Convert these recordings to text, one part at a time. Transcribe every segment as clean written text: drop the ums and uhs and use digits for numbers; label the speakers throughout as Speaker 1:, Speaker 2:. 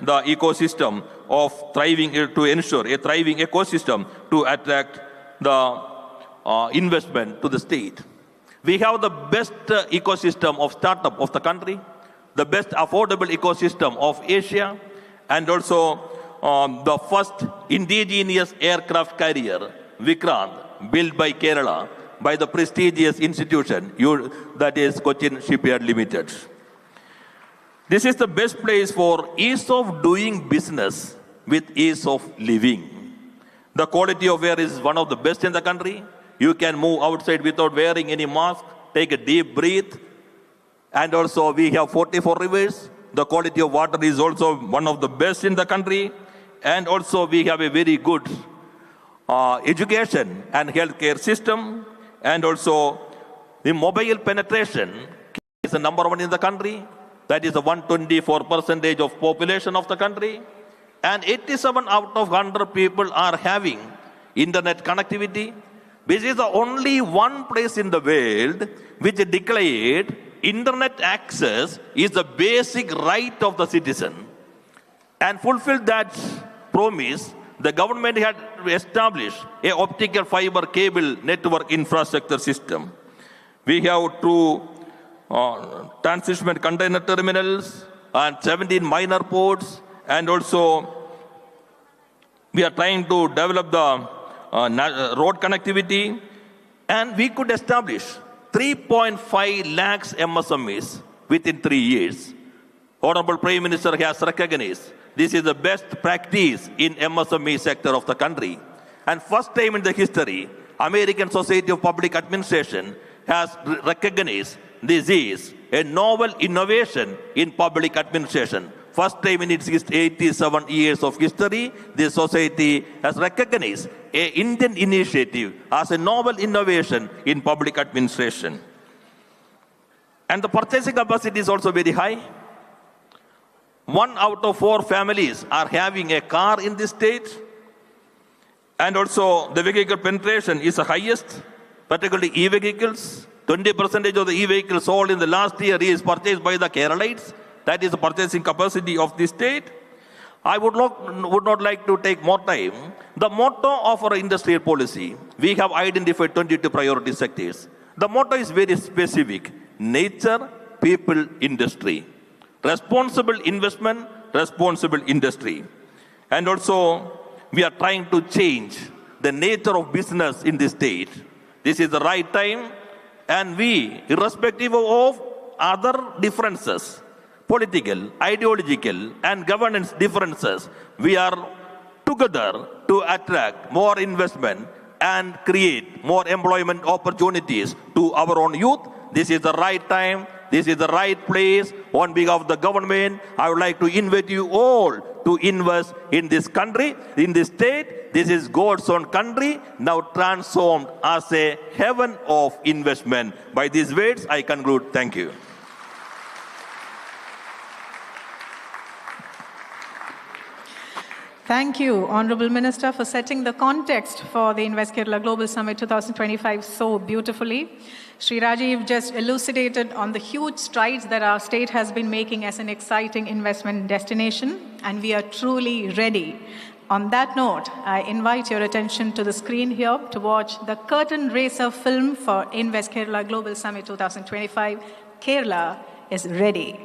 Speaker 1: the ecosystem of thriving, to ensure a thriving ecosystem to attract the investment to the state. We have the best ecosystem of startup of the country, the best affordable ecosystem of Asia, and also the first indigenous aircraft carrier, Vikrant, built by Kerala by the prestigious institution, that is Cochin Shipyard Limited. This is the best place for ease of doing business with ease of living. The quality of air is one of the best in the country. You can move outside without wearing any mask, take a deep breath. And also we have 44 rivers. The quality of water is also one of the best in the country. And also we have a very good education and healthcare system. And also the mobile penetration is the number one in the country. That is the 124% of population of the country. And 87 out of 100 people are having internet connectivity. This is the only one place in the world which declared internet access is the basic right of the citizen. And fulfilled that promise, the government had established an optical fiber cable network infrastructure system. We have 2 transshipment container terminals and 17 minor ports, and also we are trying to develop the road connectivity, and we could establish 3.5 lakhs MSMEs within 3 years. Honorable Prime Minister has recognized this is the best practice in MSME sector of the country. And first time in the history, American Society of Public Administration has recognized this is a novel innovation in public administration. First time in its 87 years of history, this society has recognized an Indian initiative as a novel innovation in public administration. And the purchasing capacity is also very high. 1 out of 4 families are having a car in this state. And also the vehicle penetration is the highest, particularly e-vehicles. 20% of the e-vehicles sold in the last year is purchased by the Keralites. That is the purchasing capacity of the state. I would not like to take more time. The motto of our industrial policy, we have identified 22 priority sectors. The motto is very specific: nature, people, industry. Responsible investment, responsible industry. And also, we are trying to change the nature of business in this state. This is the right time, and we, irrespective of other differences, political, ideological, and governance differences, we are together to attract more investment and create more employment opportunities to our own youth. This is the right time. This is the right place. On behalf of the government, I would like to invite you all to invest in this country, in this state. This is God's own country, now transformed as a heaven of investment. By these words, I conclude. Thank you.
Speaker 2: Thank you, Honorable Minister, for setting the context for the Invest Kerala Global Summit 2025 so beautifully. Sri Rajiv just elucidated on the huge strides that our state has been making as an exciting investment destination, and we are truly ready. On that note, I invite your attention to the screen here to watch the curtain raiser film for Invest Kerala Global Summit 2025. Kerala is ready.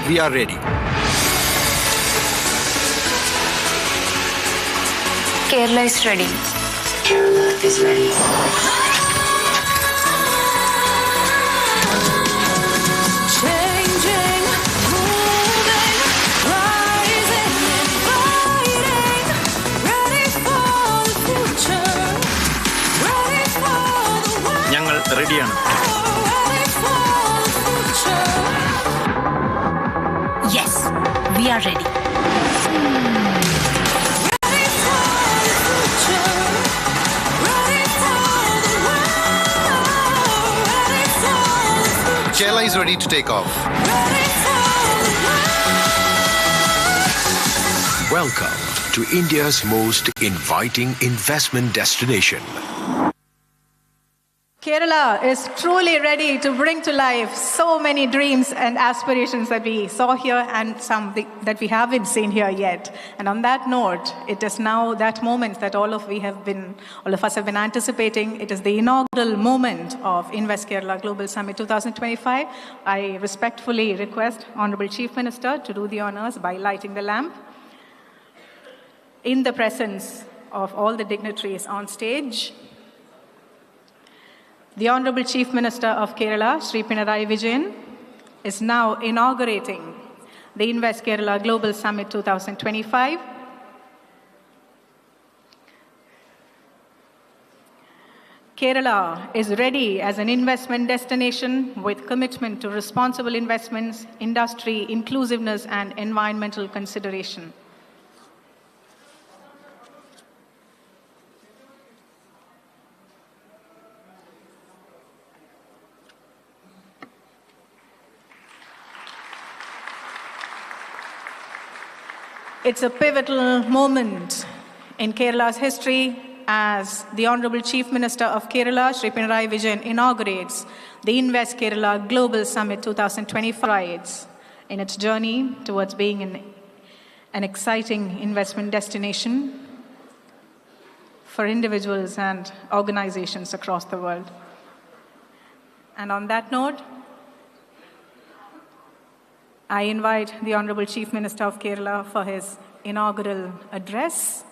Speaker 3: We are ready.
Speaker 4: Kerala is ready. Kerala is ready.
Speaker 5: Changing, moving, rising, inviting, ready for the future, ready for the world.
Speaker 3: ഞങ്ങൾ റെഡിയാണ്.
Speaker 5: Ready for the future.
Speaker 4: Yes, we are ready.
Speaker 5: Ready for the future, ready for the world, ready for the future,
Speaker 3: Kerala is ready to take off.
Speaker 5: ready for the world.
Speaker 3: Welcome to India's most inviting investment destination.
Speaker 2: Kerala is truly ready to bring to life so many dreams and aspirations that we saw here and some that we haven't seen here yet. And on that note, it is now that moment that all of us have been anticipating. It is the inaugural moment of Invest Kerala Global Summit 2025. I respectfully request Honorable Chief Minister to do the honors by lighting the lamp. In the presence of all the dignitaries on stage, the Honorable Chief Minister of Kerala, Sri Pinarayi Vijayan, is now inaugurating the Invest Kerala Global Summit 2025. Kerala is ready as an investment destination with commitment to responsible investments, industry, inclusiveness, and environmental consideration. It's a pivotal moment in Kerala's history as the Honorable Chief Minister of Kerala, Sri Pinarayi Vijayan, inaugurates the Invest Kerala Global Summit 2025 in its journey towards being an exciting investment destination for individuals and organizations across the world. And on that note, I invite the Honorable Chief Minister of Kerala for his inaugural address.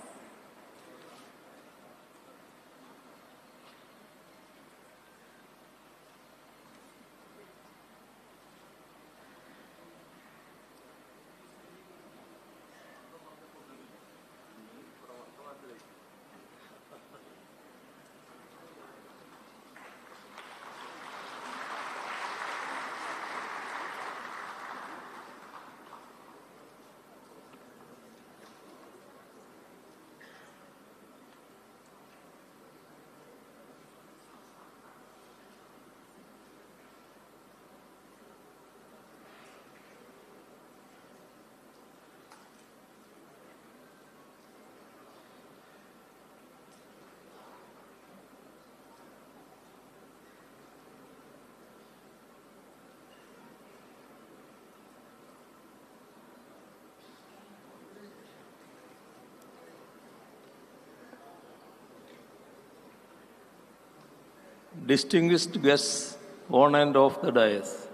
Speaker 6: Distinguished guests on and off the dais,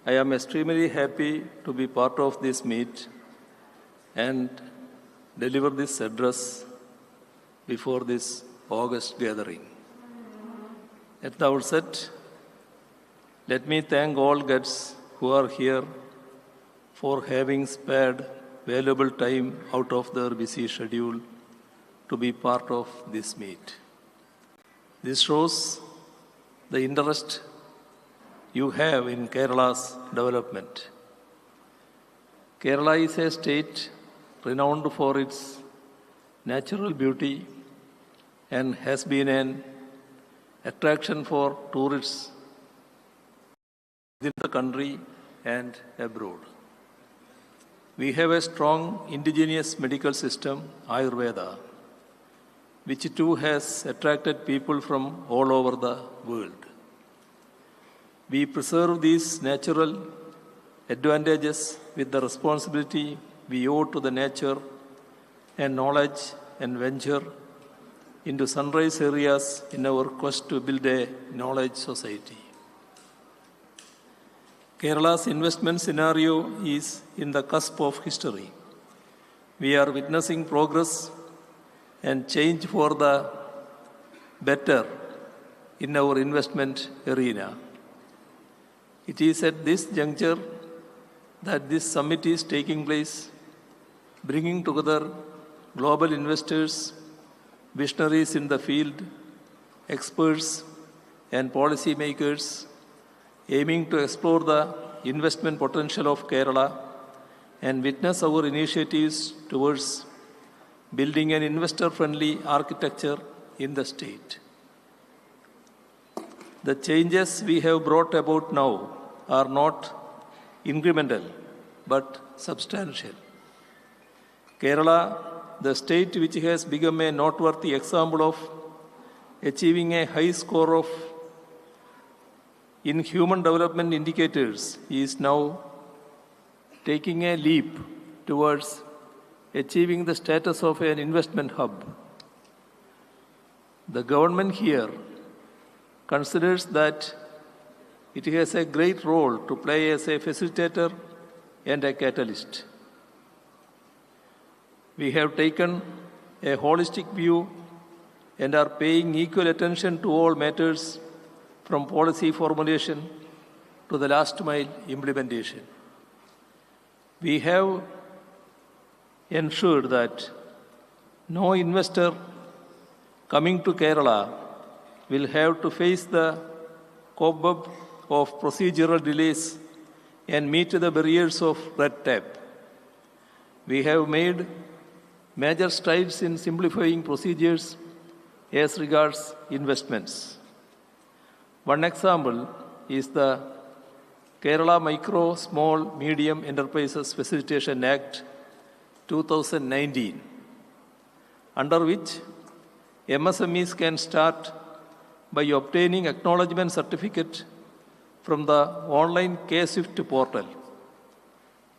Speaker 6: I am extremely happy to be part of this meet and deliver this address before this August gathering. At the outset, let me thank all guests who are here for having spared valuable time out of their busy schedule to be part of this meet. This shows the interest you have in Kerala's development. Kerala is a state renowned for its natural beauty and has been an attraction for tourists within the country and abroad. We have a strong indigenous medical system, Ayurveda, which too has attracted people from all over the world. We preserve these natural advantages with the responsibility we owe to the nature and knowledge and venture into sunrise areas in our quest to build a knowledge society. Kerala's investment scenario is in the cusp of history. We are witnessing progress and change for the better in our investment arena. It is at this juncture that this summit is taking place, bringing together global investors, visionaries in the field, experts, and policy makers, aiming to explore the investment potential of Kerala and witness our initiatives towards building an investor-friendly architecture in the state. The changes we have brought about now are not incremental, but substantial. Kerala the state which has become a noteworthy example of achieving a high score of in human development indicators is now taking a leap towards achieving the status of an investment hub. The government here considers that it has a great role to play as a facilitator and a catalyst. We have taken a holistic view and are paying equal attention to all matters from policy formulation to the last mile implementation. We have ensured that no investor coming to Kerala will have to face the cobweb of procedural delays and meet the barriers of red tape. We have made major strides in simplifying procedures as regards investments. One example is the Kerala Micro, Small, Medium Enterprises Facilitation Act 2019, under which MSMEs can start by obtaining acknowledgement certificate from the online K-Swift portal.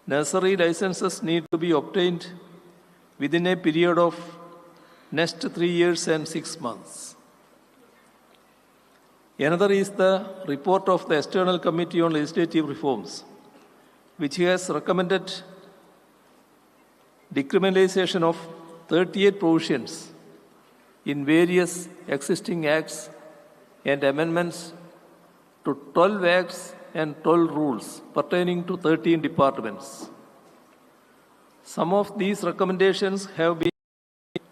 Speaker 6: Nursery licenses need to be obtained within a period of next 3 years and 6 months. Another is the report of the External Committee on Legislative Reforms, which has recommended decriminalization of 38 provisions in various existing acts and amendments to 12 acts and 12 rules pertaining to 13 departments. Some of these recommendations have been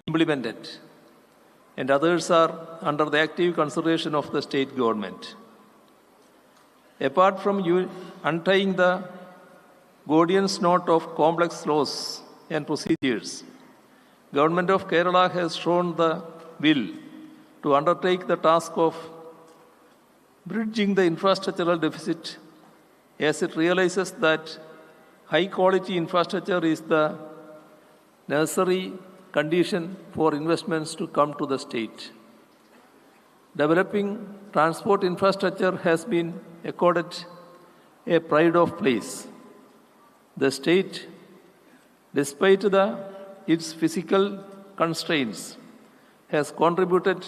Speaker 6: implemented, and others are under the active consideration of the state government. Apart from untying the Gordian's knot of complex laws and procedures, Government of Kerala has shown the will to undertake the task of bridging the infrastructural deficit as it realizes that high-quality infrastructure is the necessary condition for investments to come to the state. Developing transport infrastructure has been accorded a pride of place. The state, despite its physical constraints, has contributed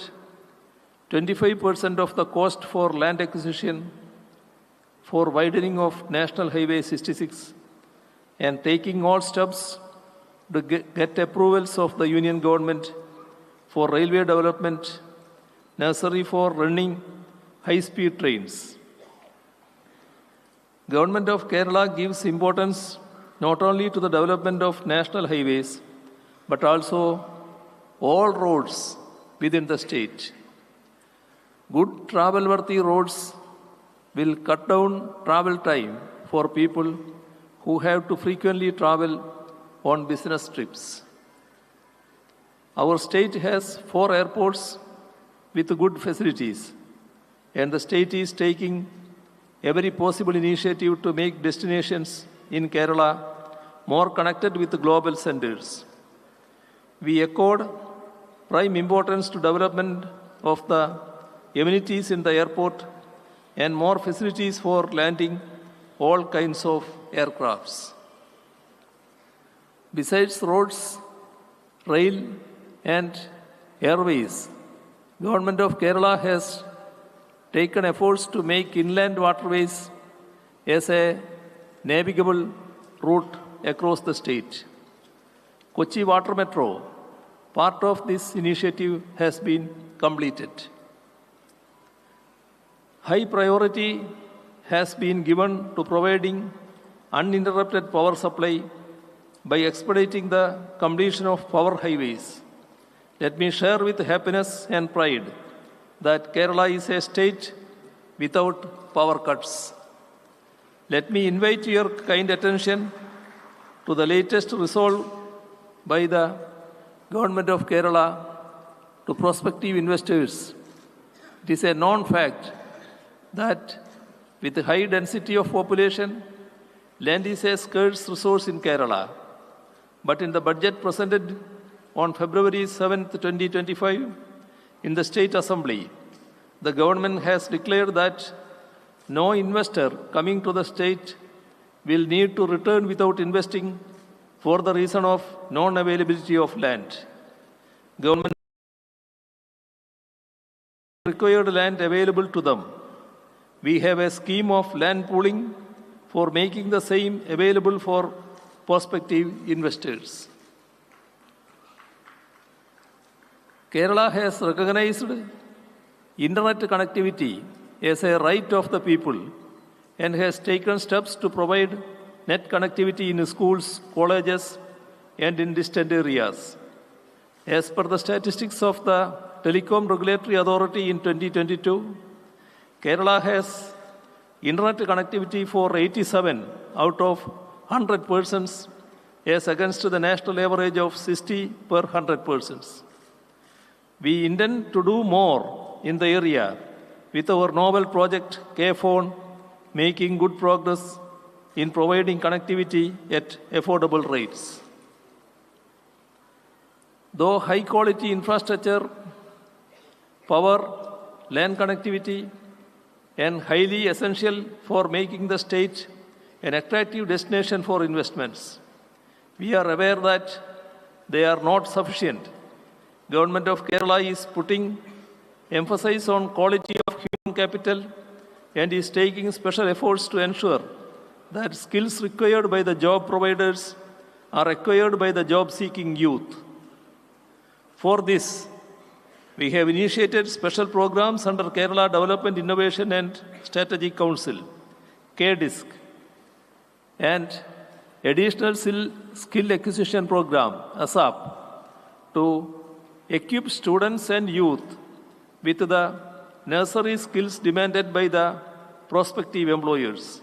Speaker 6: 25% of the cost for land acquisition for widening of National Highway 66 and taking all steps to get approvals of the Union government for railway development necessary for running high-speed trains. Government of Kerala gives importance not only to the development of national highways, but also all roads within the state. Good travel-worthy roads will cut down travel time for people who have to frequently travel on business trips. Our state has 4 airports with good facilities, and the state is taking every possible initiative to make destinations in Kerala more connected with the global centers. We accord prime importance to development of the amenities in the airport and more facilities for landing all kinds of aircrafts. Besides roads, rail, and airways, Government of Kerala has taken efforts to make inland waterways as a navigable route across the state. Kochi Water Metro, part of this initiative, has been completed. High priority has been given to providing uninterrupted power supply by expediting the completion of power highways. Let me share with happiness and pride that Kerala is a state without power cuts. Let me invite your kind attention to the latest resolve by the Government of Kerala to prospective investors. It is a known fact that with the high density of population, land is a scarce resource in Kerala. But in the budget presented on February 7, 2025, in the State Assembly, the government has declared that no investor coming to the state will need to return without investing for the reason of non-availability of land. Government required land available to them. We have a scheme of land pooling for making the same available for prospective investors. Kerala has recognized internet connectivity as a right of the people and has taken steps to provide net connectivity in schools, colleges, and in distant areas. As per the statistics of the Telecom Regulatory Authority in 2022, Kerala has internet connectivity for 87 out of 100 persons as against the national average of 60 per 100 persons. We intend to do more in the area with our novel project K-Phone, making good progress in providing connectivity at affordable rates. Though high-quality infrastructure, power, land connectivity, and highly essential for making the state an attractive destination for investments, we are aware that they are not sufficient. Government of Kerala is putting emphasis on quality of human capital and is taking special efforts to ensure that skills required by the job providers are acquired by the job-seeking youth. For this, we have initiated special programs under Kerala Development Innovation and Strategic Council, KDISC, and additional skill acquisition program, ASAP, to equip students and youth with the necessary skills demanded by the prospective employers.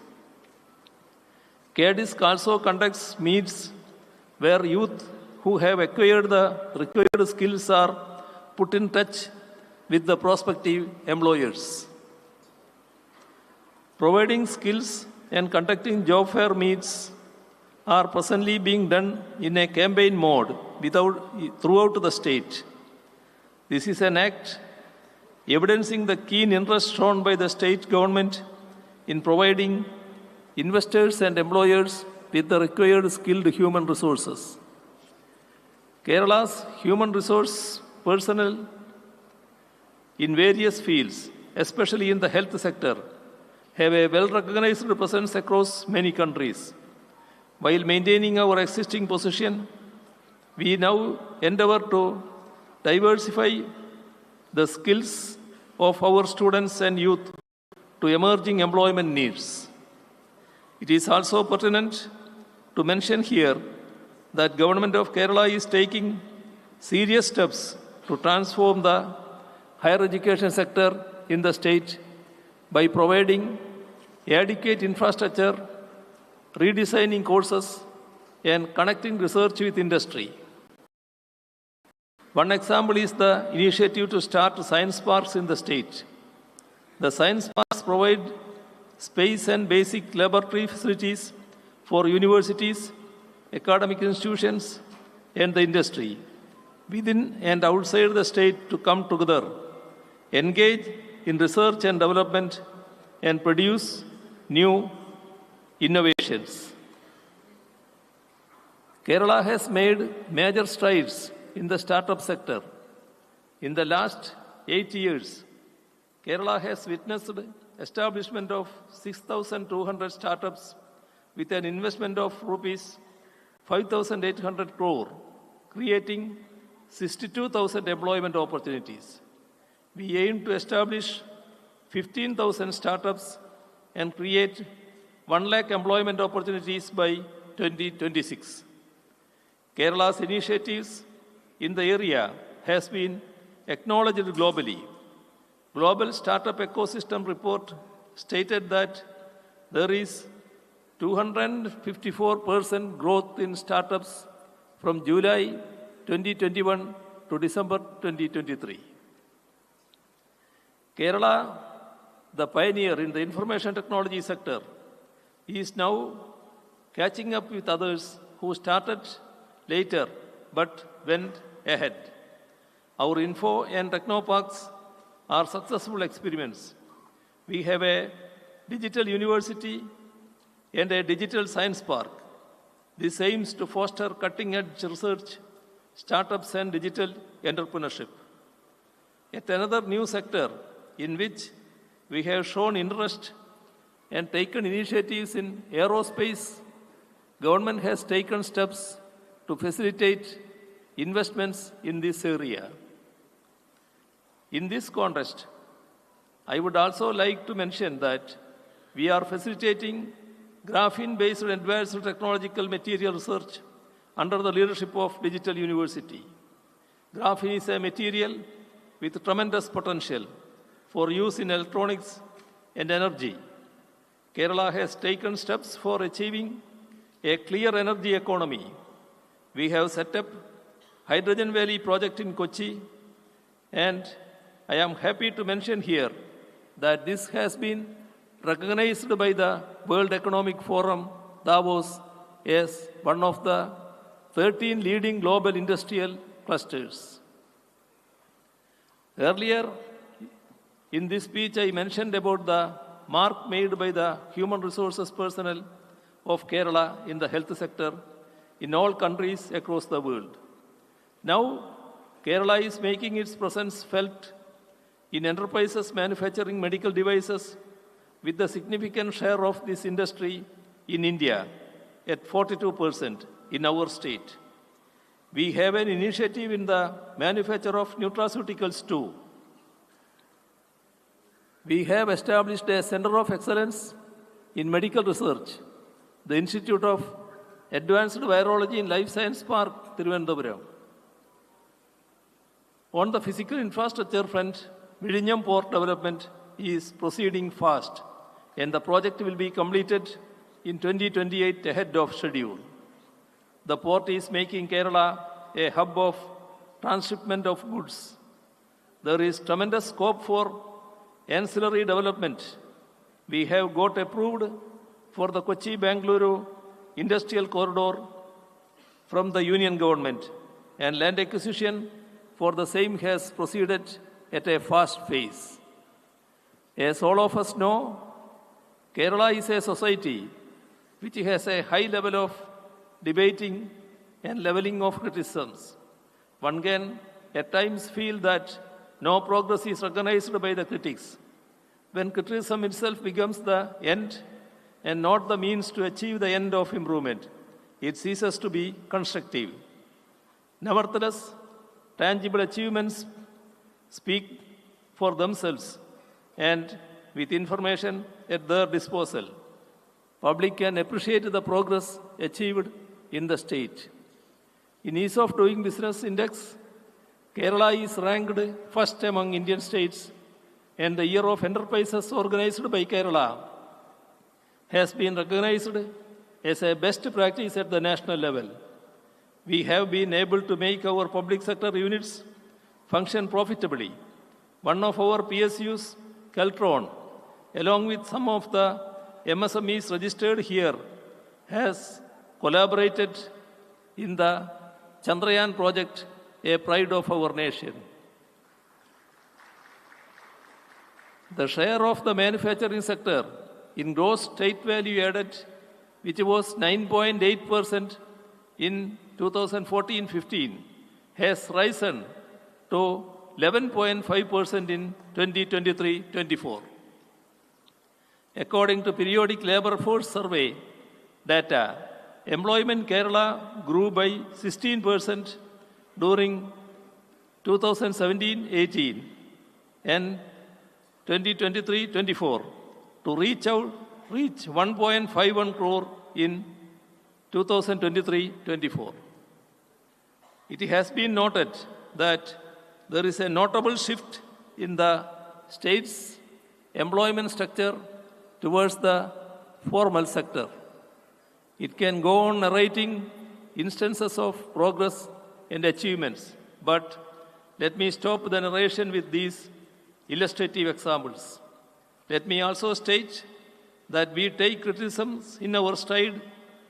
Speaker 6: KDISC also conducts meets where youth who have acquired the required skills are put in touch with the prospective employers. Providing skills and conducting job fair meets are presently being done in a campaign mode throughout the state. This is an act evidencing the keen interest shown by the state government in providing investors and employers with the required skilled human resources. Kerala's human resource personnel in various fields, especially in the health sector, have a well-recognized presence across many countries. While maintaining our existing position, we now endeavor to diversify the skills of our students and youth to emerging employment needs. It is also pertinent to mention here that Government of Kerala is taking serious steps to transform the higher education sector in the state by providing adequate infrastructure, redesigning courses, and connecting research with industry. One example is the initiative to start science parks in the state. The science parks provide space and basic laboratory facilities for universities, academic institutions, and the industry within and outside the state to come together, engage in research and development, and produce new innovations. Kerala has made major strides in the startup sector. In the last 8 years, Kerala has witnessed establishment of 6,200 startups with an investment of rupees 5,800 crore, creating 62,000 employment opportunities. We aim to establish 15,000 startups and create 1 lakh employment opportunities by 2026. Kerala's initiatives in the area has been acknowledged globally. Global Startup Ecosystem Report stated that there is 254% growth in startups from July 2021 to December 2023. Kerala, the pioneer in the information technology sector, is now catching up with others who started later but went ahead. Our info and technoparks are successful experiments. We have a digital university and a digital science park. This aims to foster cutting-edge research, startups, and digital entrepreneurship. Yet another new sector in which we have shown interest and taken initiatives in aerospace, government has taken steps to facilitate investments in this area. In this context, I would also like to mention that we are facilitating graphene-based advanced technological material research under the leadership of Digital University. Graphene is a material with tremendous potential for use in electronics and energy. Kerala has taken steps for achieving a clear energy economy. We have set up Hydrogen Valley project in Kochi, and I am happy to mention here that this has been recognized by the World Economic Forum, Davos, as one of the 13 leading global industrial clusters. Earlier in this speech, I mentioned about the mark made by the human resources personnel of Kerala in the health sector in all countries across the world. Now, Kerala is making its presence felt in enterprises manufacturing medical devices, with the significant share of this industry in India at 42% in our state. We have an initiative in the manufacture of nutraceuticals too. We have established a Center of Excellence in Medical Research, the Institute of Advanced Virology in Life Science Park, Thiruvananthapuram. On the physical infrastructure front, Vizhinjam Port development is proceeding fast, and the project will be completed in 2028 ahead of schedule. The port is making Kerala a hub of transshipment of goods. There is tremendous scope for ancillary development. We have got approved for the Kochi-Bangalore Industrial Corridor from the Union Government, and land acquisition for the same has proceeded at a fast pace. As all of us know, Kerala is a society which has a high level of debating and leveling of criticisms. One can at times feel that no progress is recognized by the critics. When criticism itself becomes the end and not the means to achieve the end of improvement, it ceases to be constructive. Nevertheless, tangible achievements speak for themselves, and with information at their disposal, public can appreciate the progress achieved in the state. In Ease of Doing Business Index, Kerala is ranked first among Indian states, and the Year of Enterprises organized by Kerala has been recognized as a best practice at the national level. We have been able to make our public sector units function profitably. One of our PSUs, Keltron, along with some of the MSMEs registered here, has collaborated in the Chandrayaan project, a pride of our nation. The share of the manufacturing sector in gross state value added, which was 9.8% in 2014-15, has risen to 11.5% in 2023-24. According to periodic labor force survey data, employment in Kerala grew by 16% during 2017-18 and 2023-24 to reach 1.51 crore in 2023-24. It has been noted that there is a notable shift in the state's employment structure towards the formal sector. It can go on narrating instances of progress and achievements, but let me stop the narration with these illustrative examples. Let me also state that we take criticisms in our stride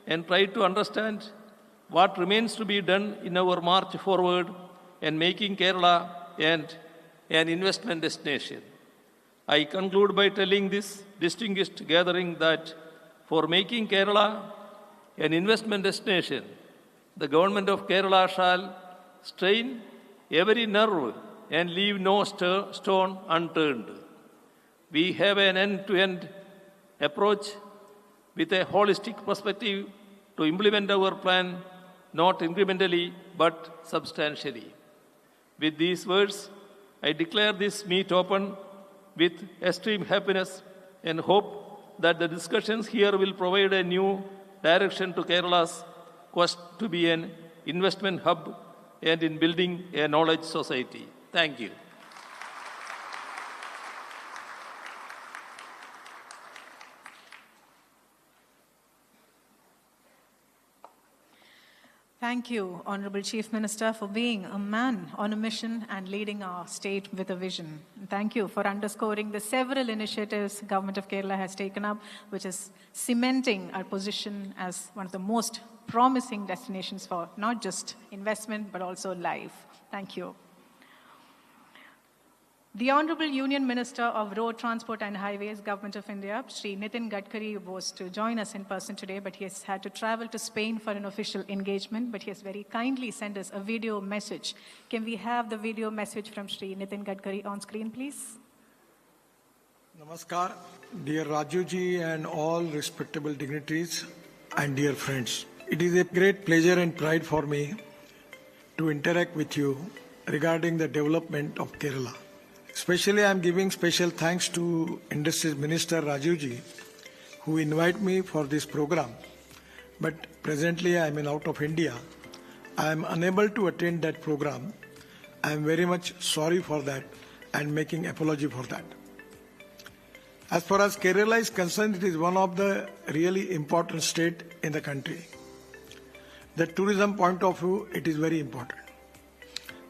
Speaker 6: and try to understand what remains to be done in our march forward and making Kerala and an investment destination. I conclude by telling this distinguished gathering that for making Kerala an investment destination, the government of Kerala shall strain every nerve and leave no stone unturned. We have an end-to-end approach with a holistic perspective to implement our plan, not incrementally but substantially. With these words, I declare this meet open with extreme happiness and hope that the discussions here will provide a new direction to Kerala's quest to be an investment hub and in building a knowledge society. Thank you.
Speaker 2: Thank you, Honorable Chief Minister, for being a man on a mission and leading our state with a vision. And thank you for underscoring the several initiatives the Government of Kerala has taken up, which is cementing our position as one of the most promising destinations for not just investment, but also life. Thank you. The Honorable Union Minister of Road Transport and Highways, Government of India, Shri Nitin Gadkari, was to join us in person today, but he has had to travel to Spain for an official engagement, but he has very kindly sent us a video message. Can we have the video message from Shri Nitin Gadkari on screen, please?
Speaker 7: Namaskar, dear Rajuji and all respectable dignitaries and dear friends. It is a great pleasure and pride for me to interact with you regarding the development of Kerala. Especially I am giving special thanks to Industries Minister Rajuji who invite me for this program. But presently I am out of India. I am unable to attend that program. I am very much sorry for that and making apology for that. As far as Kerala is concerned, it is one of the really important state in the country. The tourism point of view, it is very important.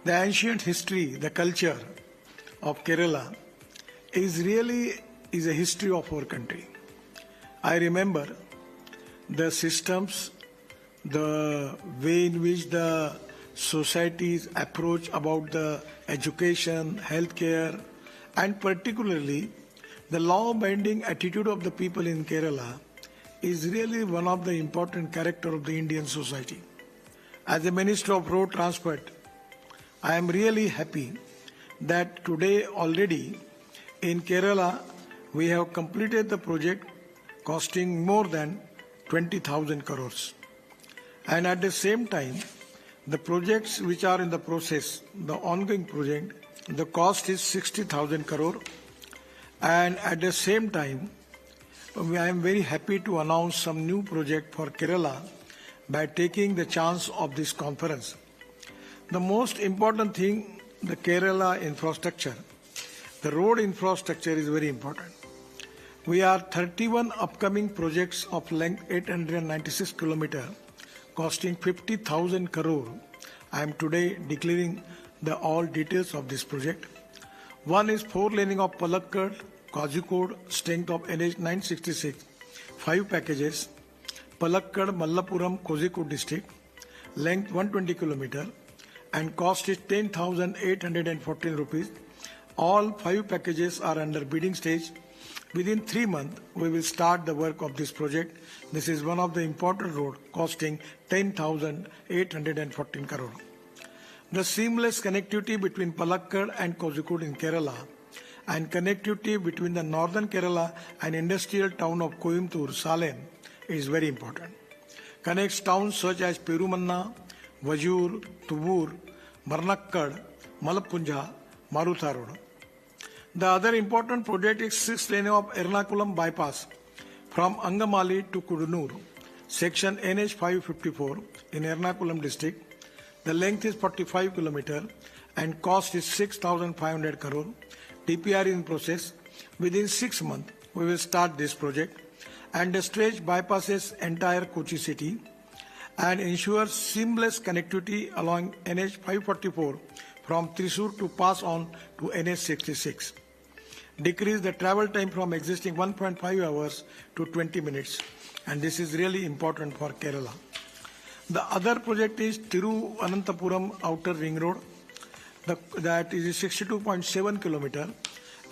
Speaker 7: The ancient history, the culture of Kerala is a history of our country. I remember the systems, the way in which the societies approach about the education, healthcare, and particularly the law-binding attitude of the people in Kerala is really one of the important character of the Indian society. As a Minister of Road Transport, I am really happy that today already in Kerala we have completed the project costing more than 20,000 crores. And at the same time, the projects which are in the process, the ongoing project, the cost is 60,000 crore. And at the same time, I am very happy to announce some new project for Kerala by taking the chance of this conference. The most important thing, the Kerala infrastructure, the road infrastructure is very important. We have 31 upcoming projects of length 896 km costing 50,000 crore. I am today declaring the all details of this project. One is 4-laning of Palakkad, Kozhikode, strength of NH 966, 5 packages, Palakkad, Mallapuram, Kozhikode district, length 120 km and cost is 10,814 rupees. All 5 packages are under bidding stage. Within 3 months, we will start the work of this project. This is one of the important road costing 10,814 crore. The seamless connectivity between Palakkad and Kozhikode in Kerala and connectivity between the northern Kerala and industrial town of Coimbatore, Salem is very important. Connects towns such as Perumanna, Vajur, Tubur, Marnakkad, Malappunja, Marutha Road. The other important project is 6-lane of Ernakulam bypass from Angamali to Kudunur, section NH 554 in Ernakulam district. The length is 45 km and cost is 6,500 crore. DPR in process. Within 6 months, we will start this project and the stretch bypasses entire Kochi city and ensure seamless connectivity along NH 544 from Thrissur to pass on to NH 66. Decrease the travel time from existing 1.5 hours to 20 minutes, and this is really important for Kerala. The other project is Thiruvananthapuram Outer Ring Road, That is 62.7 kilometer,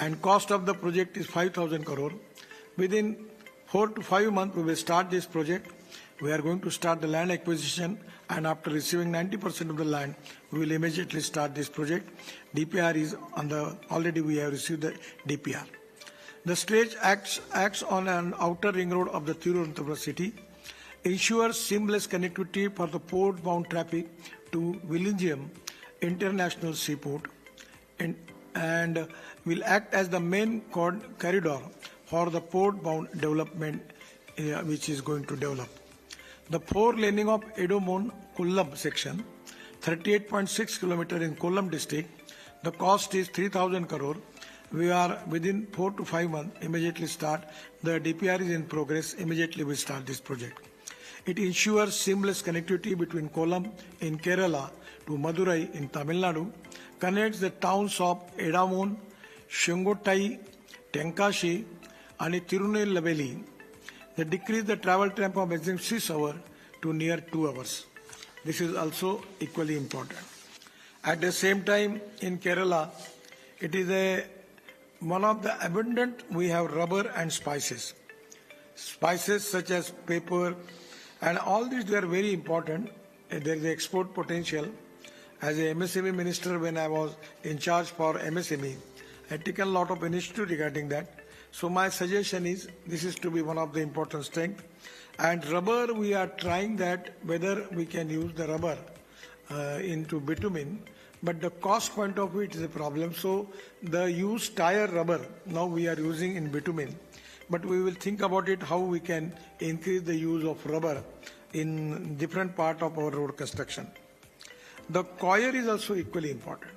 Speaker 7: and cost of the project is 5,000 crore. Within 4 to 5 months, we will start this project. We are going to start the land acquisition, and after receiving 90% of the land, we will immediately start this project. DPR is on the, already we have received the DPR. The stretch acts on an outer ring road of the Tirunelveli city, ensures seamless connectivity for the port-bound traffic to Vizhinjam International Seaport, and will act as the main corridor for the port-bound development which is going to develop. The 4-laning of Edomon-Kollam section, 38.6 km in Kollam district, the cost is 3,000 crore. We are within 4 to 5 months, immediately start. The DPR is in progress, immediately we start this project. It ensures seamless connectivity between Kollam in Kerala to Madurai in Tamil Nadu, connects the towns of Edamon, Shungottai, Tenkashi, and Tirunelveli. They decrease the travel time from maximum 6 hours to near 2 hours. This is also equally important. At the same time, in Kerala, it is one of the abundant, we have rubber and spices. Spices such as pepper, and all these, they are very important. There is export potential. As a MSME minister, when I was in charge for MSME, I had taken a lot of initiative regarding that. So my suggestion is, this is to be one of the important strengths. And rubber, we are trying that, whether we can use the rubber into bitumen, but the cost point of view, it is a problem. So the used tire rubber, now we are using in bitumen, but we will think about it, how we can increase the use of rubber in different part of our road construction. The coir is also equally important.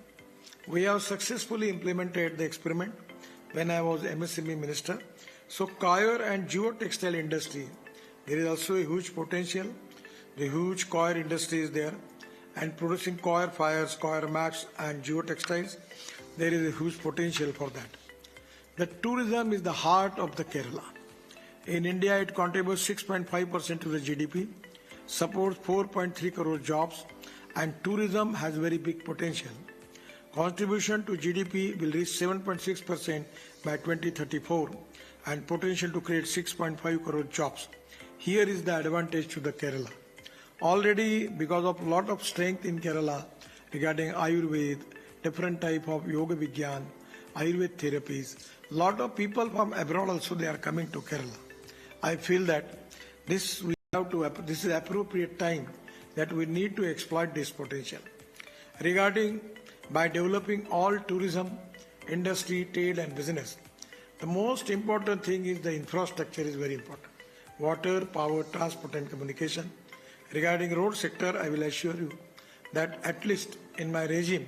Speaker 7: We have successfully implemented the experiment when I was MSME minister. So coir and geotextile industry, there is also a huge potential. The huge coir industry is there, and producing coir fires, coir mats and geotextiles, there is a huge potential for that. The tourism is the heart of the Kerala. In India, it contributes 6.5% to the GDP, supports 4.3 crore jobs, and tourism has very big potential. Contribution to GDP will reach 7.6% by 2034, and potential to create 6.5 crore jobs. Here is the advantage to the Kerala. Already, because of lot of strength in Kerala regarding Ayurveda, different type of Yoga Vigyan, Ayurveda therapies, lot of people from abroad also, they are coming to Kerala. I feel that this is appropriate time that we need to exploit this potential. Regarding by developing all tourism, industry, trade and business, the most important thing is the infrastructure is very important. Water, power, transport and communication. Regarding road sector, I will assure you that at least in my regime,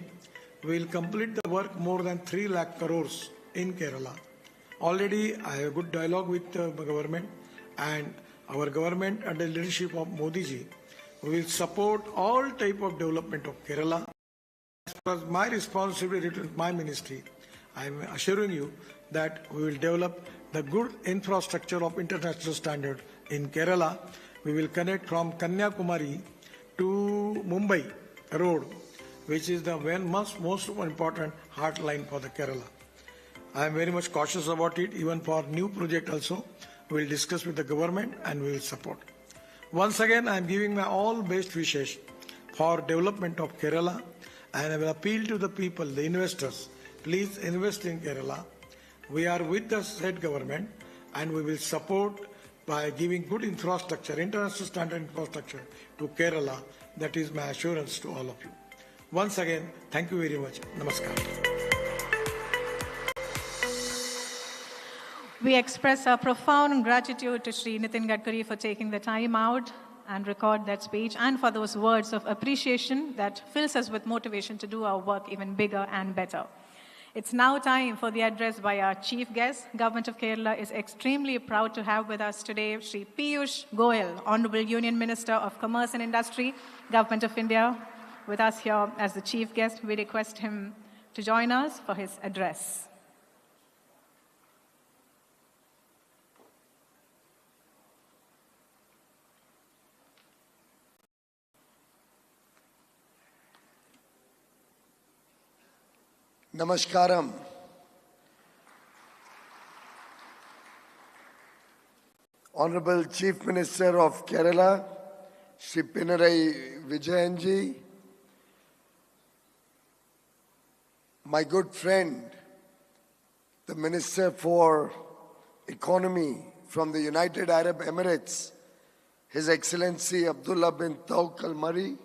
Speaker 7: we will complete the work more than 3 lakh crores in Kerala. Already I have a good dialogue with the government, and our government under the leadership of Modi ji, we will support all type of development of Kerala. As far as my responsibility to my ministry, I am assuring you that we will develop the good infrastructure of international standard in Kerala. We will connect from Kanyakumari to Mumbai road, which is the most important heartline for the Kerala. I am very much cautious about it. Even for new project also, we will discuss with the government and we will support. Once again, I am giving my all best wishes for development of Kerala, and I will appeal to the people, the investors, please invest in Kerala. We are with the state government, and we will support by giving good infrastructure, international standard infrastructure to Kerala. That is my assurance to all of you. Once again, thank you very much. Namaskar.
Speaker 2: We express our profound gratitude to Shri Nitin Gadkari for taking the time out and record that speech, and for those words of appreciation that fills us with motivation to do our work even bigger and better. It's now time for the address by our chief guest. Government of Kerala is extremely proud to have with us today Shri Piyush Goyal, Honorable Union Minister of Commerce and Industry, Government of India, with us here as the chief guest. We request him to join us for his address.
Speaker 8: Namaskaram. Honorable Chief Minister of Kerala, Shri Pinarayi Vijayanji, my good friend, the Minister for Economy from the United Arab Emirates, His Excellency Abdullah bin Tawq Al-Mari,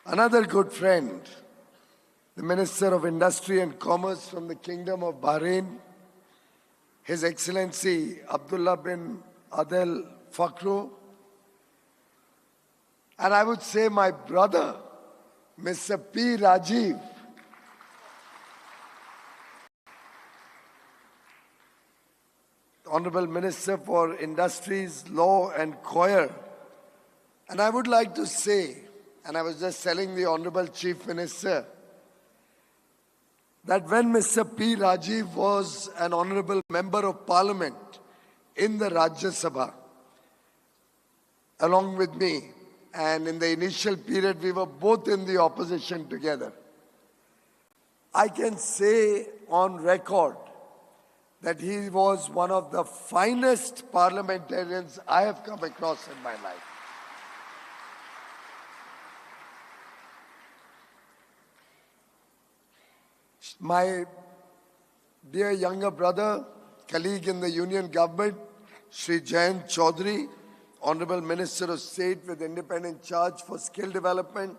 Speaker 8: another good friend, the Minister of Industry and Commerce from the Kingdom of Bahrain, His Excellency Abdullah bin Adel Fakhru, and I would say my brother, Mr. P. Rajiv, Honorable Minister for Industries, Law and Coir. And I would like to say, and I was just telling the Honorable Chief Minister, that when Mr. P. Rajiv was an Honorable Member of Parliament in the Rajya Sabha, along with me, and in the initial period we were both in the opposition together, I can say on record that he was one of the finest parliamentarians I have come across in my life. My dear younger brother, colleague in the Union Government, Shri Jayant Chaudhary, Honorable Minister of State with independent charge for skill development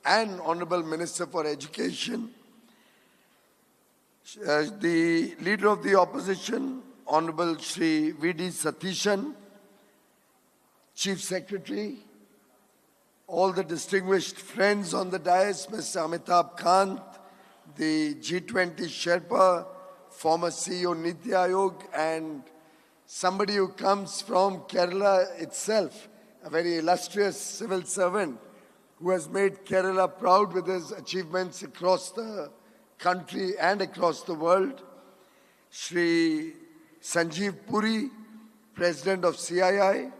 Speaker 8: and Honorable Minister for Education. The Leader of the Opposition, Honorable Shri V.D. Satishan, Chief Secretary, all the distinguished friends on the dais, Mr. Amitabh Kant, the G20 Sherpa, former CEO Niti Aayog, and somebody who comes from Kerala itself, a very illustrious civil servant who has made Kerala proud with his achievements across the country and across the world, Shri Sanjeev Puri, President of CII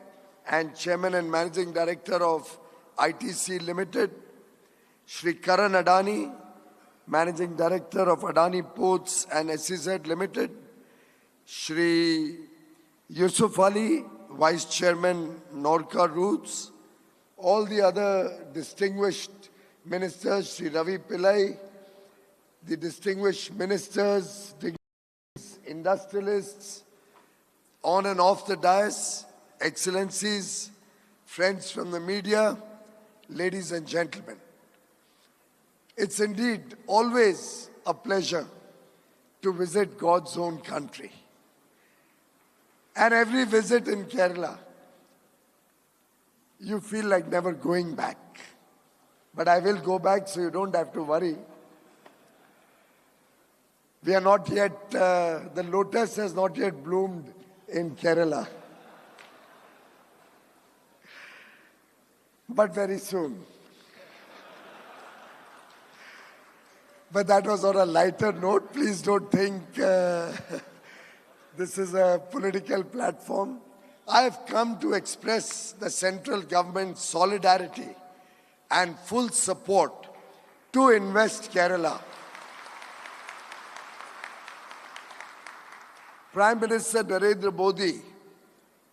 Speaker 8: and Chairman and Managing Director of ITC Limited, Shri Karan Adani, Managing Director of Adani Ports and SEZ Limited, Shri Yusuf Ali, Vice Chairman Norca Routes, all the other distinguished ministers, Shri Ravi Pillai, the distinguished ministers, industrialists, on and off the dais, excellencies, friends from the media, ladies and gentlemen. It's indeed always a pleasure to visit God's own country. And every visit in Kerala, you feel like never going back. But I will go back, so you don't have to worry. We are not yet, the lotus has not yet bloomed in Kerala. But very soon. But that was on a lighter note. Please don't think this is a political platform. I have come to express the central government's solidarity and full support to Invest Kerala. Prime Minister Narendra Modi,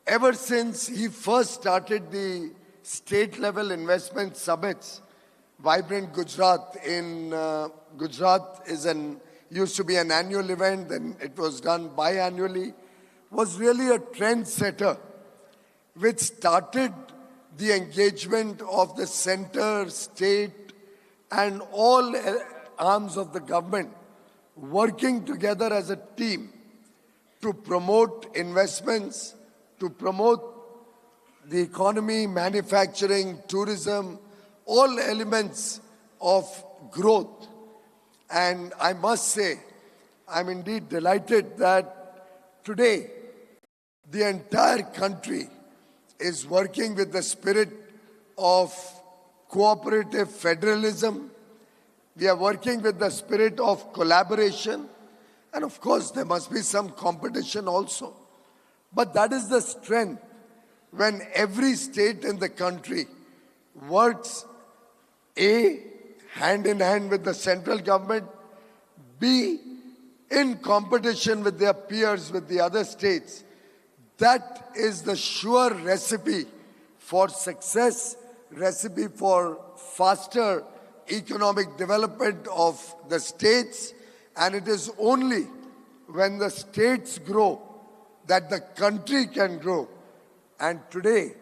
Speaker 8: ever since he first started the state-level investment summits, Vibrant Gujarat in Gujarat used to be an annual event, then it was done biannually, was really a trendsetter which started the engagement of the center, state, and all arms of the government working together as a team to promote investments, to promote the economy, manufacturing, tourism, all elements of growth. And I must say, I'm indeed delighted that today the entire country is working with the spirit of cooperative federalism. We are working with the spirit of collaboration. And of course, there must be some competition also. But that is the strength when every state in the country works hand in hand with the central government be in competition with their peers, with the other states. That is the sure recipe for success, recipe for faster economic development of the states, and it is only when the states grow that the country can grow. And today,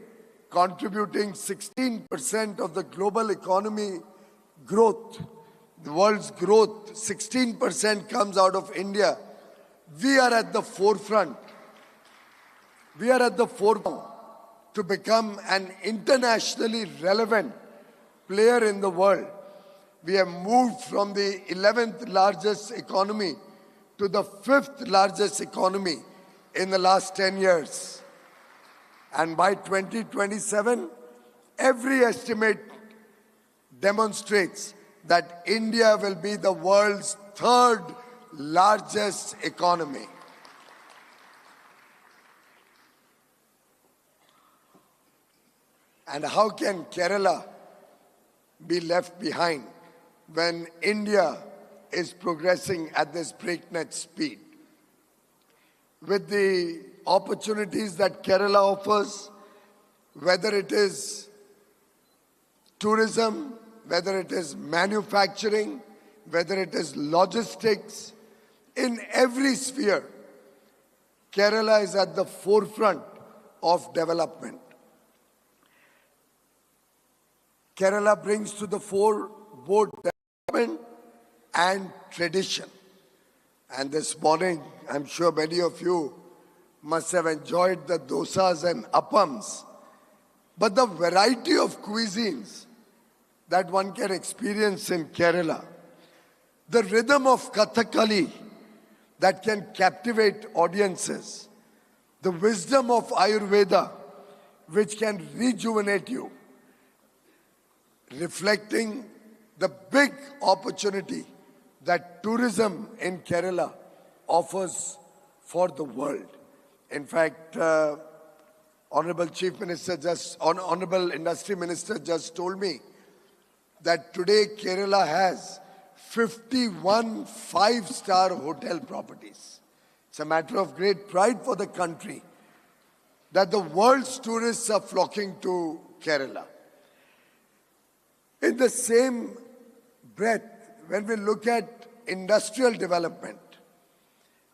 Speaker 8: contributing 16% of the global economy growth, the world's growth, 16% comes out of India. We are at the forefront. We are at the forefront to become an internationally relevant player in the world. We have moved from the 11th largest economy to the 5th largest economy in the last 10 years. And by 2027, every estimate demonstrates that India will be the world's 3rd largest economy. And how can Kerala be left behind when India is progressing at this breakneck speed? With the opportunities that Kerala offers, whether it is tourism, whether it is manufacturing, whether it is logistics, in every sphere, Kerala is at the forefront of development. Kerala brings to the fore both development and tradition. And this morning, I'm sure many of you must have enjoyed the dosas and appams. But the variety of cuisines that one can experience in Kerala, the rhythm of Kathakali that can captivate audiences, the wisdom of Ayurveda which can rejuvenate you, reflecting the big opportunity that tourism in Kerala offers for the world. In fact, Honorable Industry Minister just told me that today Kerala has 51 five-star hotel properties. It's a matter of great pride for the country that the world's tourists are flocking to Kerala. In the same breath, when we look at industrial development,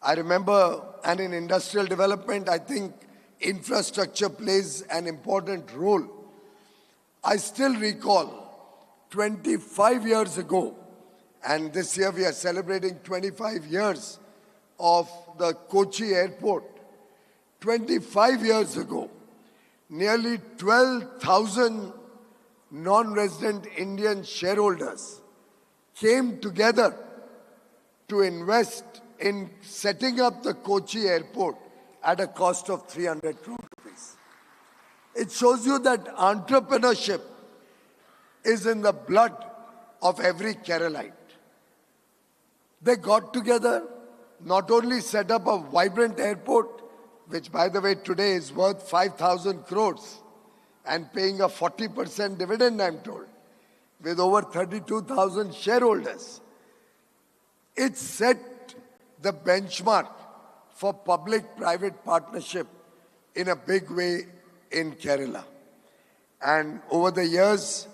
Speaker 8: I remember, and in industrial development, I think infrastructure plays an important role. I still recall 25 years ago, and this year we are celebrating 25 years of the Kochi airport. 25 years ago, nearly 12,000 non-resident Indian shareholders came together to invest in setting up the Kochi airport at a cost of 300 crore rupees. It shows you that entrepreneurship is in the blood of every Keralite. They got together, not only set up a vibrant airport, which by the way today is worth 5,000 crores and paying a 40% dividend, I'm told, with over 32,000 shareholders. It set the benchmark for public-private partnership in a big way in Kerala. And over the years,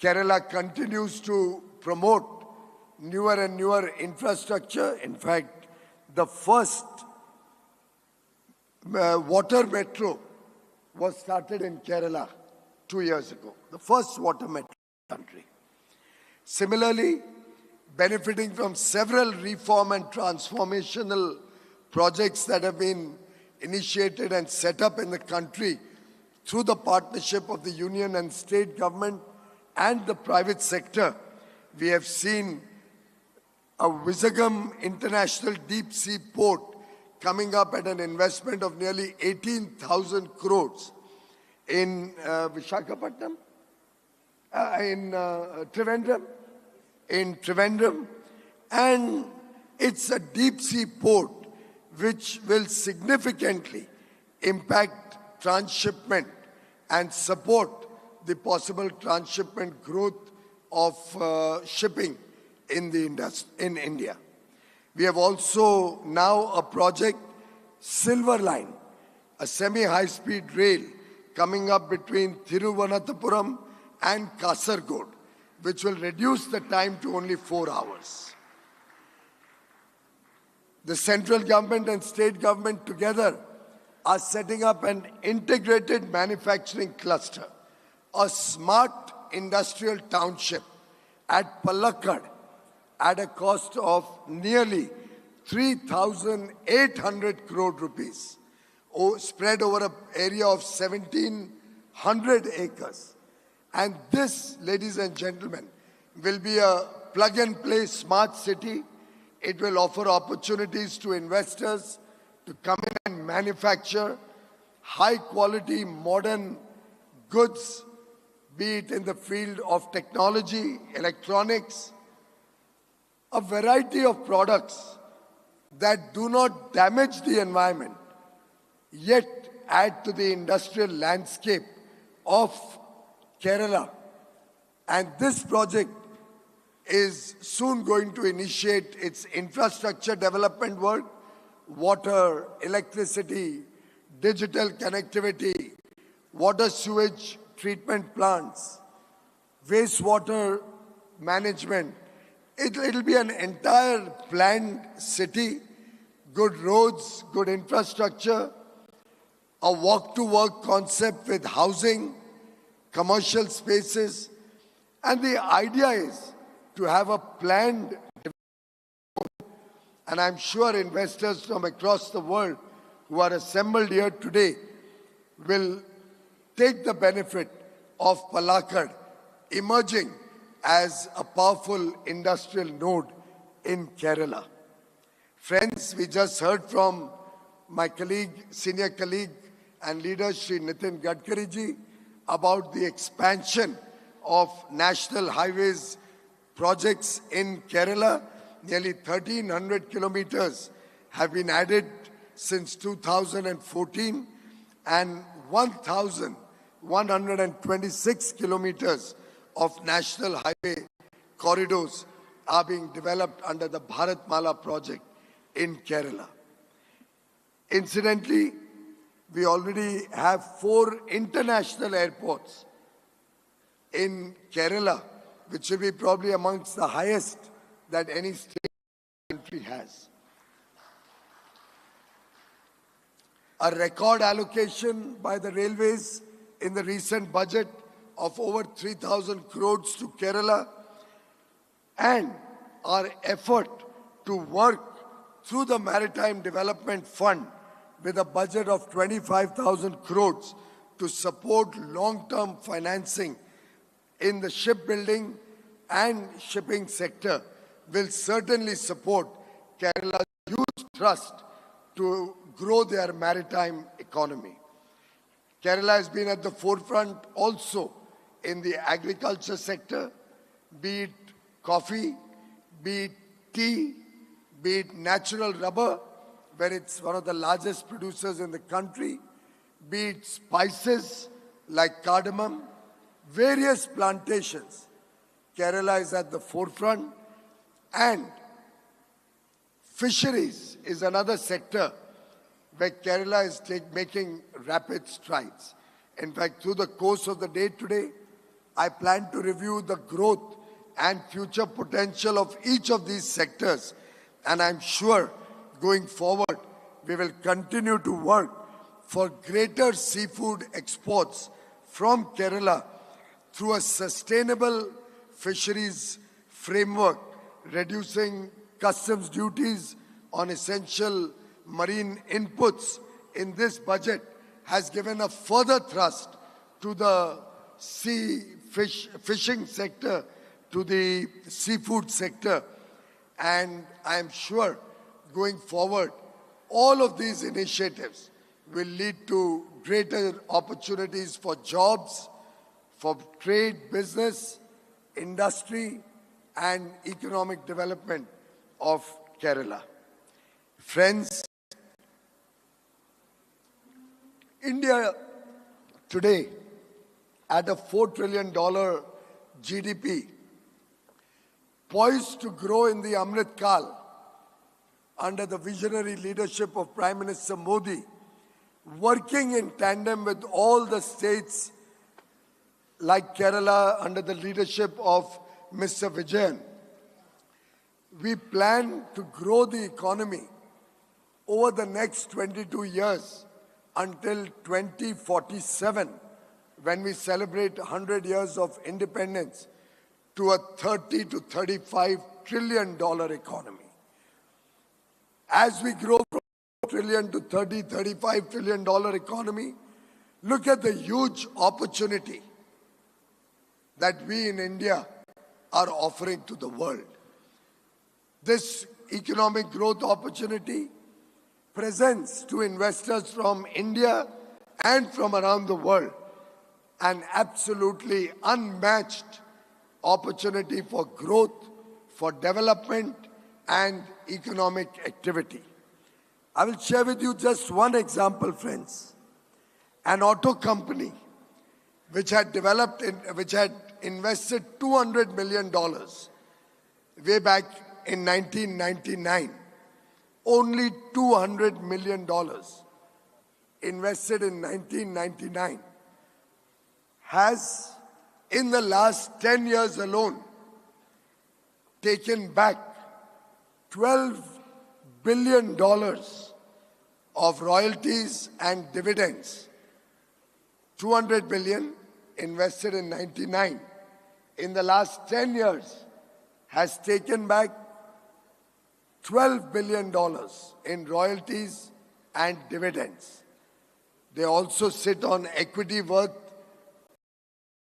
Speaker 8: Kerala continues to promote newer and newer infrastructure. In fact, the first water metro was started in Kerala 2 years ago. The first water metro in the country. Similarly, benefiting from several reform and transformational projects that have been initiated and set up in the country through the partnership of the union and state government and the private sector, we have seen a Vizagam International Deep Sea Port coming up at an investment of nearly 18,000 crores in Visakhapatnam, in Trivandrum, and it's a deep sea port which will significantly impact transshipment and support the possible transshipment growth of shipping in India. We have also now a project, Silver Line, a semi-high-speed rail coming up between Thiruvananthapuram and Kasaragod, which will reduce the time to only 4 hours. The central government and state government together are setting up an integrated manufacturing cluster, a smart industrial township at Palakkad at a cost of nearly 3,800 crore rupees, spread over an area of 1,700 acres. And this, ladies and gentlemen, will be a plug-and-play smart city. It will offer opportunities to investors to come in and manufacture high-quality, modern goods, be it in the field of technology, electronics, a variety of products that do not damage the environment, yet add to the industrial landscape of Kerala. And this project is soon going to initiate its infrastructure development work, water, electricity, digital connectivity, water sewage treatment plants, wastewater management. It'll be an entire planned city, good roads, good infrastructure, a walk-to-work concept with housing, commercial spaces, and the idea is to have a planned development. And I'm sure investors from across the world who are assembled here today will take the benefit of Palakkad emerging as a powerful industrial node in Kerala. Friends, we just heard from my colleague, senior colleague and leader, Shri Nitin Gadkari ji, about the expansion of national highways projects in Kerala. Nearly 1,300 kilometers have been added since 2014 and 1,126 kilometers of national highway corridors are being developed under the Bharatmala project in Kerala. Incidentally, we already have 4 international airports in Kerala, which will be probably amongst the highest that any state country has. A record allocation by the railways in the recent budget of over 3,000 crores to Kerala, and our effort to work through the Maritime Development Fund with a budget of 25,000 crores to support long-term financing in the shipbuilding and shipping sector will certainly support Kerala's huge thrust to grow their maritime economy. Kerala has been at the forefront also in the agriculture sector, be it coffee, be it tea, be it natural rubber, where it's one of the largest producers in the country, be it spices like cardamom, various plantations. Kerala is at the forefront, and fisheries is another sector where Kerala is making rapid strides. In fact, through the course of the day today, I plan to review the growth and future potential of each of these sectors. And I'm sure going forward, we will continue to work for greater seafood exports from Kerala through a sustainable fisheries framework, reducing customs duties on essential marine inputs in this budget has given a further thrust to the fishing sector, to the seafood sector. And I am sure going forward, all of these initiatives will lead to greater opportunities for jobs, for trade, business, industry, and economic development of Kerala. Friends, India today, at a $4 trillion GDP, poised to grow in the Amrit Kal under the visionary leadership of Prime Minister Modi, working in tandem with all the states like Kerala under the leadership of Mr. Vijayan. We plan to grow the economy over the next 22 years until 2047, when we celebrate 100 years of independence, to a $30 to $35 trillion economy. As we grow from trillion to $35 trillion economy, look at the huge opportunity that we in India are offering to the world. This economic growth opportunity presents to investors from India and from around the world an absolutely unmatched opportunity for growth, for development and economic activity. I will share with you just one example, friends. An auto company which had invested $200 million way back in 1999. Only $200 million invested in 1999 has, in the last 10 years alone, taken back $12 billion of royalties and dividends. 200 billion invested in 99. In the last 10 years, has taken back $12 billion in royalties and dividends. They also sit on equity worth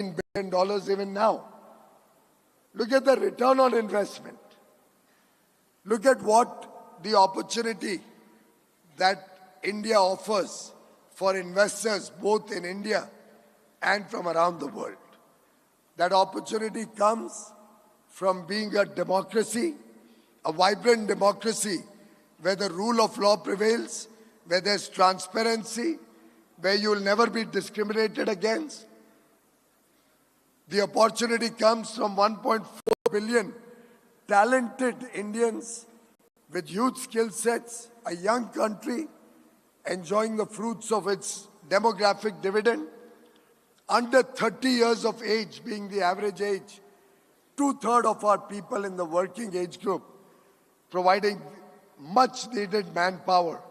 Speaker 8: $10 billion even now. Look at the return on investment. Look at what the opportunity that India offers for investors both in India and from around the world. That opportunity comes from being a democracy, a vibrant democracy where the rule of law prevails, where there's transparency, where you will never be discriminated against. The opportunity comes from 1.4 billion talented Indians with huge skill sets, a young country enjoying the fruits of its demographic dividend, under 30 years of age being the average age, 2/3 of our people in the working age group, providing much needed manpower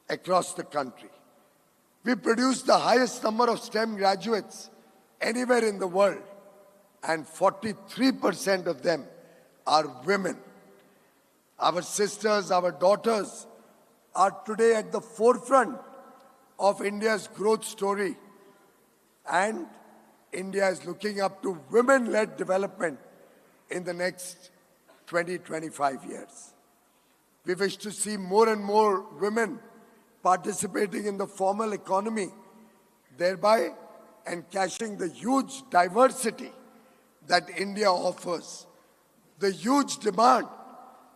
Speaker 8: across the country. We produce the highest number of STEM graduates anywhere in the world, and 43% of them are women. Our sisters, our daughters are today at the forefront of India's growth story, and India is looking up to women-led development in the next 20-25 years. We wish to see more and more women participating in the formal economy, thereby encashing the huge diversity that India offers, the huge demand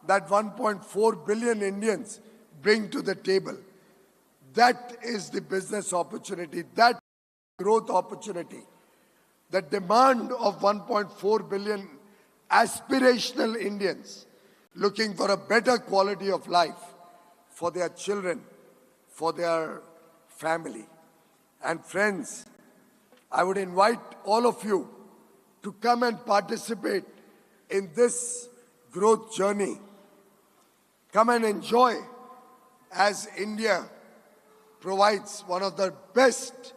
Speaker 8: that 1.4 billion Indians bring to the table. That is the business opportunity, that growth opportunity. The demand of 1.4 billion aspirational Indians looking for a better quality of life for their children, for their family. And friends, I would invite all of you to come and participate in this growth journey. Come and enjoy as India provides one of the best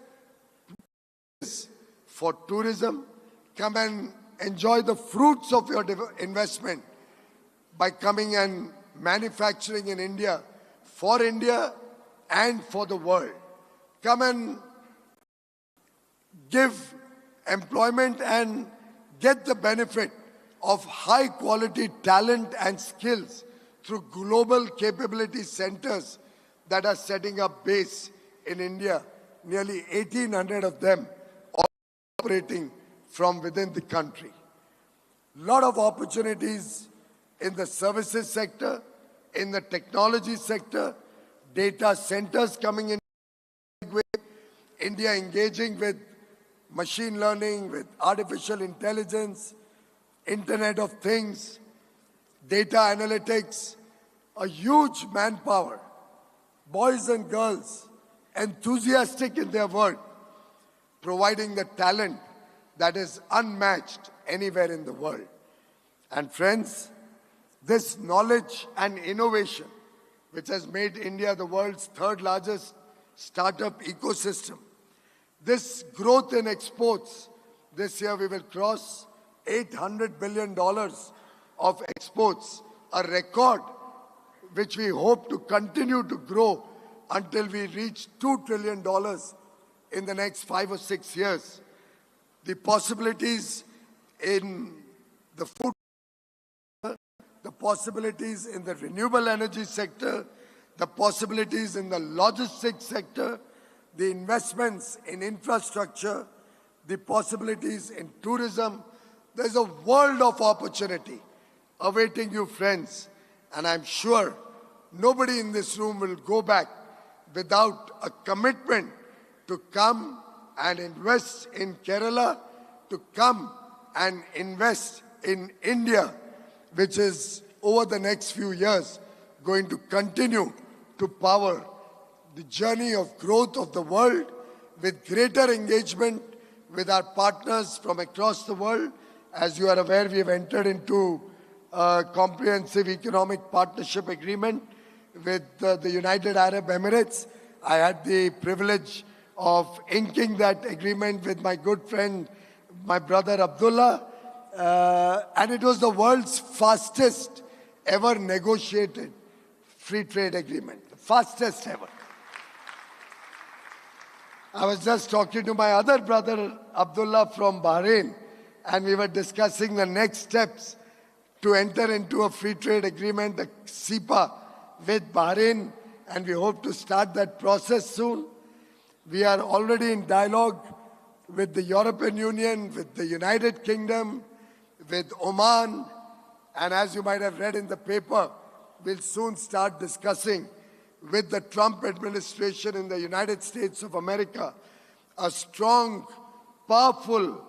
Speaker 8: for tourism. Come and enjoy the fruits of your investment by coming and manufacturing in India for India and for the world. Come and give employment and get the benefit of high quality talent and skills through global capability centers that are setting up base in India, nearly 1,800 of them operating from within the country. Lot of opportunities in the services sector, in the technology sector, data centers coming in, India engaging with machine learning, with artificial intelligence, Internet of Things, data analytics, a huge manpower, boys and girls enthusiastic in their work, providing the talent that is unmatched anywhere in the world. And friends, this knowledge and innovation, which has made India the world's third largest startup ecosystem, this growth in exports, this year we will cross $800 billion of exports, a record which we hope to continue to grow until we reach $2 trillion in the next 5 or 6 years. The possibilities in the food, the possibilities in the renewable energy sector, the possibilities in the logistics sector, the investments in infrastructure, the possibilities in tourism. There's a world of opportunity awaiting you, friends. And I'm sure nobody in this room will go back without a commitment to come and invest in Kerala, to come and invest in India, which is over the next few years going to continue to power the journey of growth of the world with greater engagement with our partners from across the world. As you are aware, we have entered into a comprehensive economic partnership agreement with the United Arab Emirates. I had the privilege of inking that agreement with my good friend, my brother Abdullah, and it was the world's fastest ever negotiated free trade agreement, the fastest ever. I was just talking to my other brother Abdullah from Bahrain, and we were discussing the next steps to enter into a free trade agreement, the CIPA, with Bahrain, and we hope to start that process soon. We are already in dialogue with the European Union, with the United Kingdom, with Oman, and as you might have read in the paper, we'll soon start discussing with the Trump administration in the United States of America a strong, powerful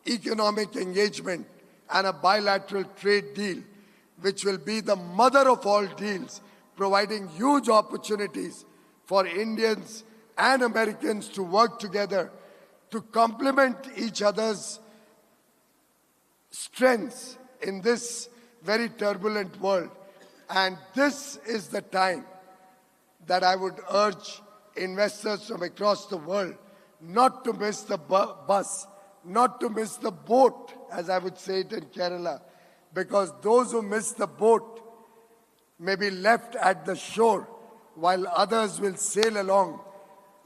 Speaker 8: economic engagement and a bilateral trade deal, which will be the mother of all deals, providing huge opportunities for Indians and Americans to work together to complement each other's strengths in this very turbulent world. And this is the time that I would urge investors from across the world not to miss the bus, not to miss the boat, as I would say it in Kerala, because those who miss the boat may be left at the shore, while others will sail along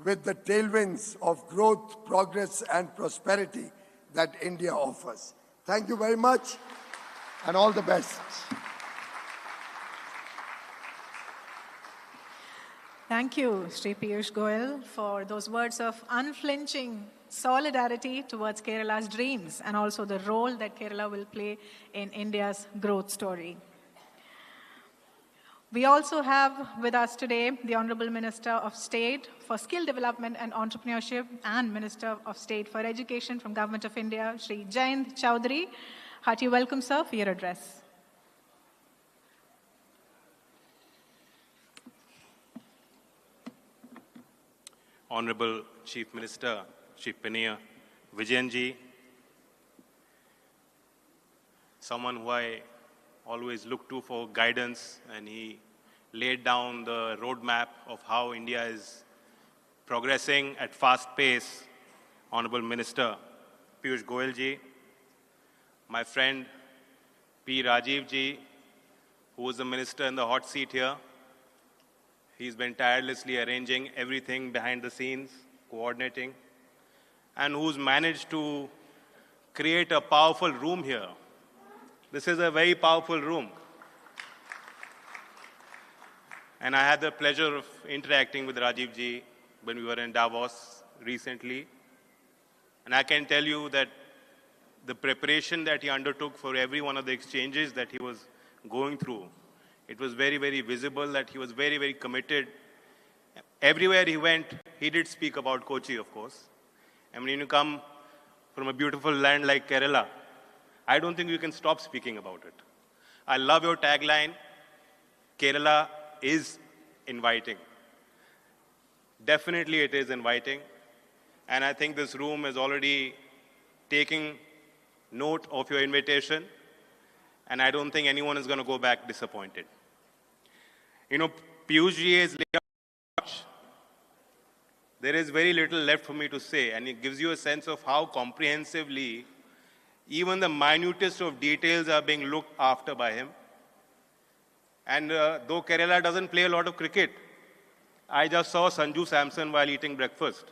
Speaker 8: with the tailwinds of growth, progress, and prosperity that India offers. Thank you very much, and all the best.
Speaker 2: Thank you, Sri Piyush Goyal, for those words of unflinching solidarity towards Kerala's dreams and also the role that Kerala will play in India's growth story. We also have with us today the Honorable Minister of State for Skill Development and Entrepreneurship and Minister of State for Education from Government of India, Sri Jayant Chowdhury. Hearty welcome, sir, for your address.
Speaker 9: Honorable Chief Minister, Chief Pania Vijayanji, someone who I always look to for guidance, and he laid down the roadmap of how India is progressing at fast pace. Honorable Minister Piyush Goyal ji, my friend P. Rajiv ji, who is the minister in the hot seat here. He's been tirelessly arranging everything behind the scenes, coordinating, and who's managed to create a powerful room here. This is a very powerful room. And I had the pleasure of interacting with Rajiv ji when we were in Davos recently. And I can tell you that the preparation that he undertook for every one of the exchanges that he was going through, it was very, very visible that he was very, very committed. Everywhere he went, he did speak about Kochi, of course. And when you come from a beautiful land like Kerala, I don't think you can stop speaking about it. I love your tagline, Kerala is inviting. Definitely it is inviting. And I think this room is already taking note of your invitation. And I don't think anyone is going to go back disappointed. You know, Piyush ji has laid out much. There is very little left for me to say. And it gives you a sense of how comprehensively even the minutest of details are being looked after by him. And though Kerala doesn't play a lot of cricket, I just saw Sanju Samson while eating breakfast.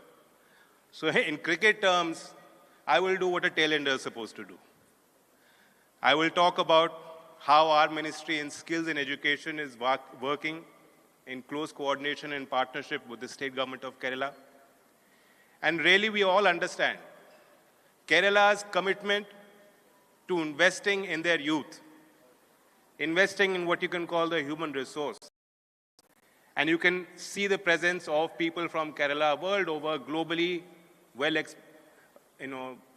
Speaker 9: So in cricket terms, I will do what a tailender is supposed to do. I will talk about how our ministry in skills and education is working in close coordination and partnership with the state government of Kerala. And really, we all understand Kerala's commitment to investing in their youth, investing in what you can call the human resource. And you can see the presence of people from Kerala world over, globally,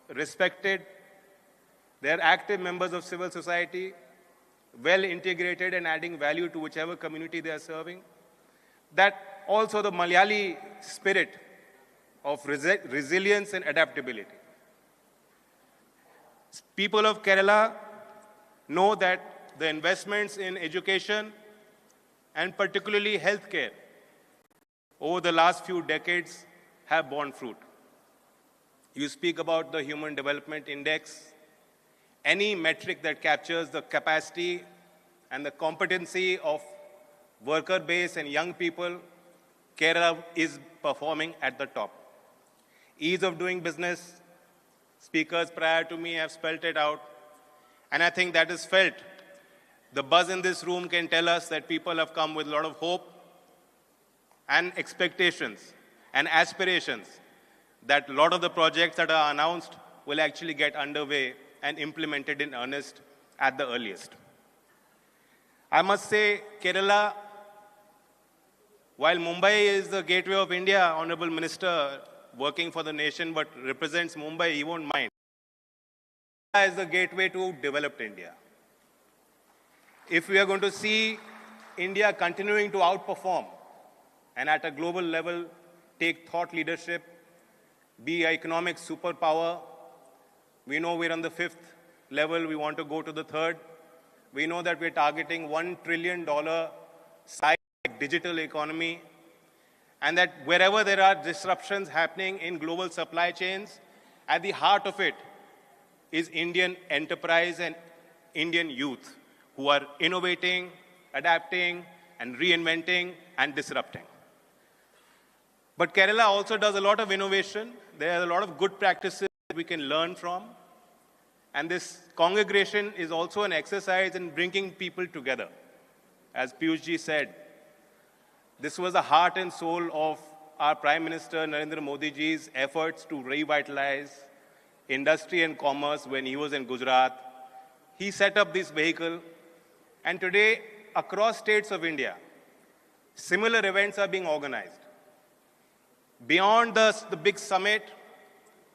Speaker 9: respected. They're active members of civil society, well integrated and adding value to whichever community they are serving. That also the Malayali spirit of resilience and adaptability. People of Kerala know that the investments in education and particularly healthcare over the last few decades have borne fruit. You speak about the Human Development Index, any metric that captures the capacity and the competency of worker base and young people, Kerala is performing at the top. Ease of doing business, speakers prior to me have spelled it out, and I think that is felt. The buzz in this room can tell us that people have come with a lot of hope and expectations and aspirations that a lot of the projects that are announced will actually get underway and implemented in earnest at the earliest. I must say, Kerala, while Mumbai is the gateway of India, Honorable Minister working for the nation but represents Mumbai, he won't mind. Kerala is the gateway to developed India. If we are going to see India continuing to outperform and at a global level take thought leadership, be an economic superpower, we know we're on the 5th level, we want to go to the 3rd. We know that we're targeting $1 trillion size digital economy, and that wherever there are disruptions happening in global supply chains, at the heart of it is Indian enterprise and Indian youth who are innovating, adapting, and reinventing and disrupting. But Kerala also does a lot of innovation. There are a lot of good practices that we can learn from. And this congregation is also an exercise in bringing people together. As Piyush ji said, this was the heart and soul of our Prime Minister Narendra Modi ji's efforts to revitalize industry and commerce when he was in Gujarat. He set up this vehicle, and today, across states of India, similar events are being organized. Beyond the big summit,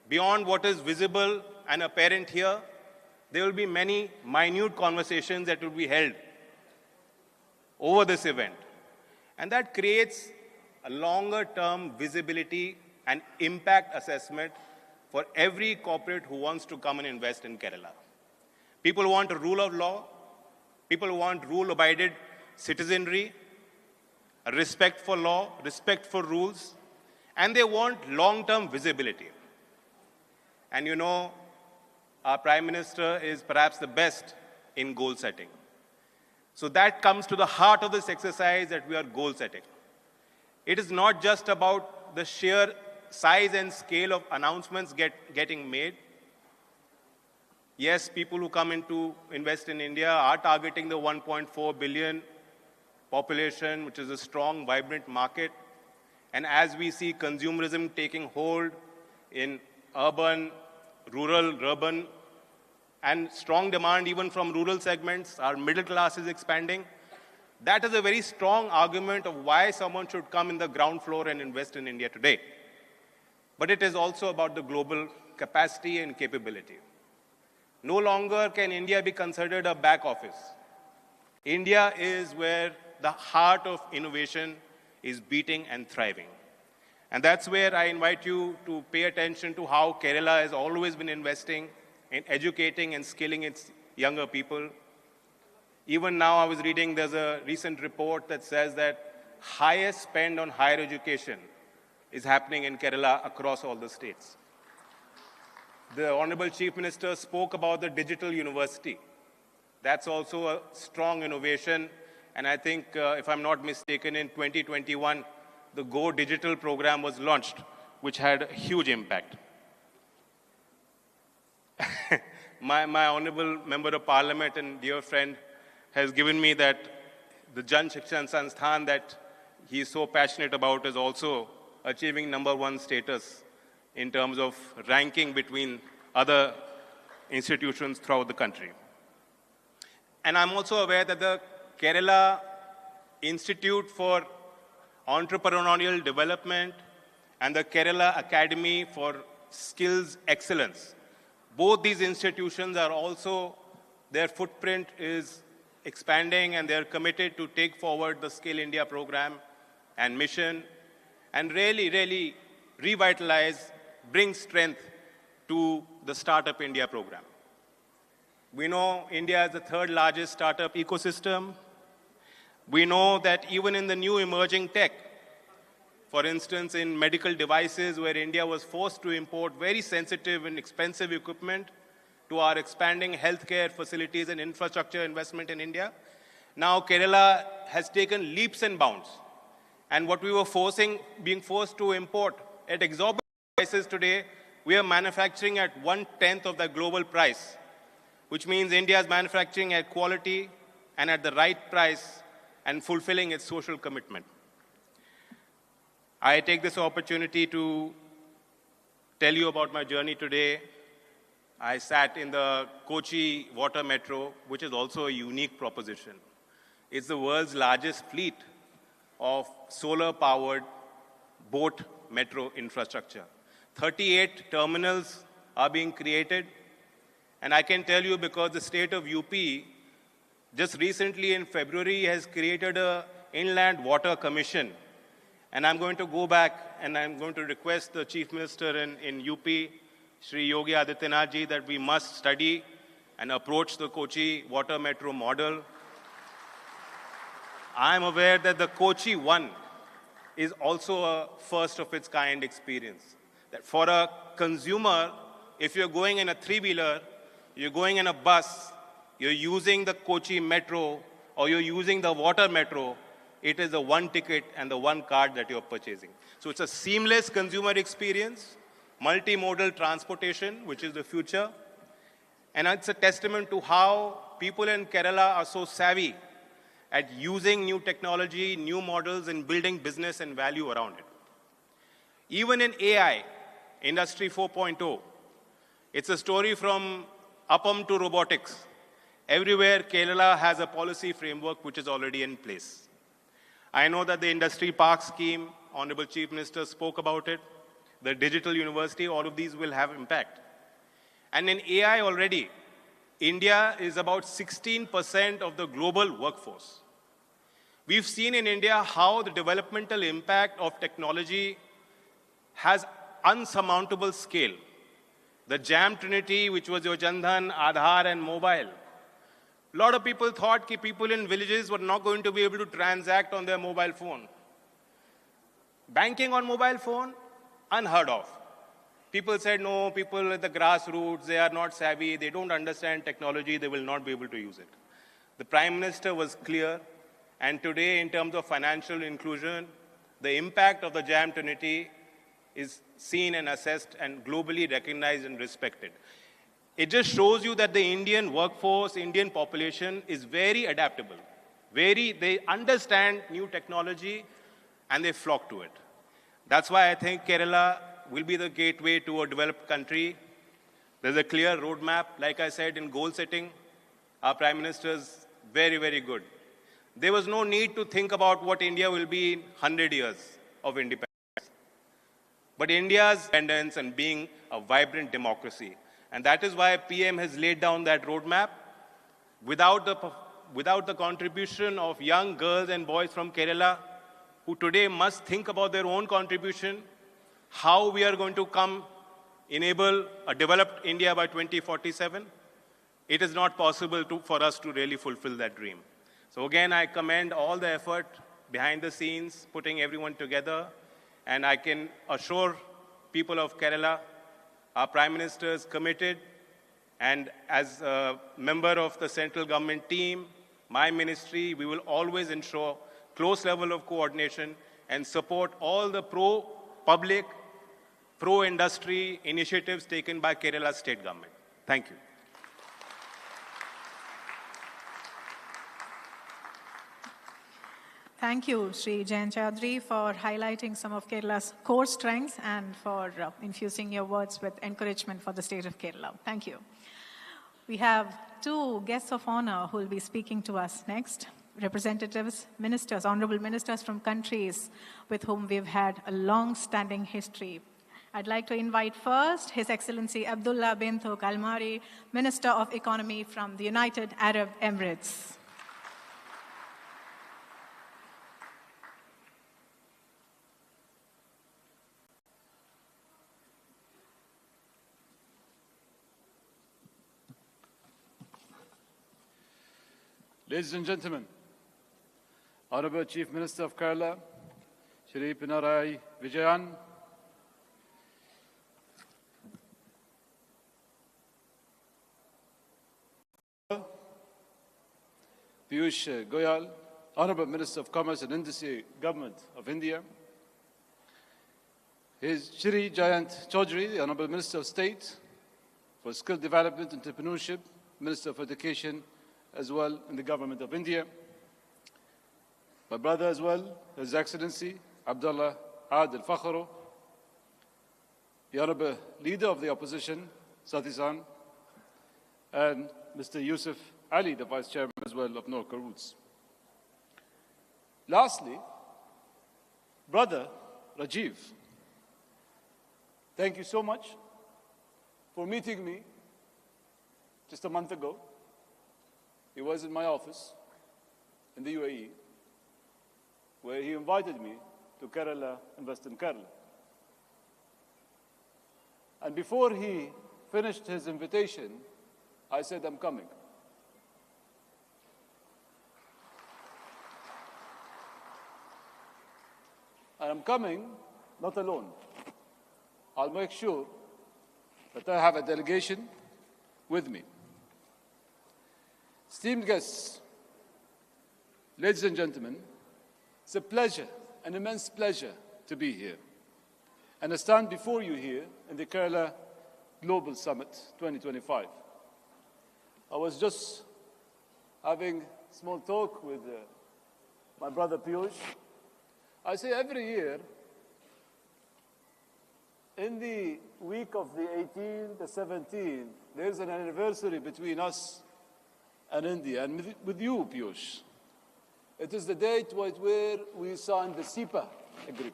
Speaker 9: beyond what is visible and apparent here, there will be many minute conversations that will be held over this event. And that creates a longer-term visibility and impact assessment for every corporate who wants to come and invest in Kerala. People want a rule of law. People want rule-abided citizenry, a respect for law, respect for rules, and they want long-term visibility. And you know, our Prime Minister is perhaps the best in goal setting. So that comes to the heart of this exercise, that we are goal setting. It is not just about the sheer size and scale of announcements getting made. Yes, people who come in to invest in India are targeting the 1.4 billion population, which is a strong, vibrant market. And as we see consumerism taking hold in urban, rural, urban, and strong demand even from rural segments, our middle class is expanding. That is a very strong argument of why someone should come in the ground floor and invest in India today. But it is also about the global capacity and capability. No longer can India be considered a back office. India is where the heart of innovation is beating and thriving. And that's where I invite you to pay attention to how Kerala has always been investing in educating and skilling its younger people. Even now, I was reading, there's a recent report that says that highest spend on higher education is happening in Kerala across all the states. The Honorable Chief Minister spoke about the digital university. That's also a strong innovation. And I think, if I'm not mistaken, in 2021, the Go Digital program was launched, which had a huge impact. my Honorable Member of Parliament and dear friend has given me that the Jan Shikshan Sansthan that he is so passionate about is also achieving #1 status in terms of ranking between other institutions throughout the country. And I'm also aware that the Kerala Institute for Entrepreneurial Development and the Kerala Academy for Skills Excellence, both these institutions are also, their footprint is expanding and they're committed to take forward the Skill India program and mission and really revitalize, bring strength to the Startup India program. We know India is the third largest startup ecosystem. We know that even in the new emerging tech, for instance, in medical devices where India was forced to import very sensitive and expensive equipment to our expanding healthcare facilities and infrastructure investment in India, now Kerala has taken leaps and bounds. And what we were being forced to import at exorbitant prices today, we are manufacturing at 1/10 of the global price, which means India is manufacturing at quality and at the right price and fulfilling its social commitment. I take this opportunity to tell you about my journey today. I sat in the Kochi Water Metro, which is also a unique proposition. It's the world's largest fleet of solar-powered boat metro infrastructure. 38 terminals are being created. And I can tell you because the state of UP just recently in February has created an Inland Water Commission. And I'm going to go back and I'm going to request the Chief Minister in UP, Shri Yogi Adityanath ji, that we must study and approach the Kochi Water Metro model. I'm aware that the Kochi One is also a first of its kind experience. That for a consumer, if you're going in a three-wheeler, you're going in a bus, you're using the Kochi Metro, or you're using the Water Metro, it is the one ticket and the one card that you're purchasing. So it's a seamless consumer experience, multimodal transportation, which is the future. And it's a testament to how people in Kerala are so savvy at using new technology, new models, and building business and value around it. Even in AI, Industry 4.0, it's a story from Appam to robotics. Everywhere, Kerala has a policy framework which is already in place. I know that the Industry Park scheme, Honorable Chief Minister spoke about it, the digital university, all of these will have impact. And in AI already, India is about 16% of the global workforce. We've seen in India how the developmental impact of technology has unsurmountable scale. The Jam Trinity, which was your Jandhan, Aadhaar, and mobile. A lot of people thought that people in villages were not going to be able to transact on their mobile phone. Banking on mobile phone, unheard of. People said, no, people at the grassroots, they are not savvy, they don't understand technology, they will not be able to use it. The Prime Minister was clear, and today, in terms of financial inclusion, the impact of the Jam Trinity is seen and assessed and globally recognized and respected. It just shows you that the Indian workforce, Indian population is very adaptable. They understand new technology and they flock to it. That's why I think Kerala will be the gateway to a developed country. There's a clear roadmap. Like I said, in goal setting, our Prime Minister is very, very good. There was no need to think about what India will be in 100 years of independence. But India's independence and being a vibrant democracy And that is why PM has laid down that roadmap. Without the contribution of young girls and boys from Kerala, who today must think about their own contribution, how we are going to enable a developed India by 2047, it is not possible for us to really fulfill that dream. So again, I commend all the effort behind the scenes, putting everyone together, and I can assure people of Kerala, our Prime Minister is committed, and as a member of the central government team, my ministry, we will always ensure close level of coordination and support all the pro-public, pro-industry initiatives taken by Kerala state government. Thank you.
Speaker 2: Thank you, Sri Jayan Chaudhary, for highlighting some of Kerala's core strengths and for infusing your words with encouragement for the state of Kerala. Thank you. We have two guests of honor who will be speaking to us next. Representatives, ministers, honorable ministers from countries with whom we've had a long-standing history. I'd like to invite first His Excellency Abdullah bin Thouk Al-Mari, Minister of Economy from the United Arab Emirates.
Speaker 10: Ladies and gentlemen, Honorable Chief Minister of Kerala, Shri Pinarayi Vijayan, Piyush Goyal, Honorable Minister of Commerce and Industry, Government of India, His Shri Jayant Chaudhary, the Honorable Minister of State for Skill Development, Entrepreneurship, Minister for Education, as well in the Government of India. My brother as well, His Excellency Abdullah Adil Fakhro, the Honorable Leader of the Opposition, Satisan, and Mr. Yusuf Ali, the Vice Chairman as well of Norca Roots. Lastly, Brother Rajiv, thank you so much for meeting me just a month ago. He was in my office in the UAE, where he invited me to Kerala, invest in Kerala. And before he finished his invitation, I said, I'm coming. And I'm coming not alone. I'll make sure that I have a delegation with me. Esteemed guests, ladies and gentlemen, it's a pleasure, an immense pleasure to be here and to stand before you here in the Kerala Global Summit 2025. I was just having small talk with my brother Piyush. I say every year, in the week of the 18th, the 17th, there's an anniversary between us and India, and with you, Piyush. It is the date where we signed the CII agreement.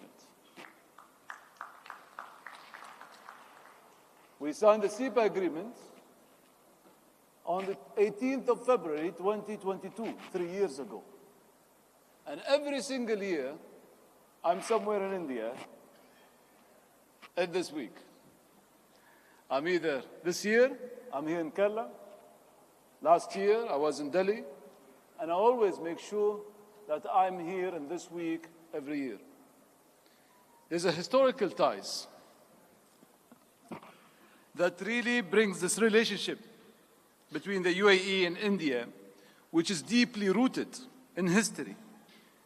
Speaker 10: We signed the CII agreement on the 18th of February, 2022, 3 years ago. And every single year, I'm somewhere in India at this week. I'm either this year, I'm here in Kerala. Last year, I was in Delhi, and I always make sure that I'm here in this week every year. There's a historical ties that really brings this relationship between the UAE and India, which is deeply rooted in history,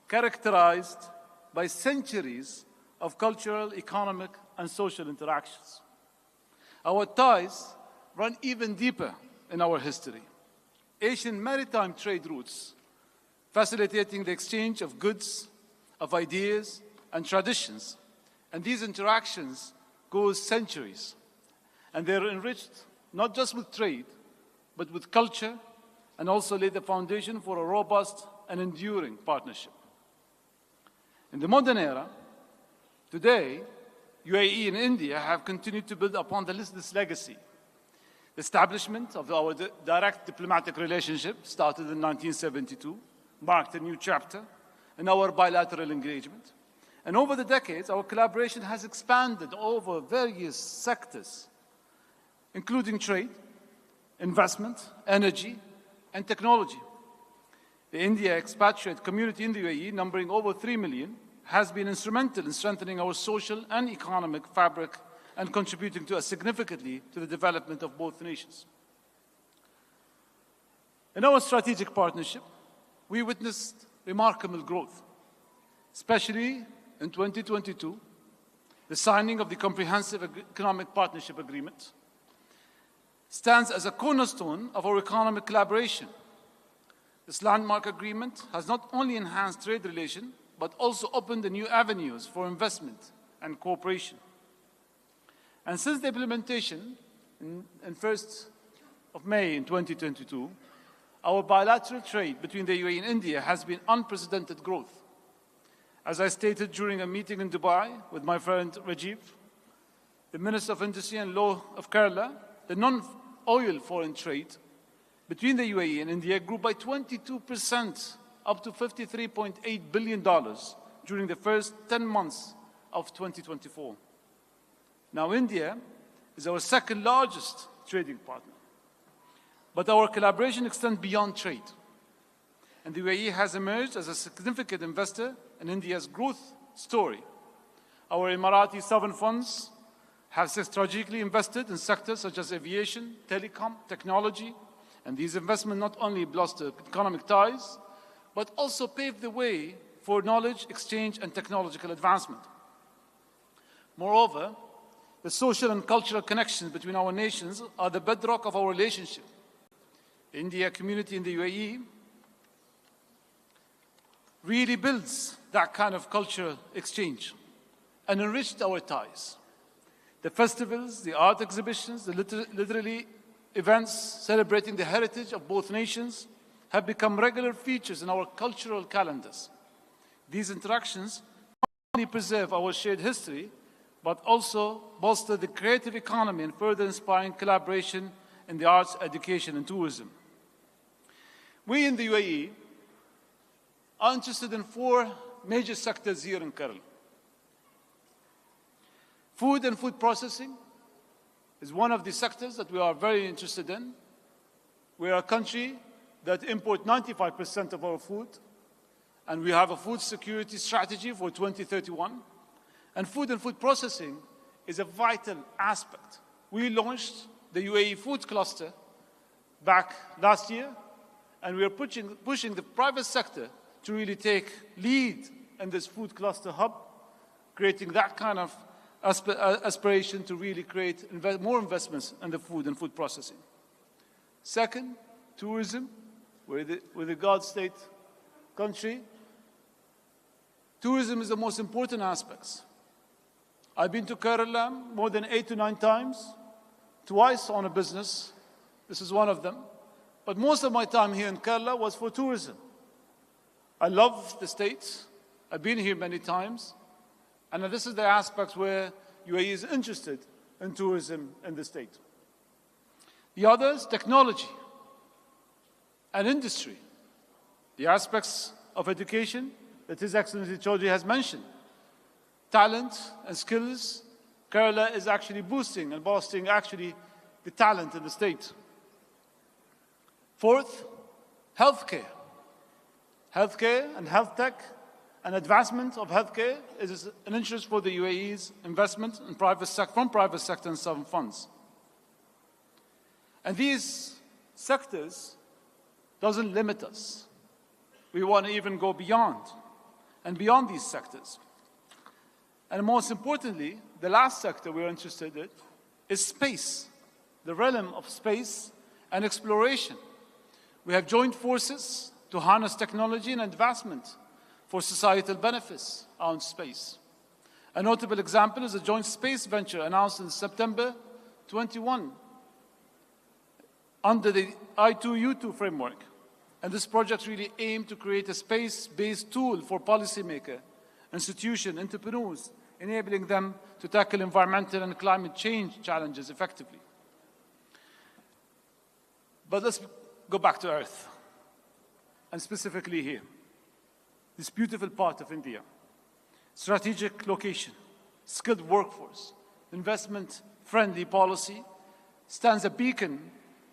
Speaker 10: characterized by centuries of cultural, economic, and social interactions. Our ties run even deeper in our history. Asian maritime trade routes, facilitating the exchange of goods, of ideas, and traditions. And these interactions go centuries. And they're enriched not just with trade, but with culture, and also lay the foundation for a robust and enduring partnership. In the modern era, today, UAE and India have continued to build upon this legacy. The establishment of our direct diplomatic relationship started in 1972, marked a new chapter in our bilateral engagement. And over the decades, our collaboration has expanded over various sectors, including trade, investment, energy, and technology. The India expatriate community in the UAE, numbering over 3 million, has been instrumental in strengthening our social and economic fabric and contributing significantly to the development of both nations. In our strategic partnership, we witnessed remarkable growth, especially in 2022, the signing of the Comprehensive Economic Partnership Agreement stands as a cornerstone of our economic collaboration. This landmark agreement has not only enhanced trade relations, but also opened the new avenues for investment and cooperation. And since the implementation in 1st of May in 2022, our bilateral trade between the UAE and India has been unprecedented growth. As I stated during a meeting in Dubai with my friend Rajiv, the Minister of Industry and Law of Kerala, the non-oil foreign trade between the UAE and India grew by 22%, up to $53.8 billion during the first 10 months of 2024. Now, India is our second largest trading partner, but our collaboration extends beyond trade. And the UAE has emerged as a significant investor in India's growth story. Our Emirati sovereign funds have strategically invested in sectors such as aviation, telecom, technology, and these investments not only bolster economic ties, but also pave the way for knowledge exchange and technological advancement. Moreover, the social and cultural connections between our nations are the bedrock of our relationship. The India community in the UAE really builds that kind of cultural exchange and enriched our ties. The festivals, the art exhibitions, the literary events celebrating the heritage of both nations have become regular features in our cultural calendars. These interactions not only preserve our shared history, but also bolster the creative economy and further inspiring collaboration in the arts, education, and tourism. We in the UAE are interested in 4 major sectors here in Kerala. Food and food processing is one of the sectors that we are very interested in. We are a country that imports 95% of our food, and we have a food security strategy for 2031. And food processing is a vital aspect. We launched the UAE Food Cluster back last year, and we are pushing the private sector to really take lead in this food cluster hub, creating that kind of aspiration to really create more investments in the food and food processing. Second, tourism. With a God state country, tourism is the most important aspect. I've been to Kerala more than 8 to 9 times, twice on a business. This is one of them. But most of my time here in Kerala was for tourism. I love the state. I've been here many times. And this is the aspects where UAE is interested in tourism in the state. The others, technology and industry. The aspects of education that His Excellency Chaudhry has mentioned. Talent and skills, Kerala is actually boosting and bolstering actually the talent in the state. Fourth, healthcare. Healthcare and health tech and advancement of healthcare is an interest for the UAE's investment in from private sector and sovereign funds. And these sectors doesn't limit us. We want to even go beyond and beyond these sectors. And most importantly, the last sector we're interested in is space, the realm of space and exploration. We have joined forces to harness technology and advancement for societal benefits on space. A notable example is a joint space venture announced in September 21 under the I2U2 framework. And this project really aimed to create a space-based tool for policymakers, institutions, entrepreneurs, enabling them to tackle environmental and climate change challenges effectively. But let's go back to earth, and specifically here, this beautiful part of India. Strategic location, skilled workforce, investment-friendly policy stands a beacon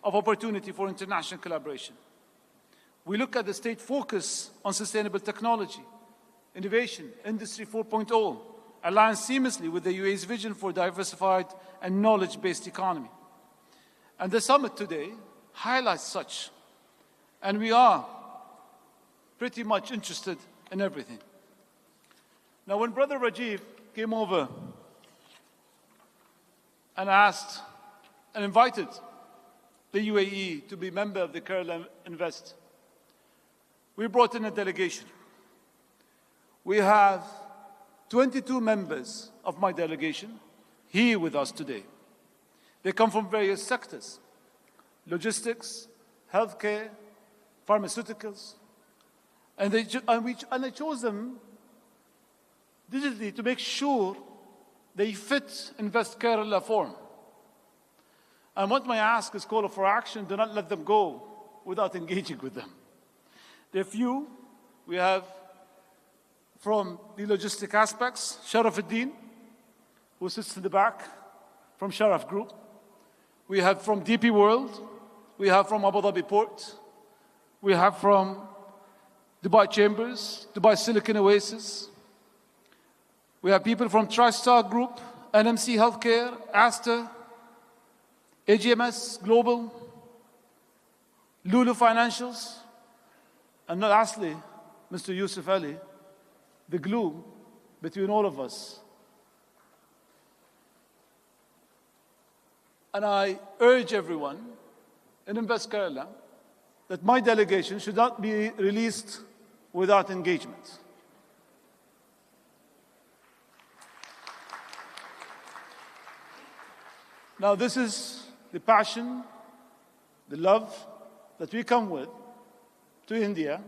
Speaker 10: of opportunity for international collaboration. We look at the state focus on sustainable technology, innovation, Industry 4.0, aligns seamlessly with the UAE's vision for diversified and knowledge-based economy. And the summit today highlights such. And we are pretty much interested in everything. Now, when Brother Rajiv came over and asked and invited the UAE to be member of the Kerala Invest, we brought in a delegation. We have 22 members of my delegation here with us today. They come from various sectors: logistics, healthcare, pharmaceuticals. And I chose them digitally to make sure they fit Invest Kerala form. And what my ask is call for action: do not let them go without engaging with them. There are few. We have from the logistic aspects, Sharafuddin, who sits in the back, from Sharaf Group. We have from DP World. We have from Abu Dhabi Port. We have from Dubai Chambers, Dubai Silicon Oasis. We have people from TriStar Group, NMC Healthcare, Aster, AGMS Global, Lulu Financials, and lastly, Mr. Yusuf Ali, the glue between all of us. And I urge everyone in Invest Kerala that my delegation should not be released without engagement. Now, this is the passion, the love that we come with to India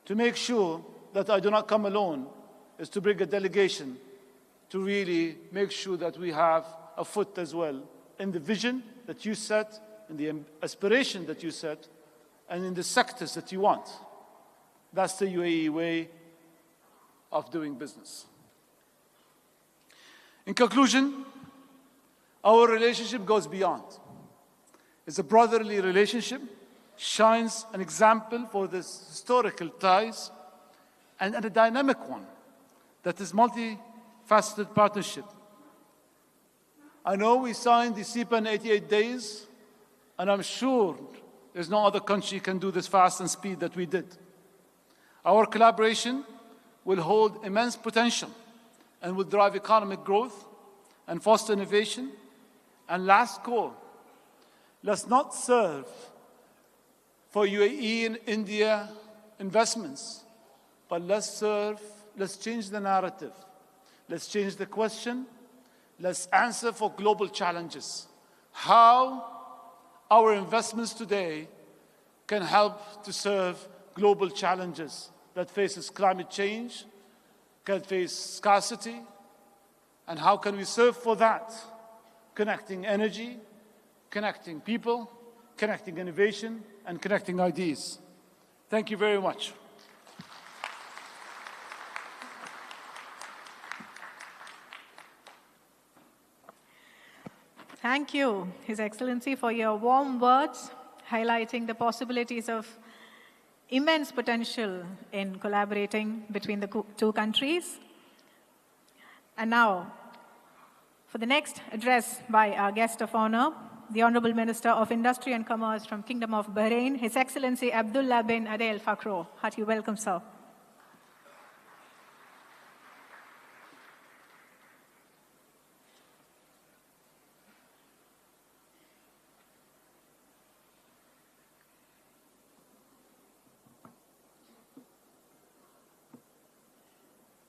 Speaker 10: to make sure that I do not come alone, is to bring a delegation to really make sure that we have a foot as well in the vision that you set, in the aspiration that you set, and in the sectors that you want. That's the UAE way of doing business. In conclusion, our relationship goes beyond. It's a brotherly relationship, shines an example for this historical ties, and a dynamic one that is multifaceted partnership. I know we signed the CIPA in 88 days, and I'm sure there's no other country can do this fast and speed that we did. Our collaboration will hold immense potential and will drive economic growth and foster innovation. And last call, let's not serve for UAE and India investments, but let's change the narrative. Let's change the question. Let's answer for global challenges. How our investments today can help to serve global challenges that faces climate change, can face scarcity, and how can we serve for that? Connecting energy, connecting people, connecting innovation, and connecting ideas. Thank you very much.
Speaker 2: Thank you, His Excellency, for your warm words, highlighting the possibilities of immense potential in collaborating between the two countries. And now, for the next address by our guest of honor, the Honorable Minister of Industry and Commerce from Kingdom of Bahrain, His Excellency Abdullah bin Adel Fakhro. Hearty welcome, sir.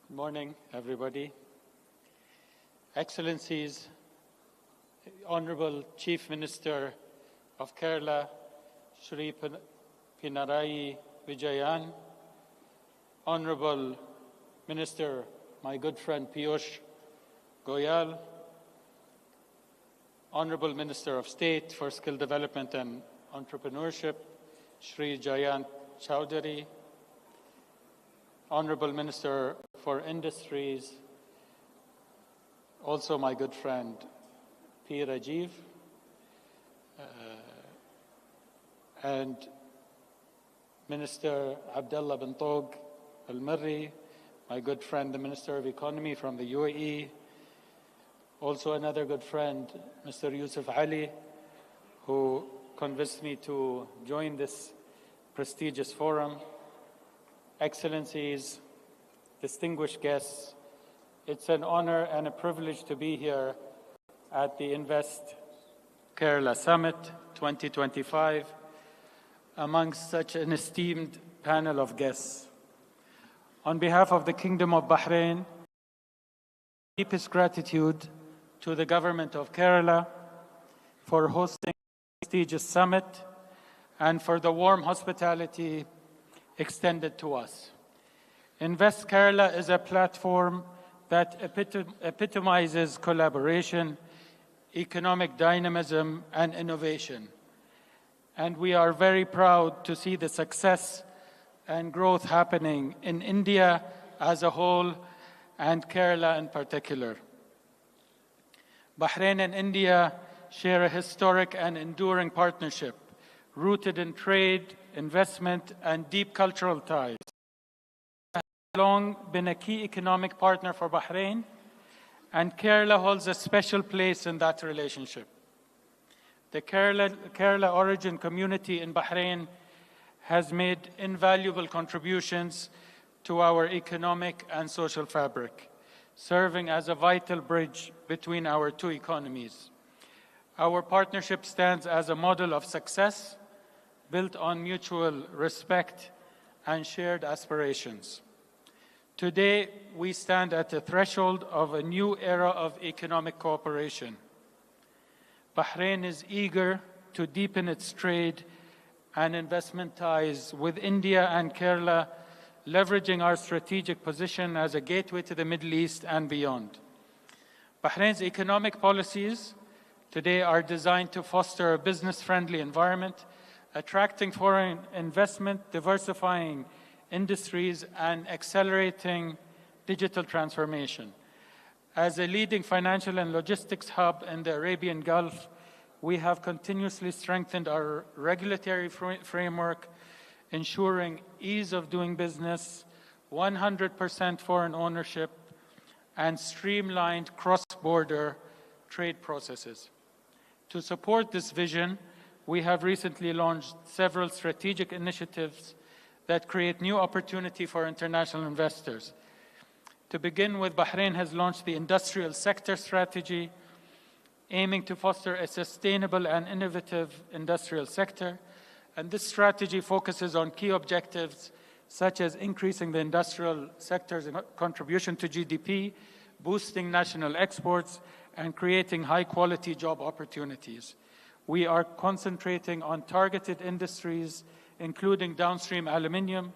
Speaker 11: Good morning, everybody. Excellencies, Honorable Chief Minister of Kerala, Shri Pinarayi Vijayan, Honorable Minister, my good friend Piyush Goyal, Honorable Minister of State for Skill Development and Entrepreneurship, Shri Jayant Chowdhury, Honorable Minister for Industries, also my good friend P. Rajiv, and Minister Abdullah bin Tog Al-Marri, my good friend, the Minister of Economy from the UAE, also another good friend, Mr. Yusuf Ali, who convinced me to join this prestigious forum. Excellencies, distinguished guests, it's an honor and a privilege to be here at the Invest Kerala Summit 2025 amongst such an esteemed panel of guests. On behalf of the Kingdom of Bahrain, deepest gratitude to the government of Kerala for hosting this prestigious summit and for the warm hospitality extended to us. Invest Kerala is a platform that epitomizes collaboration, economic dynamism, and innovation. And we are very proud to see the success and growth happening in India as a whole and Kerala in particular. Bahrain and India share a historic and enduring partnership rooted in trade, investment, and deep cultural ties. It has long been a key economic partner for Bahrain, and Kerala holds a special place in that relationship. The Kerala origin community in Bahrain has made invaluable contributions to our economic and social fabric, serving as a vital bridge between our two economies. Our partnership stands as a model of success built on mutual respect and shared aspirations. Today, we stand at the threshold of a new era of economic cooperation. Bahrain is eager to deepen its trade and investment ties with India and Kerala, leveraging our strategic position as a gateway to the Middle East and beyond. Bahrain's economic policies today are designed to foster a business-friendly environment, attracting foreign investment, diversifying industries, and accelerating digital transformation. As a leading financial and logistics hub in the Arabian Gulf, we have continuously strengthened our regulatory framework, ensuring ease of doing business, 100% foreign ownership, and streamlined cross-border trade processes. To support this vision, we have recently launched several strategic initiatives that create new opportunity for international investors. To begin with, Bahrain has launched the Industrial Sector Strategy, aiming to foster a sustainable and innovative industrial sector. And this strategy focuses on key objectives such as increasing the industrial sector's contribution to GDP, boosting national exports, and creating high-quality job opportunities. We are concentrating on targeted industries, including downstream aluminium,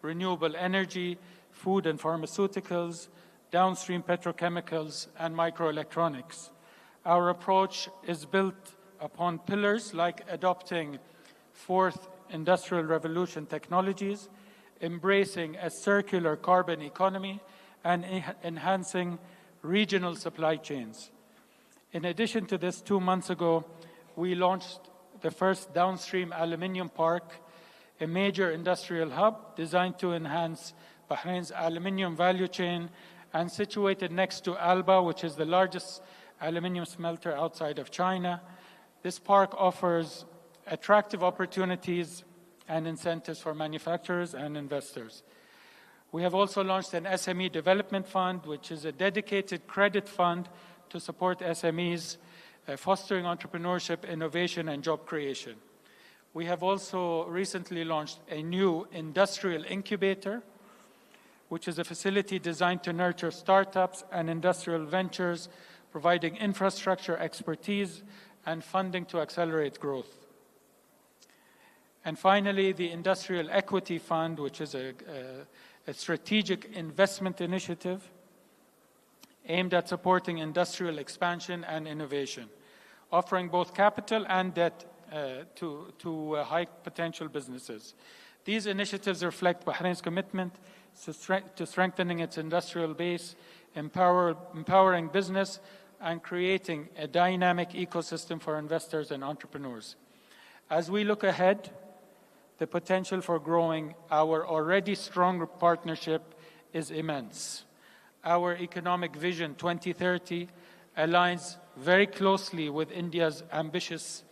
Speaker 11: renewable energy, food and pharmaceuticals, downstream petrochemicals, and microelectronics. Our approach is built upon pillars like adopting fourth industrial revolution technologies, embracing a circular carbon economy, and enhancing regional supply chains. In addition to this, 2 months ago, we launched the first downstream aluminium park, a major industrial hub designed to enhance Bahrain's aluminium value chain and situated next to Alba, which is the largest aluminium smelter outside of China. This park offers attractive opportunities and incentives for manufacturers and investors. We have also launched an SME development fund, which is a dedicated credit fund to support SMEs, fostering entrepreneurship, innovation, and job creation. We have also recently launched a new industrial incubator, which is a facility designed to nurture startups and industrial ventures, providing infrastructure expertise and funding to accelerate growth. And finally, the Industrial Equity Fund, which is a strategic investment initiative aimed at supporting industrial expansion and innovation, offering both capital and debt to high potential businesses. These initiatives reflect Bahrain's commitment to strengthening its industrial base, empowering business, and creating a dynamic ecosystem for investors and entrepreneurs. As we look ahead, the potential for growing our already strong partnership is immense. Our economic vision 2030 aligns very closely with India's ambitious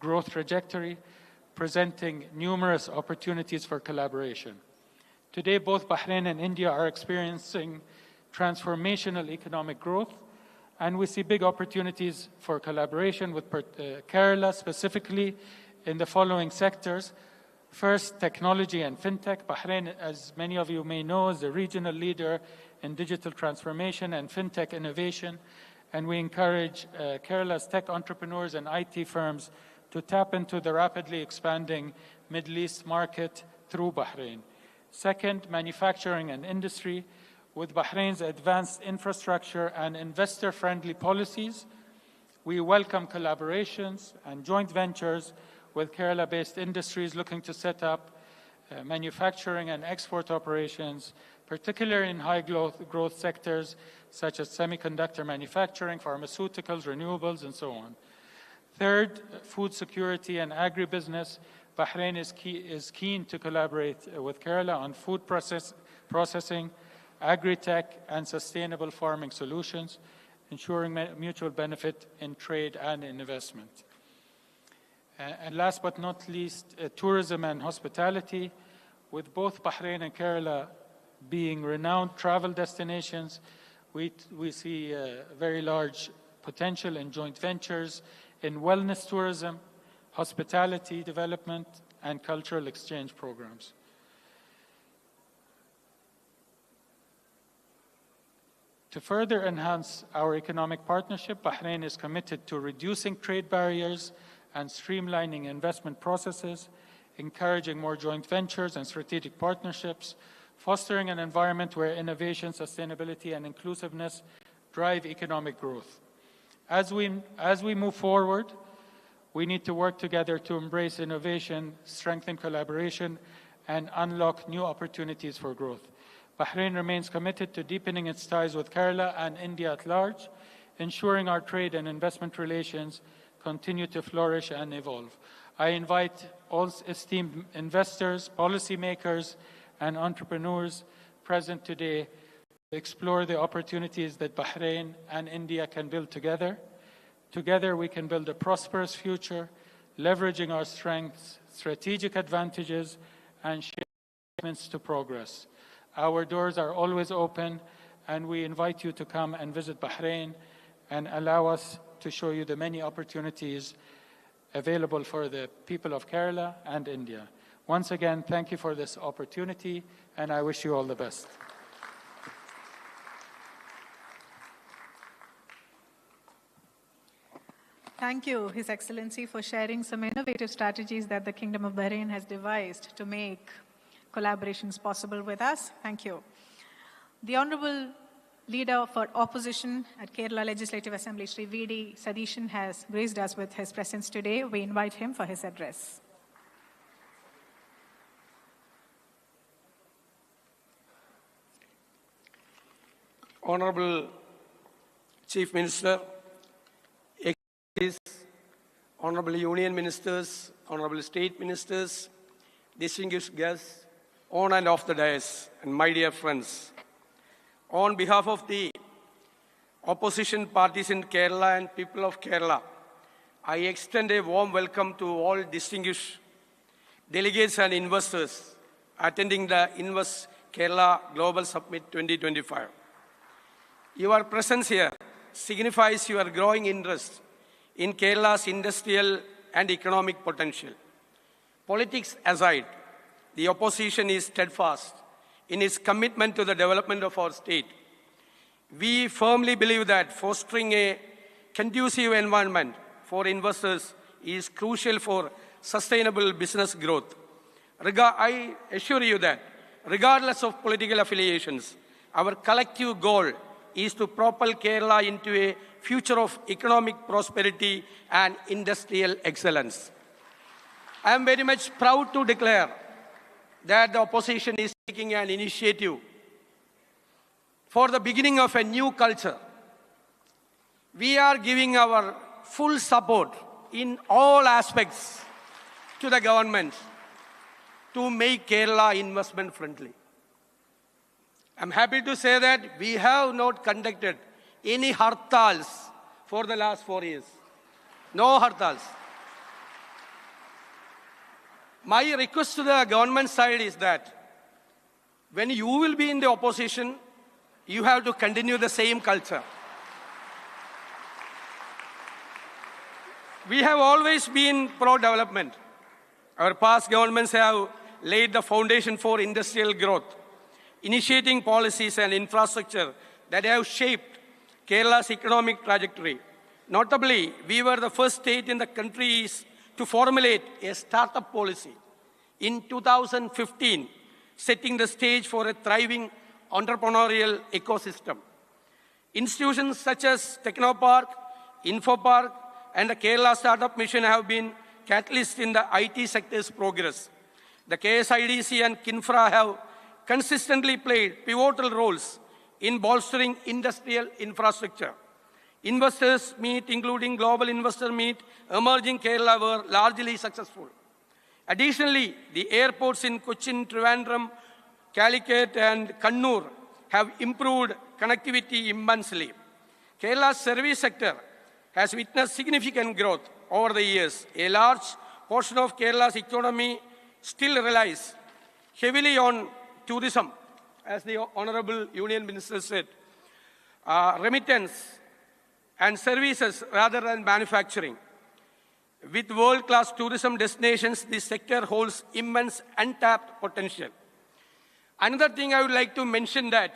Speaker 11: growth trajectory, presenting numerous opportunities for collaboration. Today, both Bahrain and India are experiencing transformational economic growth, and we see big opportunities for collaboration with Kerala specifically in the following sectors. First, technology and fintech. Bahrain, as many of you may know, is a regional leader in digital transformation and fintech innovation, and we encourage Kerala's tech entrepreneurs and IT firms to tap into the rapidly expanding Middle East market through Bahrain. Second, manufacturing and industry. With Bahrain's advanced infrastructure and investor-friendly policies, we welcome collaborations and joint ventures with Kerala-based industries looking to set up manufacturing and export operations, particularly in high-growth sectors such as semiconductor manufacturing, pharmaceuticals, renewables, and so on. Third, food security and agribusiness. Bahrain is keen to collaborate with Kerala on food processing, agri-tech, and sustainable farming solutions, ensuring mutual benefit in trade and in investment. And last but not least, tourism and hospitality. With both Bahrain and Kerala being renowned travel destinations, we see very large potential in joint ventures in wellness tourism, hospitality development, and cultural exchange programs. To further enhance our economic partnership, Bahrain is committed to reducing trade barriers and streamlining investment processes, encouraging more joint ventures and strategic partnerships, fostering an environment where innovation, sustainability, and inclusiveness drive economic growth. As we move forward, we need to work together to embrace innovation, strengthen collaboration, and unlock new opportunities for growth. Bahrain remains committed to deepening its ties with Kerala and India at large, ensuring our trade and investment relations continue to flourish and evolve. I invite all esteemed investors, policymakers, and entrepreneurs present today to explore the opportunities that Bahrain and India can build together. Together, we can build a prosperous future, leveraging our strengths, strategic advantages, and shared commitments to progress. Our doors are always open, and we invite you to come and visit Bahrain and allow us to show you the many opportunities available for the people of Kerala and India. Once again, thank you for this opportunity, and I wish you all the best.
Speaker 2: Thank you, His Excellency, for sharing some innovative strategies that the Kingdom of Bahrain has devised to make collaborations possible with us. Thank you. The Honorable Leader for Opposition at Kerala Legislative Assembly, Sri V.D. Sadishan, has graced us with his presence today. We invite him for his address.
Speaker 12: Honorable Chief Minister, Honorable Union Ministers, Honorable State Ministers, distinguished guests, on and off the dais, and my dear friends. On behalf of the opposition parties in Kerala and people of Kerala, I extend a warm welcome to all distinguished delegates and investors attending the Invest Kerala Global Summit 2025. Your presence here signifies your growing interest in Kerala's industrial and economic potential. Politics aside, the opposition is steadfast in its commitment to the development of our state. We firmly believe that fostering a conducive environment for investors is crucial for sustainable business growth. I assure you that, regardless of political affiliations, our collective goal is to propel Kerala into a future of economic prosperity and industrial excellence. I am very much proud to declare that the opposition is taking an initiative for the beginning of a new culture. We are giving our full support in all aspects to the government to make Kerala investment friendly. I'm happy to say that we have not conducted any hartals for the last 4 years. No hartals. My request to the government side is that when you will be in the opposition, you have to continue the same culture. We have always been pro-development. Our past governments have laid the foundation for industrial growth, initiating policies and infrastructure that have shaped Kerala's economic trajectory. Notably, we were the first state in the country to formulate a startup policy in 2015, setting the stage for a thriving entrepreneurial ecosystem. Institutions such as Technopark, Infopark, and the Kerala Startup Mission have been catalysts in the IT sector's progress. The KSIDC and Kinfra have consistently played pivotal roles in bolstering industrial infrastructure. Investors meet, including Global Investor Meet, emerging Kerala were largely successful. Additionally, the airports in Cochin, Trivandrum, Calicut, and Kannur have improved connectivity immensely. Kerala's service sector has witnessed significant growth over the years. A large portion of Kerala's economy still relies heavily on tourism, as the Honorable Union Minister said, remittance and services rather than manufacturing. With world-class tourism destinations, this sector holds immense untapped potential. Another thing I would like to mention that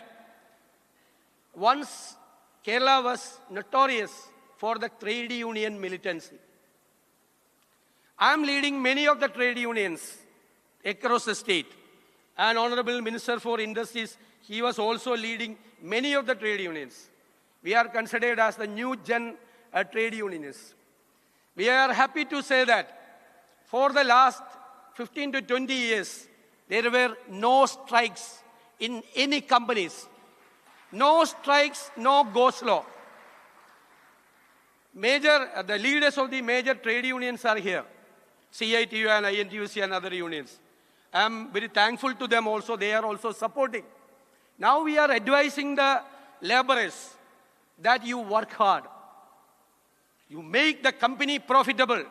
Speaker 12: once Kerala was notorious for the trade union militancy. I am leading many of the trade unions across the state. And Honorable Minister for Industries, he was also leading many of the trade unions. We are considered as the new gen trade unionists. We are happy to say that for the last 15 to 20 years, there were no strikes in any companies. No strikes, no go-slow. The leaders of the major trade unions are here. CITU and INTUC and other unions. I am very thankful to them also. They are also supporting. Now we are advising the laborers that you work hard. You make the company profitable.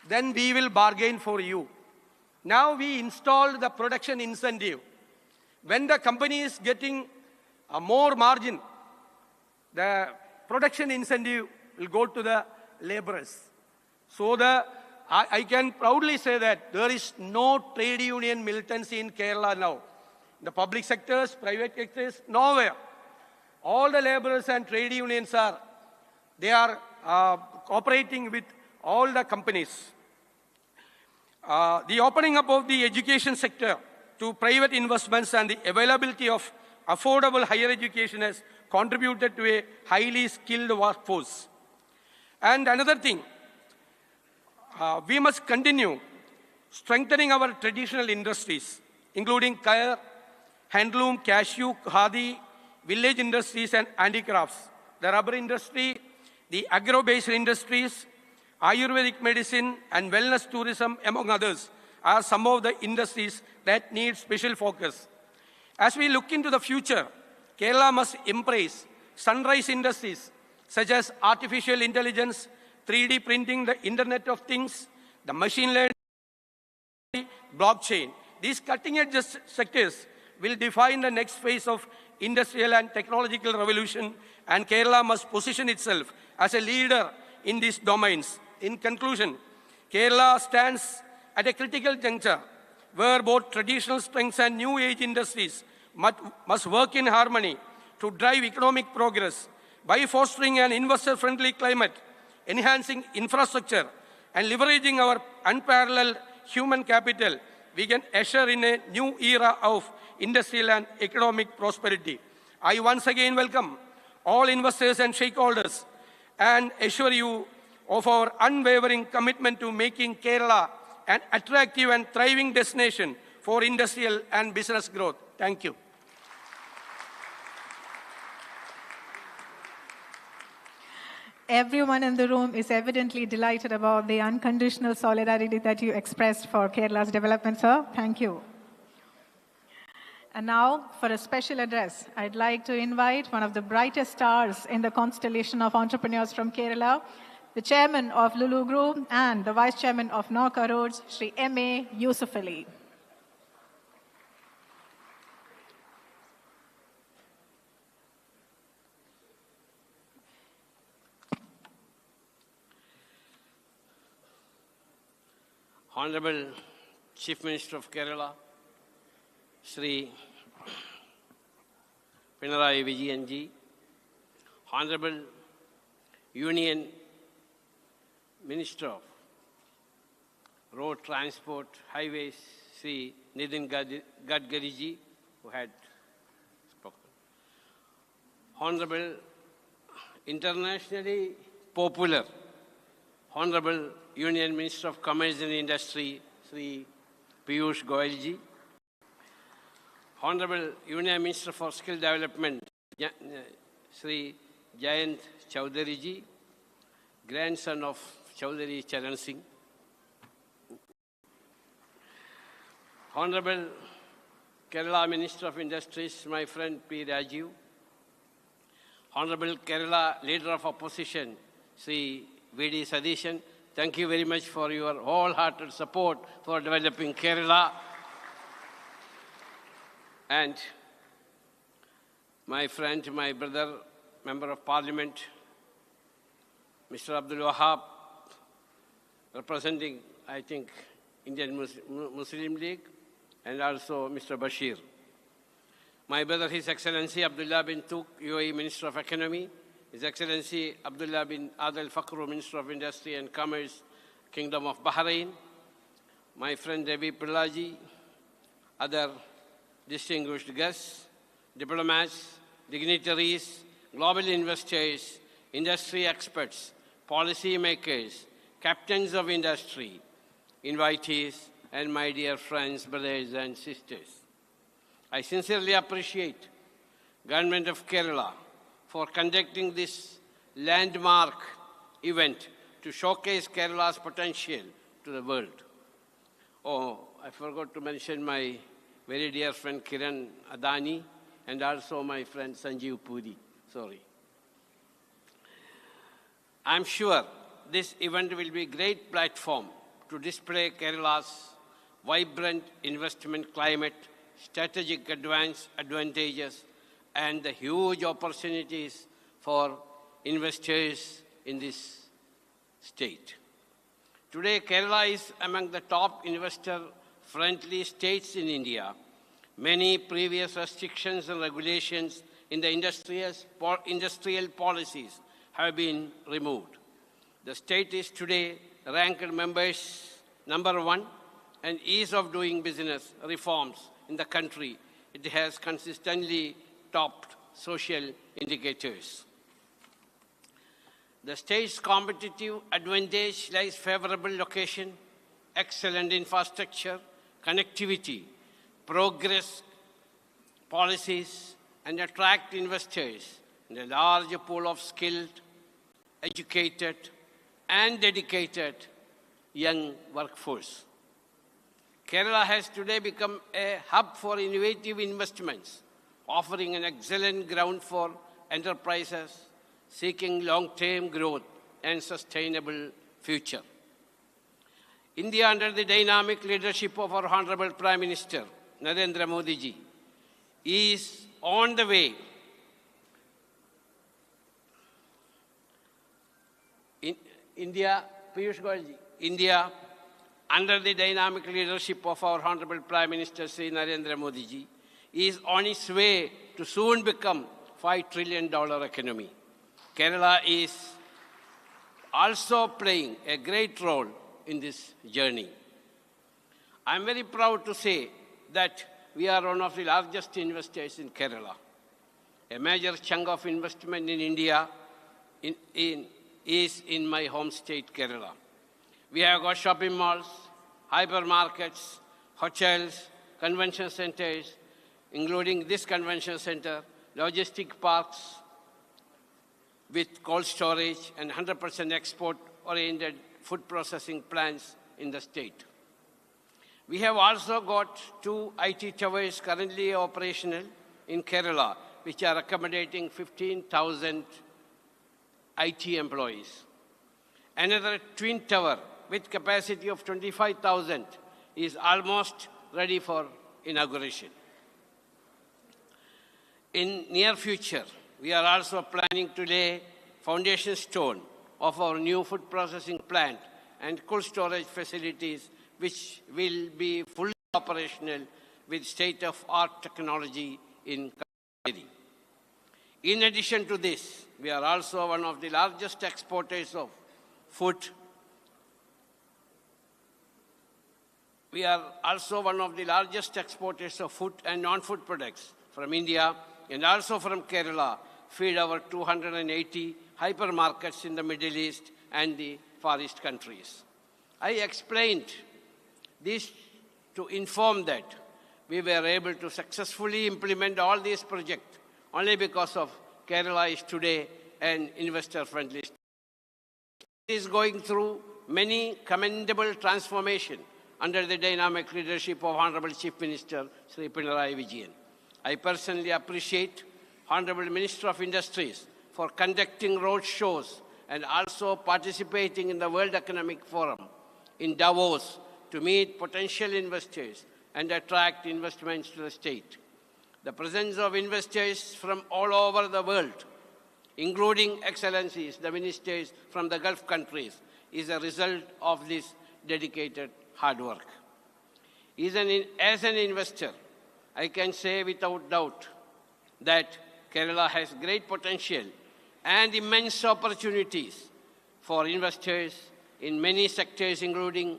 Speaker 12: Then we will bargain for you. Now we installed the production incentive. When the company is getting a more margin, the production incentive will go to the laborers. So I can proudly say that there is no trade union militancy in Kerala now. The public sectors, private sectors, nowhere. All the laborers and trade unions are cooperating with all the companies. The opening up of the education sector to private investments and the availability of affordable higher education has contributed to a highly skilled workforce. And another thing, we must continue strengthening our traditional industries, including kaya, handloom, cashew, khadi, village industries, and handicrafts. The rubber industry, the agro-based industries, Ayurvedic medicine, and wellness tourism, among others, are some of the industries that need special focus. As we look into the future, Kerala must embrace sunrise industries such as artificial intelligence, 3D printing, the Internet of Things, the machine learning, blockchain. These cutting-edge sectors will define the next phase of industrial and technological revolution, and Kerala must position itself as a leader in these domains. In conclusion, Kerala stands at a critical juncture where both traditional strengths and new age industries must work in harmony to drive economic progress by fostering an investor-friendly climate, enhancing infrastructure, and leveraging our unparalleled human capital. We can usher in a new era of industrial and economic prosperity. I once again welcome all investors and stakeholders and assure you of our unwavering commitment to making Kerala an attractive and thriving destination for industrial and business growth. Thank you.
Speaker 2: Everyone in the room is evidently delighted about the unconditional solidarity that you expressed for Kerala's development, sir. Thank you. And now, for a special address, I'd like to invite one of the brightest stars in the constellation of entrepreneurs from Kerala, the chairman of Lulu Group and the vice chairman of Norca Roads, Shri M.A. Yusuf Ali.
Speaker 13: Honorable Chief Minister of Kerala, Shri Pinarayi Vijayanji, Honorable Union Minister of Road Transport, Highways, Shri Nitin Gadkari ji, who had spoken. Honorable internationally popular Honorable Union Minister of Commerce and Industry, Shri Piyush Goyal ji, Honorable Union Minister for Skill Development, Shri Jayant Chowdhury ji, grandson of Chowdhury Charan Singh, Honorable Kerala Minister of Industries, my friend P. Rajiv, Honorable Kerala Leader of Opposition, Shri V.D. Sadishan, thank you very much for your wholehearted support for developing Kerala. And my friend, my brother, Member of Parliament, Mr. Abdul Wahab, representing, I think, Indian Muslim League, and also Mr. Bashir. My brother, His Excellency Abdullah bin Tuk, UAE Minister of Economy, His Excellency Abdullah bin Adel Fakhru, Minister of Industry and Commerce, Kingdom of Bahrain, my friend Devi Pillaji, other distinguished guests, diplomats, dignitaries, global investors, industry experts, policy makers, captains of industry, invitees, and my dear friends, brothers and sisters. I sincerely appreciate Government of Kerala for conducting this landmark event to showcase Kerala's potential to the world. Oh, I forgot to mention my very dear friend Karan Adani and also my friend Sanjeev Puri. Sorry. I'm sure this event will be a great platform to display Kerala's vibrant investment climate, strategic advantages, and the huge opportunities for investors in this state. Today, Kerala is among the top investor-friendly states in India. Many previous restrictions and regulations in the industrial policies have been removed. The state is today ranked number 1 and ease of doing business reforms in the country. It has consistently topped social indicators. The state's competitive advantage lies favorable location, excellent infrastructure, connectivity, progress policies, and attract investors in a large pool of skilled, educated, and dedicated young workforce. Kerala has today become a hub for innovative investments, offering an excellent ground for enterprises seeking long-term growth and sustainable future. India, under the dynamic leadership of our Honorable Prime Minister, Narendra Modi ji, is on the way India, Piyush Goyal ji, India, under the dynamic leadership of our Honorable Prime Minister, Sri Narendra Modi ji, is on its way to soon become $5 trillion economy. Kerala is also playing a great role in this journey. I'm very proud to say that we are one of the largest investors in Kerala. A major chunk of investment in India is in my home state, Kerala. We have got shopping malls, hypermarkets, hotels, convention centers, including this convention center, logistic parks with cold storage and 100% export-oriented food processing plants in the state. We have also got 2 IT towers currently operational in Kerala, which are accommodating 15,000 IT employees. Another twin tower with capacity of 25,000 is almost ready for inauguration. In near future, we are also planning to lay foundation stone of our new food processing plant and cold storage facilities, which will be fully operational with state-of-art technology in Gadkari. In addition to this, we are also one of the largest exporters of food. We are also one of the largest exporters of food and non-food products from India and also from Kerala, feed our 280 hypermarkets in the Middle East and the Far East countries. I explained this to inform that we were able to successfully implement all these projects only because of Kerala is today an investor-friendly state. It is going through many commendable transformations under the dynamic leadership of Honorable Chief Minister Sri Pinarayi Vijayan. I personally appreciate Honorable Minister of Industries for conducting road shows and also participating in the World Economic Forum in Davos to meet potential investors and attract investments to the state. The presence of investors from all over the world, including excellencies, the ministers from the Gulf countries, is a result of this dedicated hard work. As an investor, I can say without doubt that Kerala has great potential and immense opportunities for investors in many sectors, including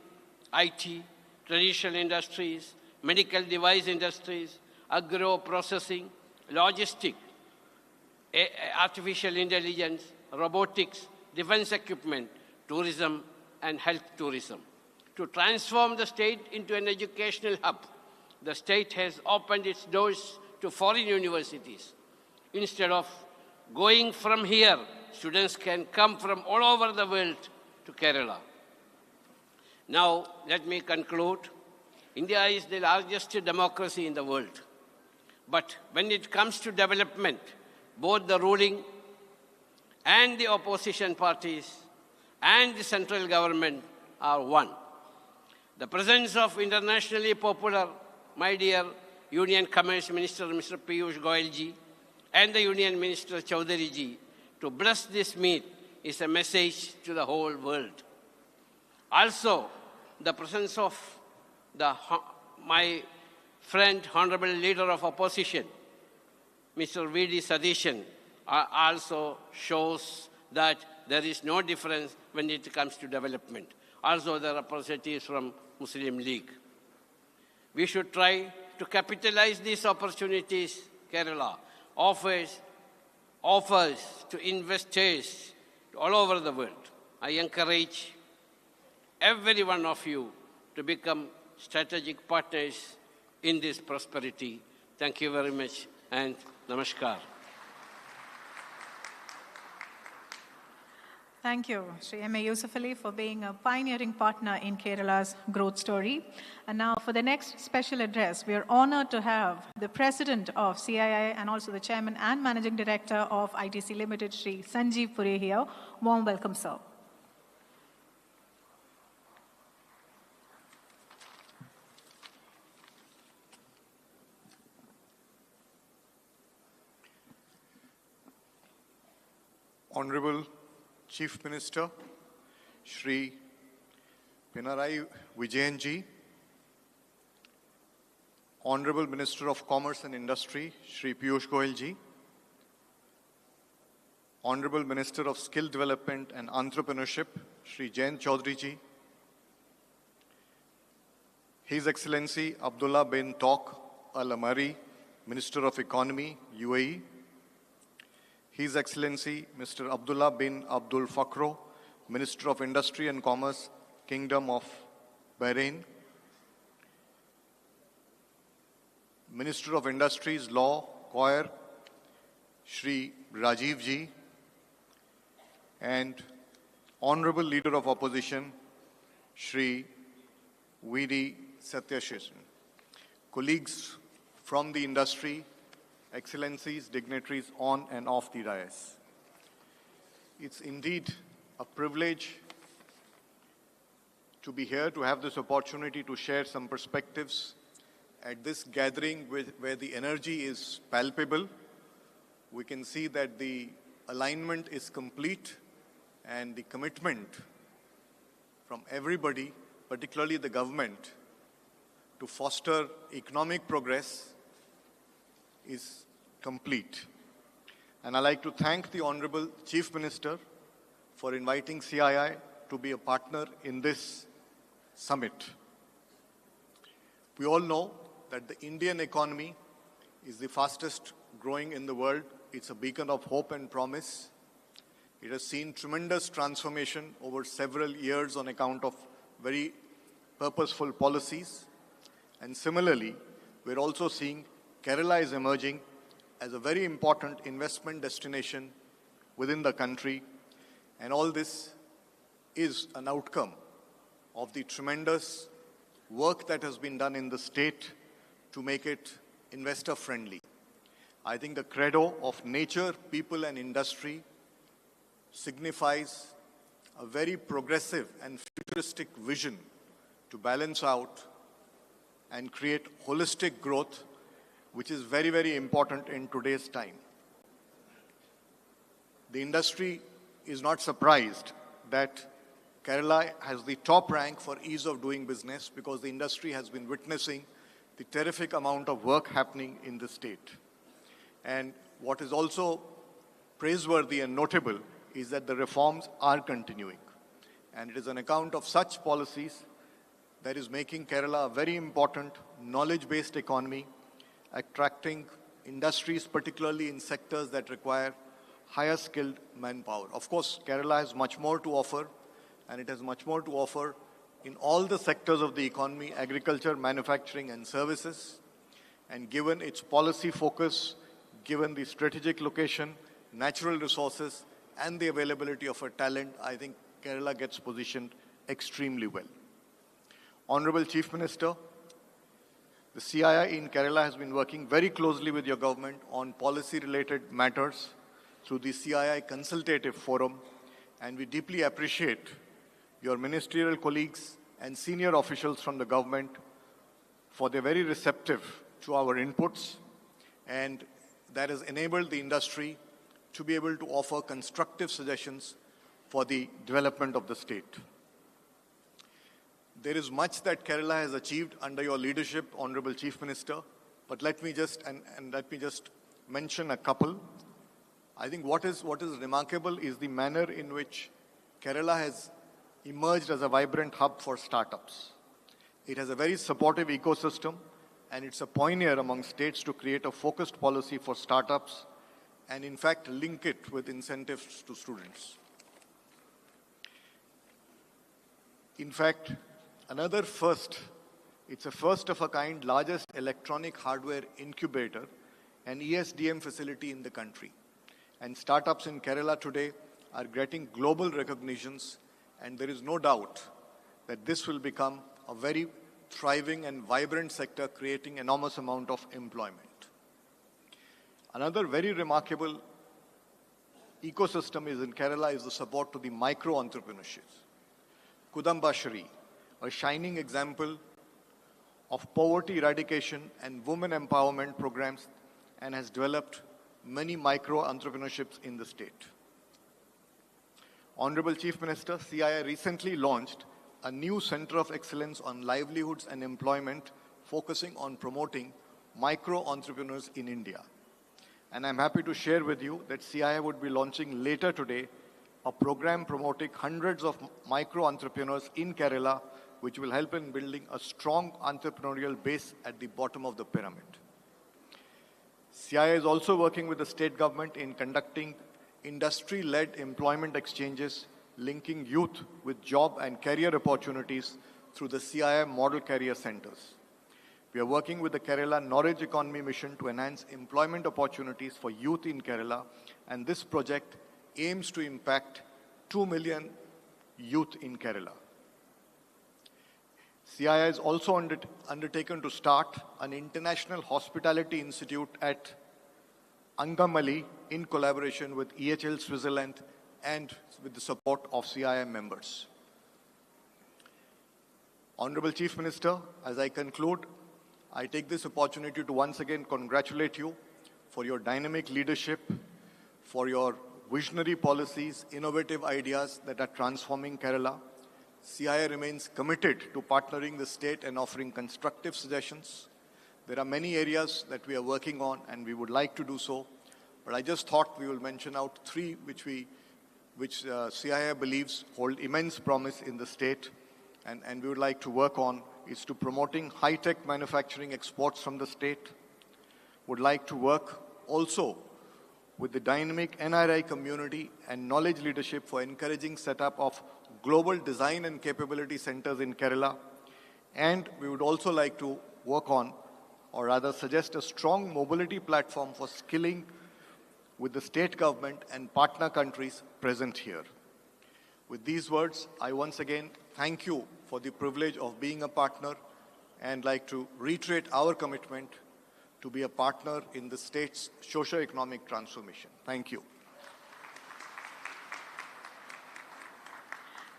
Speaker 13: IT, traditional industries, medical device industries, agro-processing, logistics, artificial intelligence, robotics, defense equipment, tourism, and health tourism. To transform the state into an educational hub, the state has opened its doors to foreign universities. Instead of going from here, students can come from all over the world to Kerala. Now, let me conclude. India is the largest democracy in the world. But when it comes to development, both the ruling and the opposition parties and the central government are one. The presence of internationally popular, my dear Union Commerce Minister, Mr. Piyush Goyal ji, and the Union Minister Chaudhary ji to bless this meet is a message to the whole world. Also, the presence of my friend, Honorable Leader of Opposition, Mr. V.D. Sadishan, also shows that there is no difference when it comes to development. Also, the representatives from Muslim League. We should try to capitalize these opportunities Kerala offers to investors all over the world. I encourage every one of you to become strategic partners in this prosperity. Thank you very much and namaskar.
Speaker 2: Thank you, Sri M.A. Yusuf Ali, for being a pioneering partner in Kerala's growth story. And now for the next special address, we are honored to have the President of CII and also the Chairman and Managing Director of ITC Limited, Sri Sanjeev Puri here. Warm welcome, sir.
Speaker 14: Honorable Chief Minister, Shri Pinarayi Vijayan ji, Honorable Minister of Commerce and Industry, Shri Piyush Goyal ji, Honorable Minister of Skill Development and Entrepreneurship, Shri Jain Chaudhary ji, His Excellency Abdullah bin Tawq Al Amari, Minister of Economy, UAE, His Excellency Mr. Abdullah bin Abdul Fakhro, Minister of Industry and Commerce, Kingdom of Bahrain, Minister of Industries, Law, Goyal, Shri Rajiv Ji, and Honorable Leader of Opposition, Shri V.D. Satyashesan. Colleagues from the industry, Excellencies, dignitaries on and off the dais. It's indeed a privilege to be here, to have this opportunity to share some perspectives at this gathering where the energy is palpable. We can see that the alignment is complete and the commitment from everybody, particularly the government, to foster economic progress is complete. And I'd like to thank the Honorable Chief Minister for inviting CII to be a partner in this summit. We all know that the Indian economy is the fastest growing in the world. It's a beacon of hope and promise. It has seen tremendous transformation over several years on account of very purposeful policies. And similarly, we're also seeing Kerala is emerging as a very important investment destination within the country. And all this is an outcome of the tremendous work that has been done in the state to make it investor-friendly. I think the credo of nature, people and industry signifies a very progressive and futuristic vision to balance out and create holistic growth, which is very, very important in today's time. The industry is not surprised that Kerala has the top rank for ease of doing business because the industry has been witnessing the terrific amount of work happening in the state. And what is also praiseworthy and notable is that the reforms are continuing. And it is on account of such policies that is making Kerala a very important knowledge-based economy, attracting industries, particularly in sectors that require higher skilled manpower. Of course, Kerala has much more to offer, and it has much more to offer in all the sectors of the economy, agriculture, manufacturing, and services. And given its policy focus, given the strategic location, natural resources, and the availability of a talent, I think Kerala gets positioned extremely well. Honorable Chief Minister, the CII in Kerala has been working very closely with your government on policy-related matters through the CII Consultative Forum, and we deeply appreciate your ministerial colleagues and senior officials from the government for their very receptive to our inputs, and that has enabled the industry to be able to offer constructive suggestions for the development of the state. There is much that Kerala has achieved under your leadership, Honorable Chief Minister, but let me just mention a couple. I think what is remarkable is the manner in which Kerala has emerged as a vibrant hub for startups. It has a very supportive ecosystem, and it's a pioneer among states to create a focused policy for startups and in fact link it with incentives to students. In fact, another first, it's a first of a kind, largest electronic hardware incubator and ESDM facility in the country. And startups in Kerala today are getting global recognitions, and there is no doubt that this will become a very thriving and vibrant sector, creating enormous amount of employment. Another very remarkable ecosystem is in Kerala is the support to the micro-entrepreneurship. Kudambashri, a shining example of poverty eradication and women empowerment programs, and has developed many micro-entrepreneurships in the state. Honorable Chief Minister, CII recently launched a new Center of Excellence on Livelihoods and Employment, focusing on promoting micro-entrepreneurs in India. And I'm happy to share with you that CII would be launching later today a program promoting hundreds of micro-entrepreneurs in Kerala, which will help in building a strong entrepreneurial base at the bottom of the pyramid. CII is also working with the state government in conducting industry-led employment exchanges, linking youth with job and career opportunities through the CII Model Career Centers. We are working with the Kerala Knowledge Economy Mission to enhance employment opportunities for youth in Kerala, and this project aims to impact 2 million youth in Kerala. CII has also undertaken to start an international hospitality institute at Angamali in collaboration with EHL Switzerland and with the support of CII members. Honorable Chief Minister, as I conclude, I take this opportunity to once again congratulate you for your dynamic leadership, for your visionary policies, innovative ideas that are transforming Kerala. CII remains committed to partnering the state and offering constructive suggestions. There are many areas that we are working on and we would like to do so, but I just thought we will mention out three which CII believes hold immense promise in the state and we would like to work on is to promoting high-tech manufacturing exports from the state. Would like to work also with the dynamic NRI community and knowledge leadership for encouraging setup of global design and capability centers in Kerala. And we would also like to work on, or rather suggest a strong mobility platform for skilling with the state government and partner countries present here. With these words, I once again thank you for the privilege of being a partner and like to reiterate our commitment to be a partner in the state's socio-economic transformation. Thank you.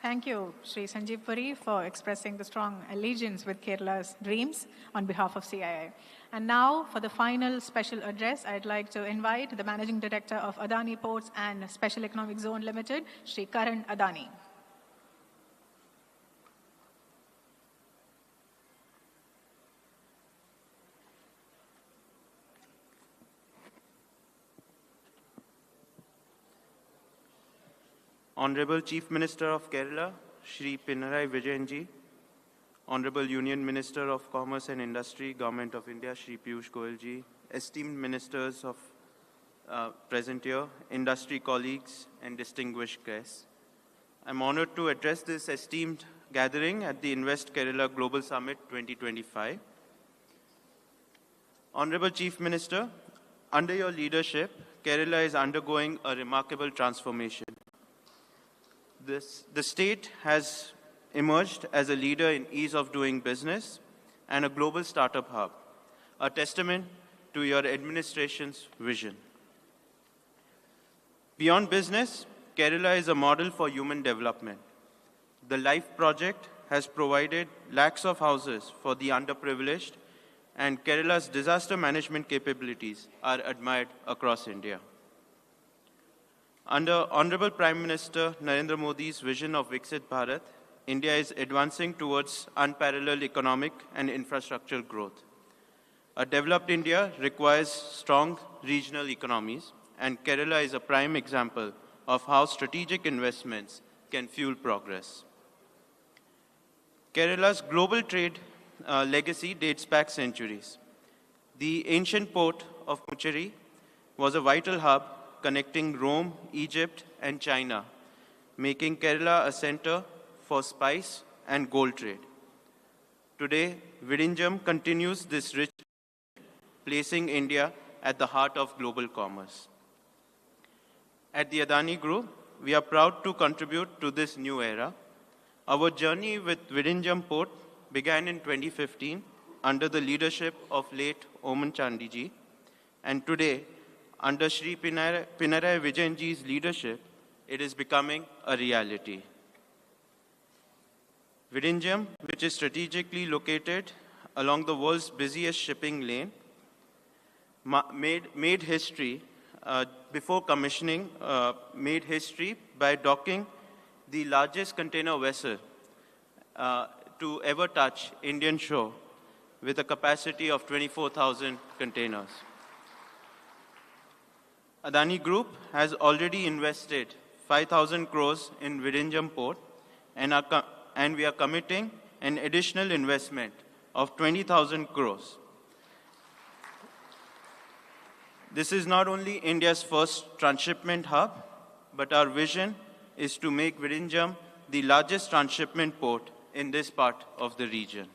Speaker 2: Thank you, Sri Sanjeev Puri, for expressing the strong allegiance with Kerala's dreams on behalf of CII. And now, for the final special address, I'd like to invite the Managing Director of Adani Ports and Special Economic Zone Limited, Sri Karan Adani.
Speaker 15: Honorable Chief Minister of Kerala, Shri Pinarayi Vijayanji, Honorable Union Minister of Commerce and Industry, Government of India, Shri Piyush Goyalji, esteemed ministers of present here, industry colleagues, and distinguished guests. I'm honored to address this esteemed gathering at the Invest Kerala Global Summit 2025. Honorable Chief Minister, under your leadership, Kerala is undergoing a remarkable transformation. The state has emerged as a leader in ease of doing business and a global startup hub, a testament to your administration's vision. Beyond business, Kerala is a model for human development. The LIFE project has provided lakhs of houses for the underprivileged, and Kerala's disaster management capabilities are admired across India. Under Honorable Prime Minister Narendra Modi's vision of Viksit Bharat, India is advancing towards unparalleled economic and infrastructural growth. A developed India requires strong regional economies, and Kerala is a prime example of how strategic investments can fuel progress. Kerala's global trade legacy dates back centuries. The ancient port of Mucheri was a vital hub connecting Rome, Egypt, and China, making Kerala a center for spice and gold trade. Today, Vizhinjam continues this rich, placing India at the heart of global commerce. At the Adani Group, we are proud to contribute to this new era. Our journey with Vizhinjam Port began in 2015 under the leadership of late Oman Chandiji, and today, under Shri Pinarayi Vijayanji's leadership, it is becoming a reality. Vizhinjam, which is strategically located along the world's busiest shipping lane, made history before commissioning, made history by docking the largest container vessel to ever touch Indian shore with a capacity of 24,000 containers. Adani Group has already invested 5,000 crores in Vizhinjam Port and we are committing an additional investment of 20,000 crores. This is not only India's first transshipment hub, but our vision is to make Vizhinjam the largest transshipment port in this part of the region.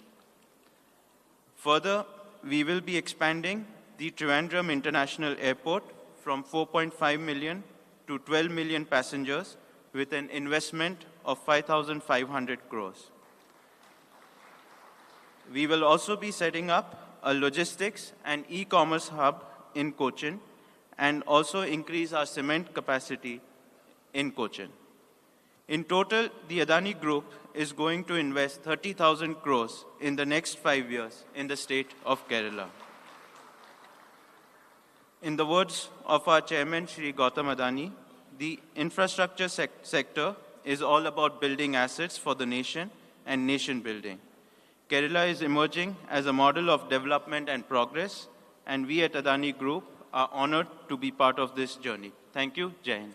Speaker 15: Further, we will be expanding the Trivandrum International Airport from 4.5 million to 12 million passengers with an investment of 5,500 crores. We will also be setting up a logistics and e-commerce hub in Cochin and also increase our cement capacity in Cochin. In total, the Adani Group is going to invest 30,000 crores in the next 5 years in the state of Kerala. In the words of our chairman, Shri Gautam Adani, the infrastructure sector is all about building assets for the nation and nation building. Kerala is emerging as a model of development and progress, and we at Adani Group are honored to be part of this journey. Thank you. Jai Hind.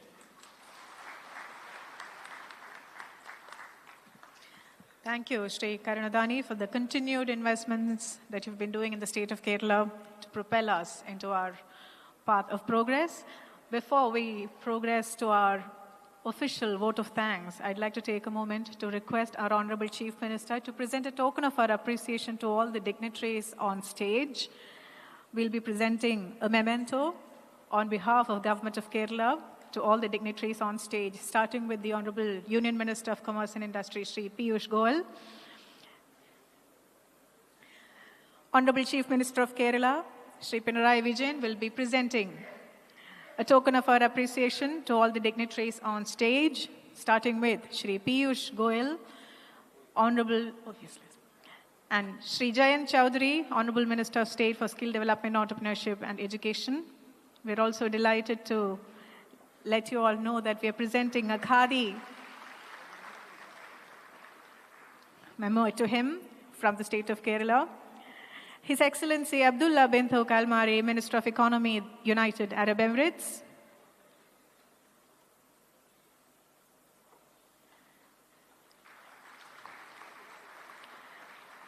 Speaker 2: Thank you, Shri Karan Adani, for the continued investments that you've been doing in the state of Kerala to propel us into our path of progress. Before we progress to our official vote of thanks, I'd like to take a moment to request our Honorable Chief Minister to present a token of our appreciation to all the dignitaries on stage. We'll be presenting a memento on behalf of the Government of Kerala to all the dignitaries on stage, starting with the Honorable Union Minister of Commerce and Industry, Shri Piyush Goyal. Honorable Chief Minister of Kerala, Shri Pinarayi Vijayan, will be presenting a token of our appreciation to all the dignitaries on stage, starting with Shri Piyush Goyal, Honorable, and Shri Jayant Chowdhury, Honorable Minister of State for Skill Development, Entrepreneurship and Education. We're also delighted to let you all know that we are presenting a Khadi memo to him from the state of Kerala. His Excellency Abdullah bin Thouk Al-Mari, Minister of Economy, United Arab Emirates.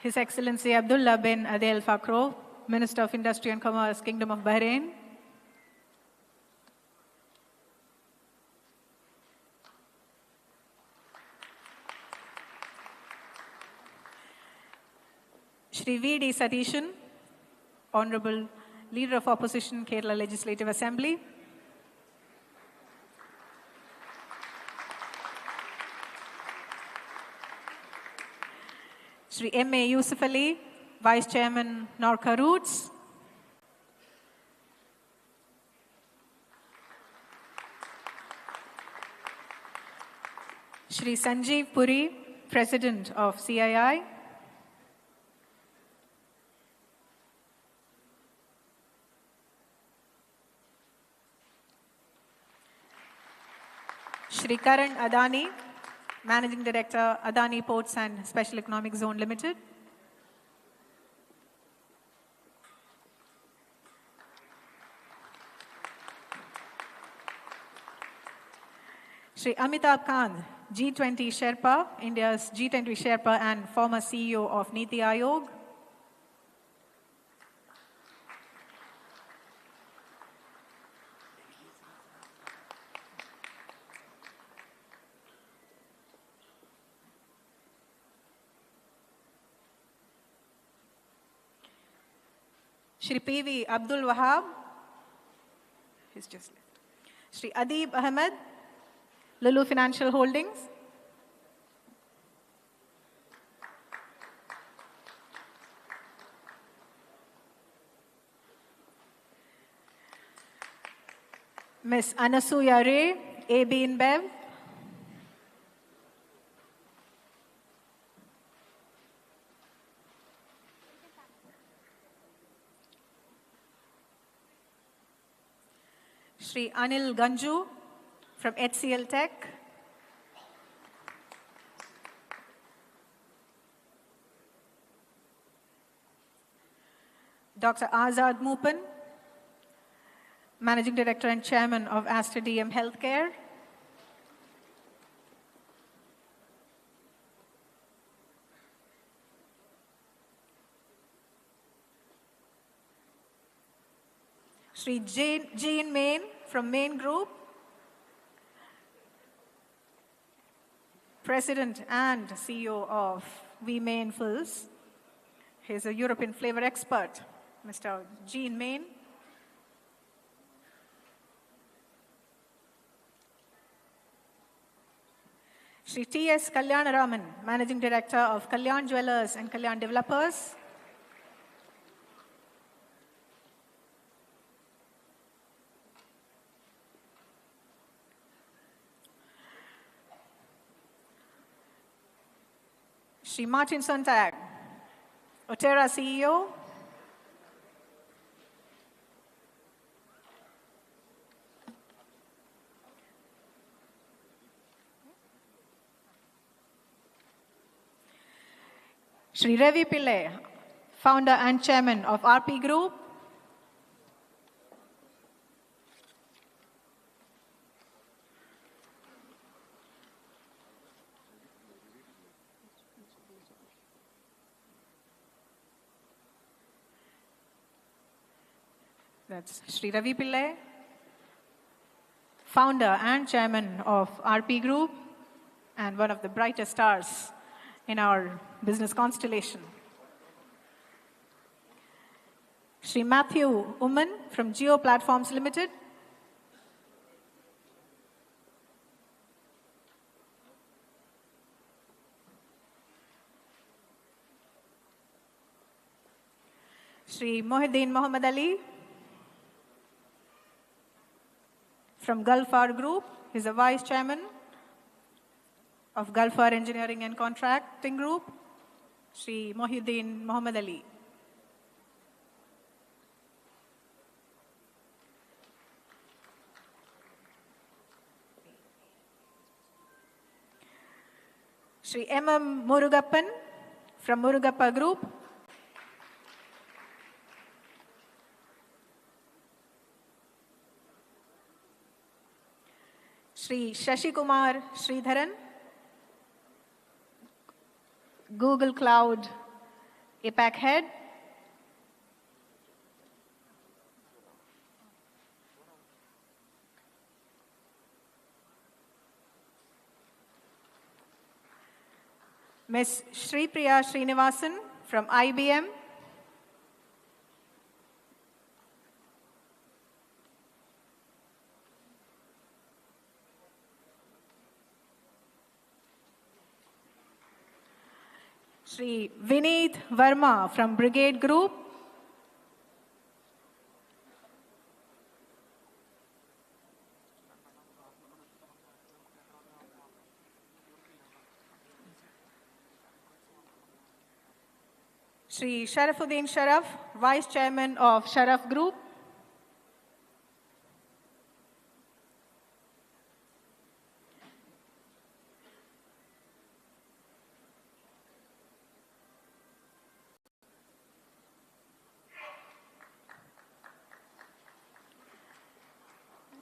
Speaker 2: His Excellency Abdullah bin Adel Fakro, Minister of Industry and Commerce, Kingdom of Bahrain. Shri V.D. Satishan, Honorable Leader of Opposition, Kerala Legislative Assembly. Shri M.A. Yusuf Ali, Vice Chairman, Norca Roots. Shri Sanjeev Puri, President of CII. Shri Karan Adani, Managing Director, Adani Ports and Special Economic Zone Limited. Shri Amitabh Kant, G20 Sherpa, India's G20 Sherpa and former CEO of Niti Aayog. Shri P.V. Abdul Wahab, he's just left. Shri Adib Ahmed, Lulu Financial Holdings. Ms. Anasuya Ray, AB InBev. Shri Anil Ganju from HCL Tech. Dr. Azad Moopan, Managing Director and Chairman of Aster DM Healthcare. Shri Jean Main from Main Group, President and CEO of We Main Fills. He's a European flavor expert, Mr. Jean Main. Shri T.S. Kalyanaraman, Managing Director of Kalyan Jewellers and Kalyan Developers. Shri Martin Sontag, Otera CEO. Shri Ravi Pillai, Founder and Chairman of RP Group. That's Shri Ravi Pillai, Founder and Chairman of RP Group, and one of the brightest stars in our business constellation. Shri Matthew Umman from Geo Platforms Limited. Shri Mohiddin Mohammad Ali from Gulfar Group. He's a Vice Chairman of Gulfar Engineering and Contracting Group, Shri Mohiddin Mohammad Ali. Shri M.M. Murugappan from Murugappa Group. Shri Shashi Kumar Sridharan, Google Cloud APAC Head. Ms. Shri Priya Srinivasan from IBM. Shri Vineet Verma from Brigade Group. Shri Sharafuddin Sharaf, Vice Chairman of Sharaf Group.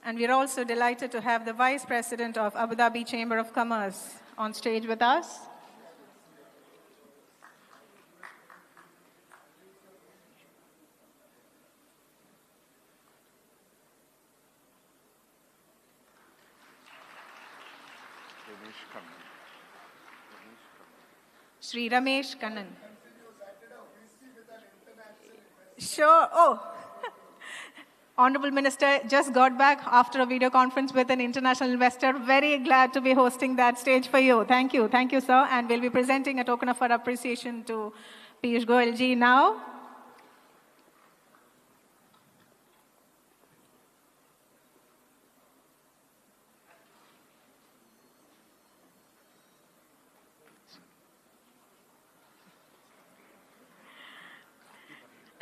Speaker 2: And we're also delighted to have the Vice President of Abu Dhabi Chamber of Commerce on stage with us. Shri Ramesh Kannan. Sure. Oh. Honorable Minister just got back after a video conference with an international investor. Very glad to be hosting that stage for you. Thank you. Thank you, sir. And we'll be presenting a token of our appreciation to Piyush Goyal ji now.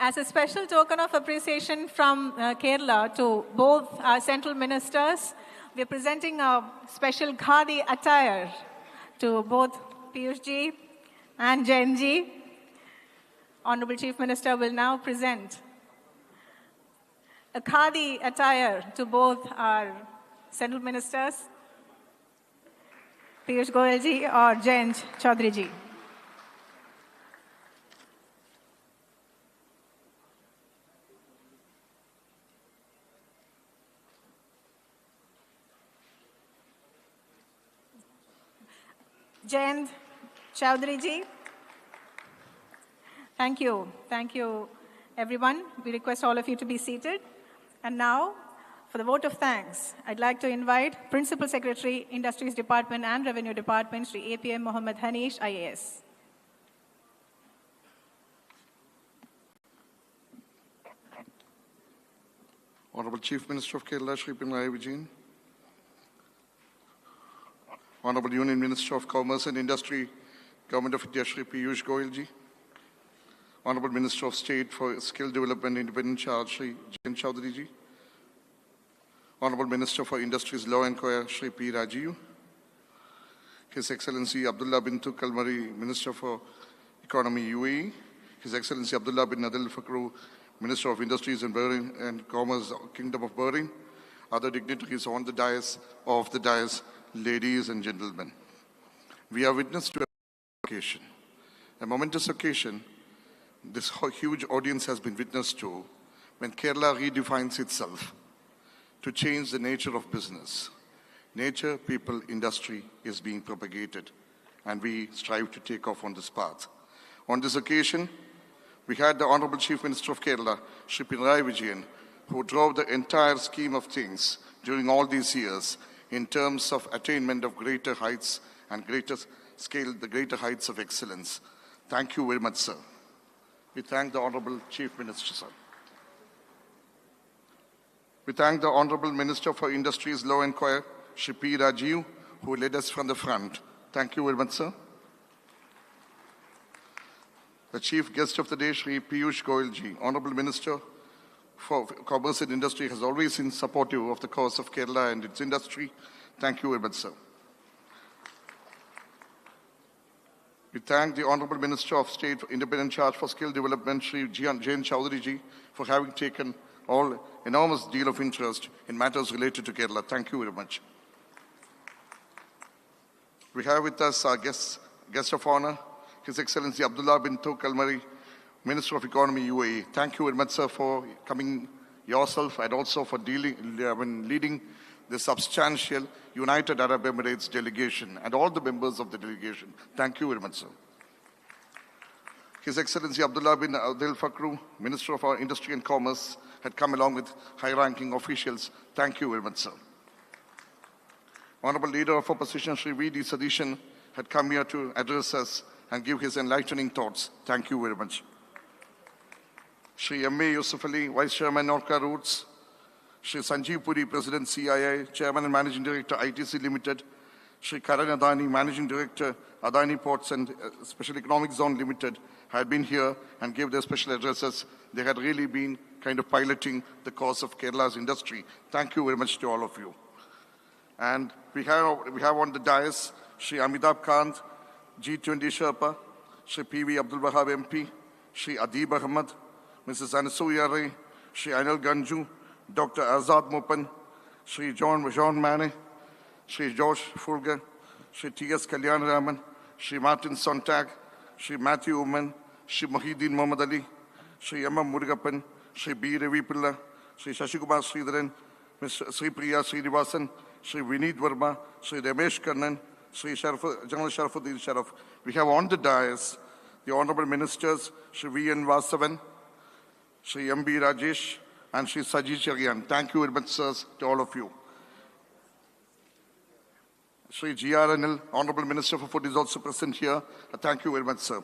Speaker 2: As a special token of appreciation from Kerala to both our central ministers, we are presenting a special khadi attire to both Piyush ji and Jain ji. Honorable Chief Minister will now present a khadi attire to both our central ministers, Piyush Goyal ji or Jayant Chaudhary ji. Jayant Chaudhary ji. Thank you. Thank you, everyone. We request all of you to be seated. And now, for the vote of thanks, I'd like to invite Principal Secretary, Industries Department and Revenue Department, Shri APM Mohammed Hanish, IAS.
Speaker 16: Honorable Chief Minister of Kerala, Shri Pinarayi Vijayan. Honorable Union Minister of Commerce and Industry, Government of India, Shri Piyush Goyal ji. Honorable Minister of State for Skill Development Independent Charge, Shri Jitin ji. Honorable Minister for Industries, Law and Coir, Shri P. Rajiv. His Excellency Abdullah bin Tuk Al-Mari, Minister for Economy, UAE. His Excellency Abdullah bin Adil Fakru, Minister of Industries and Bahrain and Commerce, Kingdom of Bahrain. Other dignitaries on the dais, off the dais, ladies and gentlemen. We are witness to a momentous occasion this huge audience has been witness to when Kerala redefines itself to change the nature of business. Nature, people, industry is being propagated, and we strive to take off on this path. On this occasion, we had the Honorable Chief Minister of Kerala, Shri Pinarayi Vijayan, who drove the entire scheme of things during all these years in terms of attainment of greater heights and greater scale, the greater heights of excellence. Thank you very much, sir. We thank the Honorable Chief Minister, sir. We thank the Honorable Minister for Industries, Law and Coir, Shri P. Rajiv, who led us from the front. Thank you very much, sir. The Chief Guest of the Day, Shri Piyush Goyal ji, Honorable Minister for Commerce and Industry, has always been supportive of the cause of Kerala and its industry. Thank you very much, sir. We thank the Honorable Minister of State for Independent Charge for Skill Development, Shri Jain Chowdhury ji, for having taken enormous deal of interest in matters related to Kerala. Thank you very much. We have with us our guest of honor, His Excellency Abdullah bin Tuk Al-Mari, Minister of Economy, UAE. Thank you very much, sir, for coming yourself and also for leading the substantial United Arab Emirates delegation and all the members of the delegation. Thank you very much, sir. His Excellency Abdullah bin Adil Fakru, Minister of our Industry and Commerce, had come along with high-ranking officials. Thank you very much, sir. Honorable Leader of Opposition, Shri V.D. Sadishan, had come here to address us and give his enlightening thoughts. Thank you very much. Shri M.A. Yusuf Ali, Vice Chairman, Norca Routes. Shri Sanjeev Puri, President, CII, Chairman and Managing Director, ITC Limited. Shri Karan Adani, Managing Director, Adani Ports and Special Economic Zone Limited, had been here and gave their special addresses. They had really been kind of piloting the cause of Kerala's industry. Thank you very much to all of you. And we have on the dais Shri Amitabh Kant, G20 Sherpa, Shri P.V. Abdul Wahab MP, Shri Adib Ahmad, Mrs. Anasuya Ray, Shri Anil Ganju, Dr. Azad Mopan, Shri John Mane, Shri Josh Fulger, Shri T.S. Kalyan Raman, Shri Martin Sontag, Shri Matthew Uman, Shri Mahidin Muhammad Ali, Shri M.M. Murugapan, Shri B. Ravi Pilla, Shri Shashikumar Sridharan, Ms. Sri Priya Srinivasan, Shri Vineet Verma, Shri Ramesh Kannan, Shri General Sharafuddin Sharaf. We have on the dais the Honorable Ministers, Shri V.N. Vasavan, Shri M.B. Rajesh, and Shri Saji Charian. Thank you very much, sirs, to all of you. Shri G.R. Anil, Honorable Minister for Food, is also present here. Thank you very much, sir.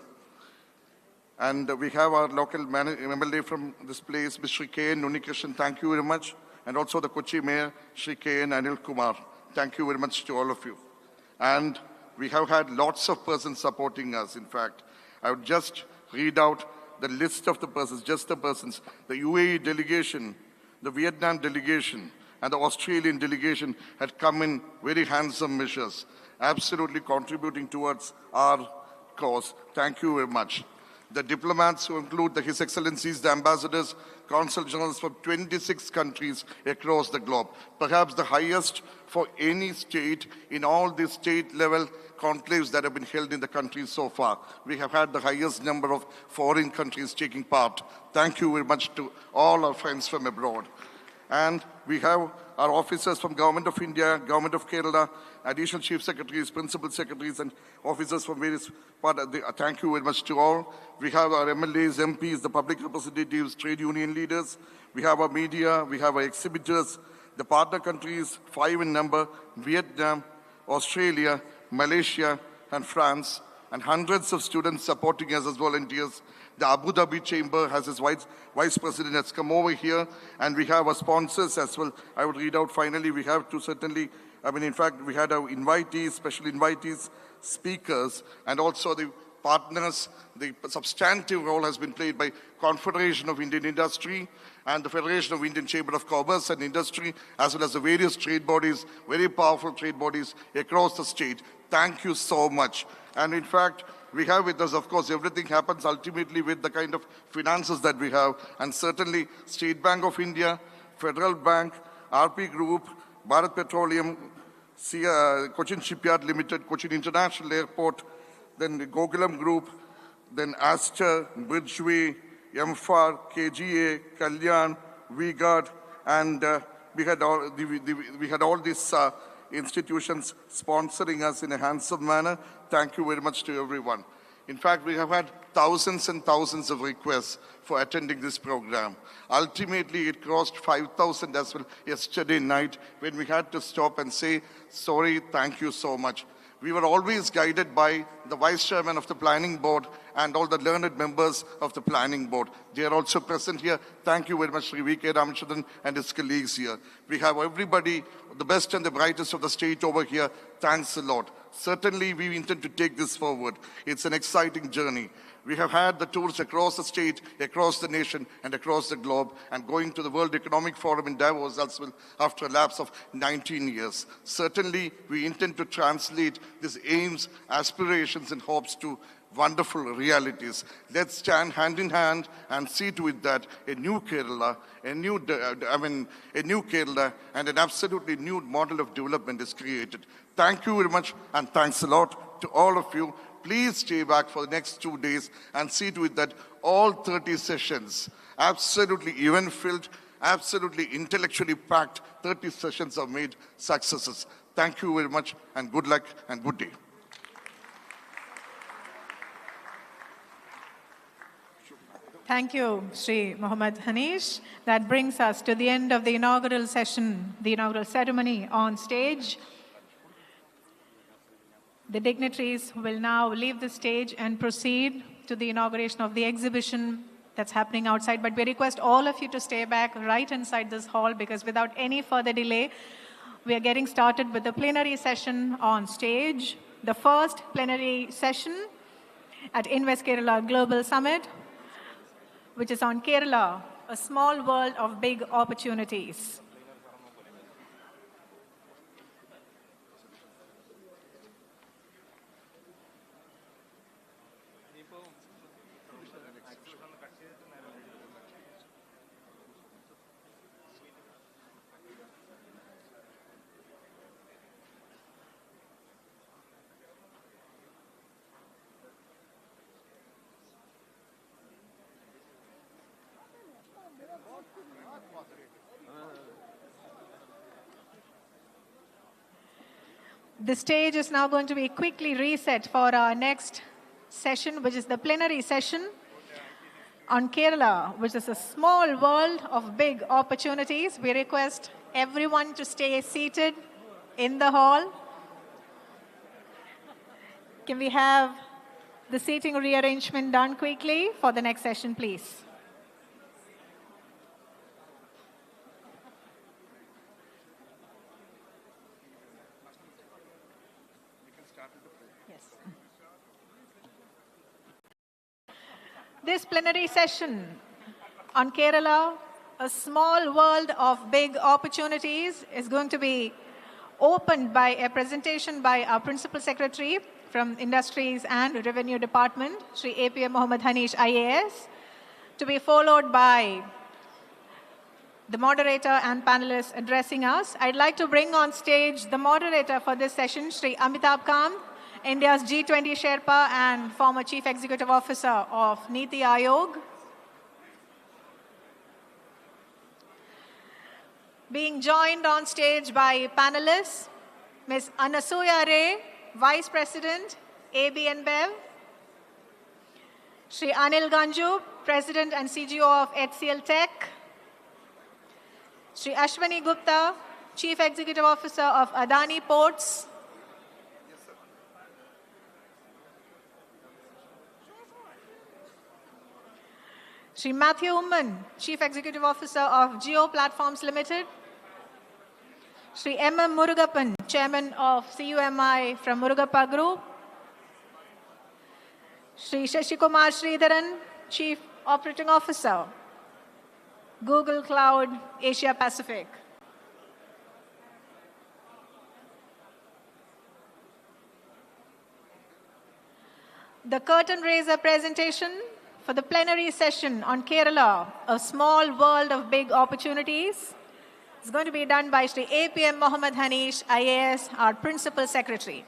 Speaker 16: And we have our local MLA from this place, Mr. Shri K.N. Unikrishan. Thank you very much. And also the Kochi Mayor, Shri K.N. Anil Kumar. Thank you very much to all of you. And we have had lots of persons supporting us, in fact. I would just read out the list of the persons, just the persons. The UAE delegation, the Vietnam delegation, and the Australian delegation had come in very handsome measures, absolutely contributing towards our cause. Thank you very much. The diplomats, who include His Excellencies, the ambassadors, consul generals from 26 countries across the globe, perhaps the highest for any state in all the state-level conclaves that have been held in the country so far. We have had the highest number of foreign countries taking part. Thank you very much to all our friends from abroad. And we have our officers from Government of India, Government of Kerala, additional chief secretaries, principal secretaries, and officers from various parts. Thank you very much to all. We have our MLAs, MPs, the public representatives, trade union leaders. We have our media, we have our exhibitors, the partner countries, 5 in number, Vietnam, Australia, Malaysia, and France, and hundreds of students supporting us as volunteers. The Abu Dhabi Chamber has his vice president has come over here, and we have our sponsors as well. I would read out finally, we have to certainly, in fact, we had our invitees, special invitees, speakers, and also the partners. The substantive role has been played by Confederation of Indian Industry and the Federation of Indian Chamber of Commerce and Industry, as well as the various trade bodies, very powerful trade bodies across the state. Thank you so much. And in fact, we have with us, of course, everything happens ultimately with the kind of finances that we have. And certainly, State Bank of India, Federal Bank, RP Group, Bharat Petroleum, Cochin Shipyard Limited, Cochin International Airport, then the Gokulam Group, then Aster, Bridgeway, MFAR, KGA, Kalyan, VGuard, and we had all these institutions sponsoring us in a handsome manner. Thank you very much to everyone. In fact, we have had thousands and thousands of requests for attending this program. Ultimately, it crossed 5,000 as well yesterday night when we had to stop and say, sorry, thank you so much. We were always guided by the Vice Chairman of the Planning Board and all the learned members of the Planning Board. They are also present here. Thank you very much, Sri V.K. Ramachandran and his colleagues here. We have everybody, the best and the brightest of the state over here. Thanks a lot. Certainly, we intend to take this forward. It's an exciting journey. We have had the tours across the state, across the nation, and across the globe, and going to the World Economic Forum in Davos as well after a lapse of 19 years. Certainly, we intend to translate these aims, aspirations, and hopes to wonderful realities. Let's stand hand in hand and see to it that a new Kerala, a new Kerala, and an absolutely new model of development is created. Thank you very much, and thanks a lot to all of you. Please stay back for the next 2 days and see to it that all 30 sessions, absolutely event-filled, absolutely intellectually packed, 30 sessions are made successes. Thank you very much, and good luck and good day.
Speaker 2: Thank you, Sri Mohammad Hanish. That brings us to the end of the inaugural session, the inaugural ceremony on stage. The dignitaries will now leave the stage and proceed to the inauguration of the exhibition that's happening outside. But we request all of you to stay back right inside this hall, because without any further delay, we are getting started with the plenary session on stage. The first plenary session at Invest Kerala Global Summit, which is on Kerala, a small world of big opportunities. The stage is now going to be quickly reset for our next session, which is the plenary session on Kerala, which is a small world of big opportunities. We request everyone to stay seated in the hall. Can we have the seating rearrangement done quickly for the next session, please? This plenary session on Kerala, a small world of big opportunities, is going to be opened by a presentation by our Principal Secretary from Industries and Revenue Department, Sri APM Mohammad Hanish IAS, to be followed by the moderator and panelists addressing us. I'd like to bring on stage the moderator for this session, Sri Amitabh Kant, India's G20 Sherpa and former Chief Executive Officer of Niti Aayog. being joined on stage by panelists, Ms. Anasuya Ray, Vice President, AB InBev, Shri Anil Ganju, President and CGO of HCL Tech, Shri Ashwani Gupta, Chief Executive Officer of Adani Ports, Shri Matthew Umman, Chief Executive Officer of Geo Platforms Limited, Shri M.M. Murugappan, Chairman of CUMI from Murugappa Group, Shri Shashikumar Sridharan, Chief Operating Officer, Google Cloud Asia Pacific. The curtain raiser presentation for the plenary session on Kerala, a small world of big opportunities, is going to be done by Shri APM Mohammad Hanish, IAS, our Principal Secretary.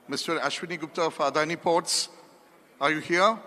Speaker 16: Mr. Ashwani Gupta of Adani Ports, are you here?